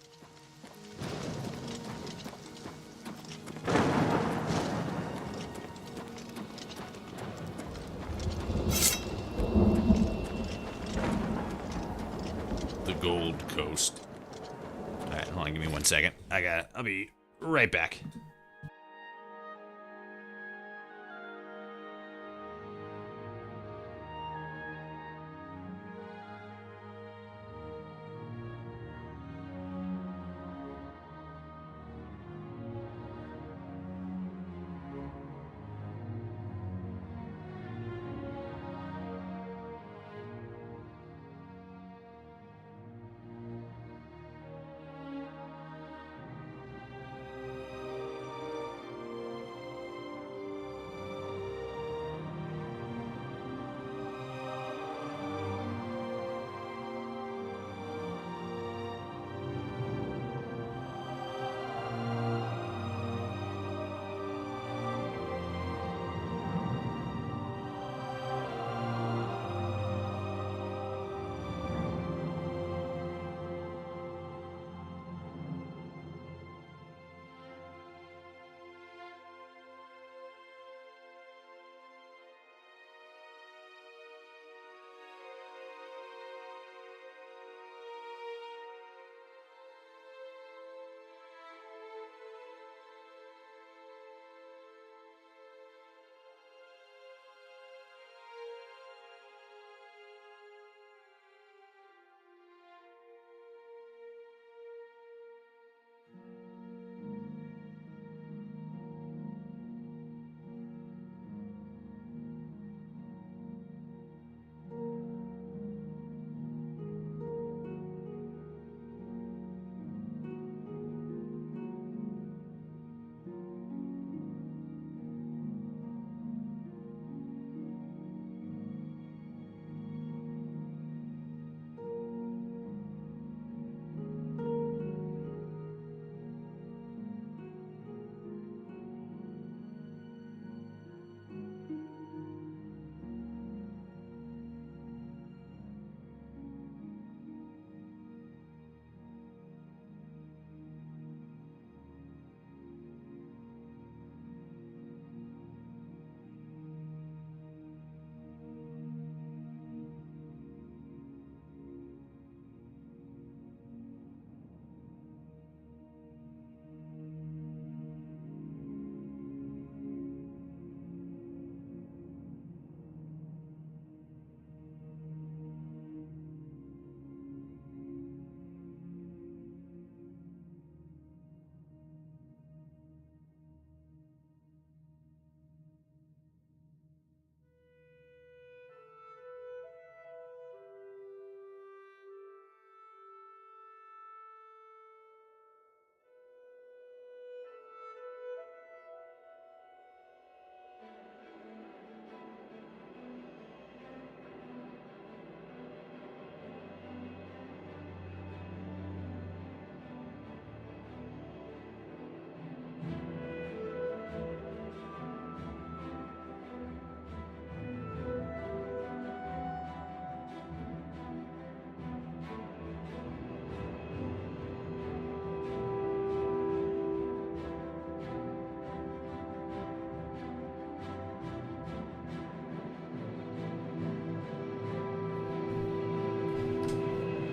The Gold Coast. Alright, hold on, give me 1 second. I'll be right back.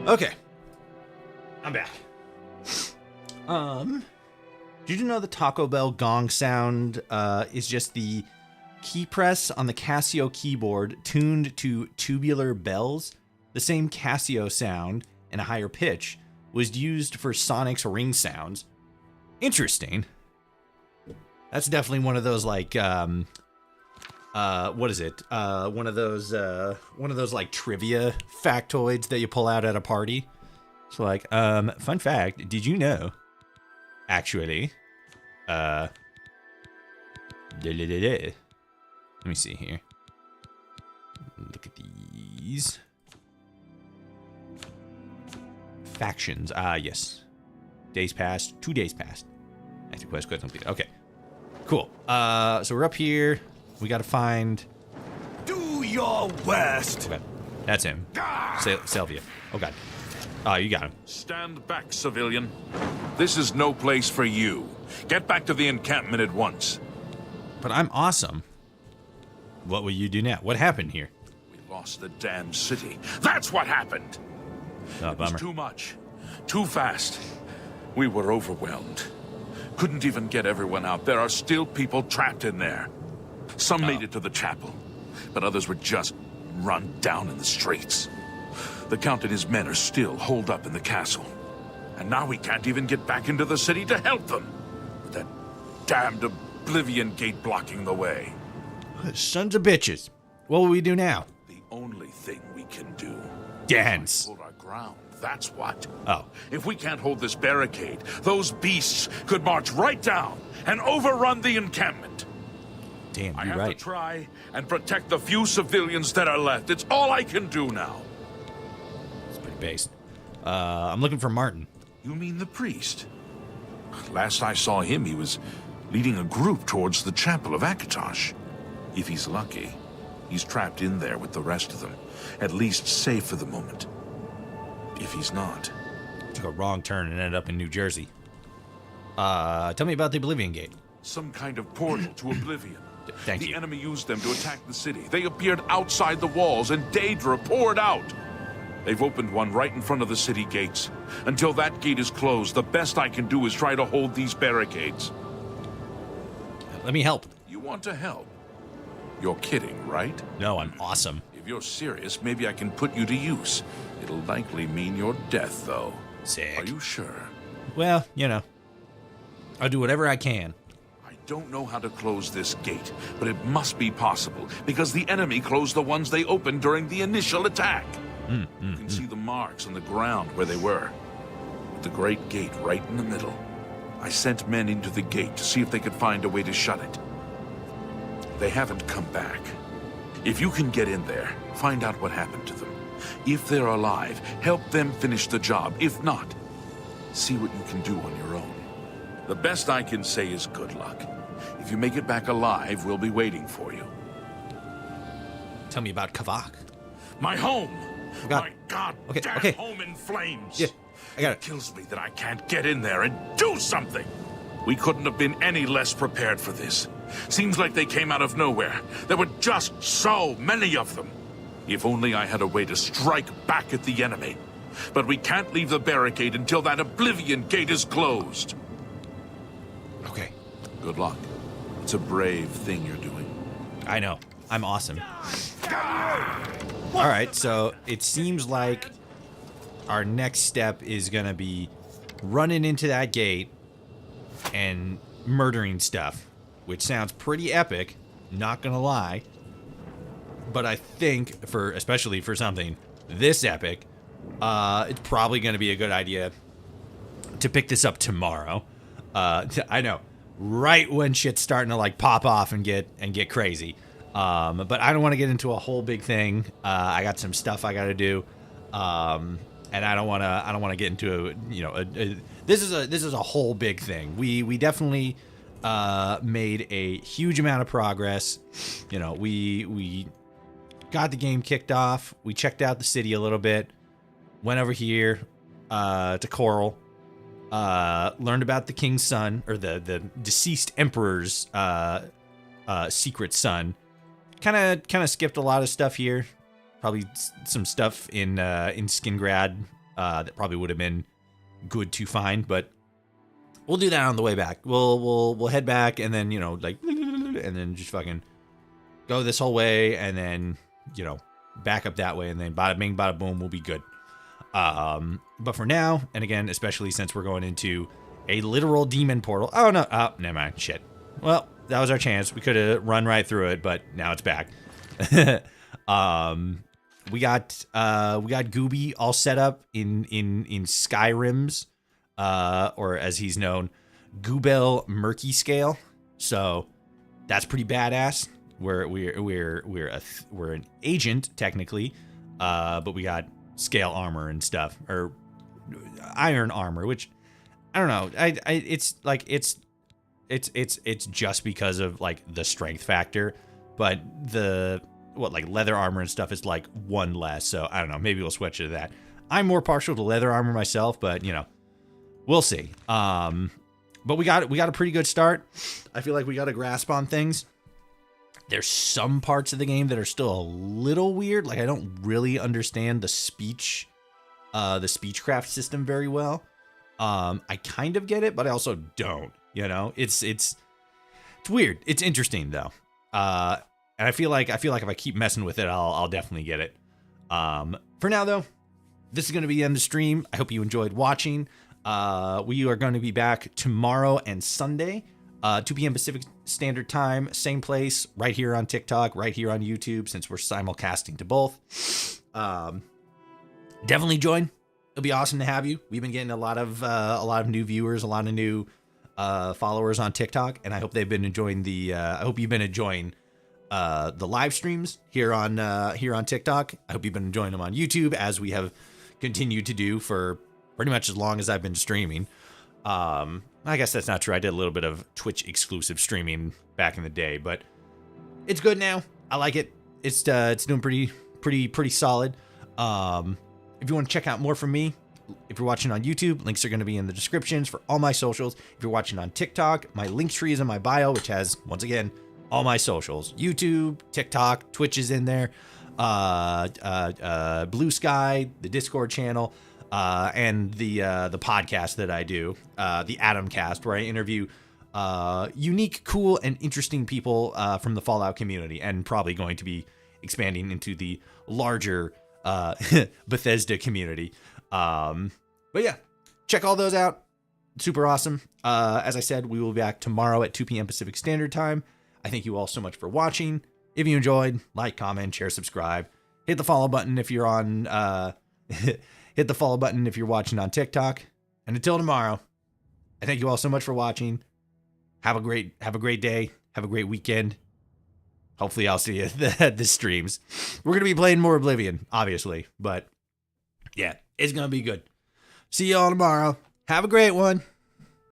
Okay. I'm back. Did you know the Taco Bell gong sound is just the key press on the Casio keyboard tuned to tubular bells? The same Casio sound in a higher pitch was used for Sonic's ring sounds. Interesting. That's definitely one of those like what is it? One of those like trivia factoids that you pull out at a party. So like, fun fact, did you know actually Let me see here. Look at these. Factions. Yes. Days passed. 2 days passed. Active quest completed. Okay. Cool. So we're up here. We gotta find... Do your worst! Okay. That's him. Selvia. Oh, God. Oh, you got him. Stand back, civilian. This is no place for you. Get back to the encampment at once. But I'm awesome. What will you do now? What happened here? We lost the damn city. That's what happened. Oh, It was bummer. too much. Too fast. We were overwhelmed. Couldn't even get everyone out. There are still people trapped in there. Some made it to the chapel, but others were just run down in the streets. The Count and his men are still holed up in the castle. And now we can't even get back into the city to help them. With that damned Oblivion gate blocking the way. Sons of bitches. What will we do now? The only thing we can do. Dance. Hold our ground. That's what. Oh. If we can't hold this barricade, those beasts could march right down and overrun the encampment. Damn, I you're have right. to try and protect the few civilians that are left. It's all I can do now. It's pretty based. I'm looking for Martin. You mean the priest? Last I saw him, he was leading a group towards the chapel of Akatosh. If he's lucky, he's trapped in there with the rest of them, at least safe for the moment. If he's not... Took a wrong turn and ended up in New Jersey. Tell me about the Oblivion Gate. Some kind of portal to Oblivion. Thank the you. enemy used them to attack the city. They appeared outside the walls, and Daedra poured out. They've opened one right in front of the city gates. Until that gate is closed, the best I can do is try to hold these barricades. Let me help. You want to help? You're kidding, right? No, I'm awesome. If you're serious, maybe I can put you to use. It'll likely mean your death, though. Sick. Are you sure? Well, you know. I'll do whatever I can. I don't know how to close this gate, but it must be possible, because the enemy closed the ones they opened during the initial attack. You can see the marks on the ground where they were. With the great gate right in the middle. I sent men into the gate to see if they could find a way to shut it. They haven't come back. If you can get in there, find out what happened to them. If they're alive, help them finish the job. If not, see what you can do on your own. The best I can say is good luck. If you make it back alive, we'll be waiting for you. Tell me about Kavak. My home! Oh, God. My goddamn Okay. home in flames! Yeah, I got it. Kills me that I can't get in there and do something! We couldn't have been any less prepared for this. Seems like they came out of nowhere. There were just so many of them. If only I had a way to strike back at the enemy. But we can't leave the barricade until that Oblivion gate is closed. Okay. Good luck. It's a brave thing you're doing. I know. I'm awesome. All right, so it seems like our next step is going to be running into that gate and murdering stuff, which sounds pretty epic, not going to lie. But I think, especially for something this epic, it's probably going to be a good idea to pick this up tomorrow. I know, right when shit's starting to like pop off and get crazy. But I don't want to get into a whole big thing. I got some stuff I got to do, and I don't want to get into this is a whole big thing. We definitely made a huge amount of progress. You know, we got the game kicked off. We checked out the city a little bit. Went over here to Coral. Learned about the king's son, or the deceased emperor's secret son. Kind of skipped a lot of stuff here. Probably some stuff in Skingrad that probably would have been good to find, but we'll do that on the way back. We'll head back and then and then just fucking go this whole way and then back up that way and then bada bing bada boom, we'll be good. But for now, and again, especially since we're going into a literal demon portal. Oh no, never mind. Shit. Well, that was our chance. We could have run right through it, but now it's back. We got Gooby all set up in Skyrim's, or as he's known, Goobel Murky Scale. So That's pretty badass. We're an agent technically, but we got scale armor and stuff, or iron armor, which I don't know. It's just because of like the strength factor, but the leather armor and stuff is like 1 less. So I don't know. Maybe we'll switch to that. I'm more partial to leather armor myself, but you know, we'll see. But we got a pretty good start. I feel like we got a grasp on things. There's some parts of the game that are still a little weird. Like I don't really understand the speechcraft system very well. I kind of get it, but I also don't. You know, it's weird. It's interesting though. And I feel like if I keep messing with it, I'll definitely get it. For now though, this is going to be the end of the stream. I hope you enjoyed watching. We are going to be back tomorrow and Sunday, 2 p.m. Pacific Standard Time, same place, right here on TikTok, right here on YouTube, since we're simulcasting to both. Definitely join. It'll be awesome to have you. We've been getting a lot of new viewers, a lot of new followers on TikTok, and I hope they've been enjoying I hope you've been enjoying the live streams here on TikTok. I hope you've been enjoying them on YouTube, as we have continued to do for pretty much as long as I've been streaming. I guess that's not true. I did a little bit of Twitch exclusive streaming back in the day, but it's good now. I like it. It's doing pretty solid. If you want to check out more from me, if you're watching on YouTube, links are going to be in the descriptions for all my socials. If you're watching on TikTok, my link tree is in my bio, which has, once again, all my socials. YouTube, TikTok, Twitch is in there. Bluesky, the Discord channel, and the podcast that I do, the Atomcast, where I interview unique, cool, and interesting people from the Fallout community, and probably going to be expanding into the larger Bethesda community. But yeah, check all those out. Super awesome. As I said, we will be back tomorrow at 2 p.m. Pacific Standard Time. I thank you all so much for watching. If you enjoyed, like, comment, share, subscribe. Hit the follow button if you're on hit the follow button if you're watching on TikTok. And until tomorrow, I thank you all so much for watching. Have a great day. Have a great weekend. Hopefully I'll see you at the streams. We're going to be playing more Oblivion, obviously. But yeah, it's going to be good. See you all tomorrow. Have a great one.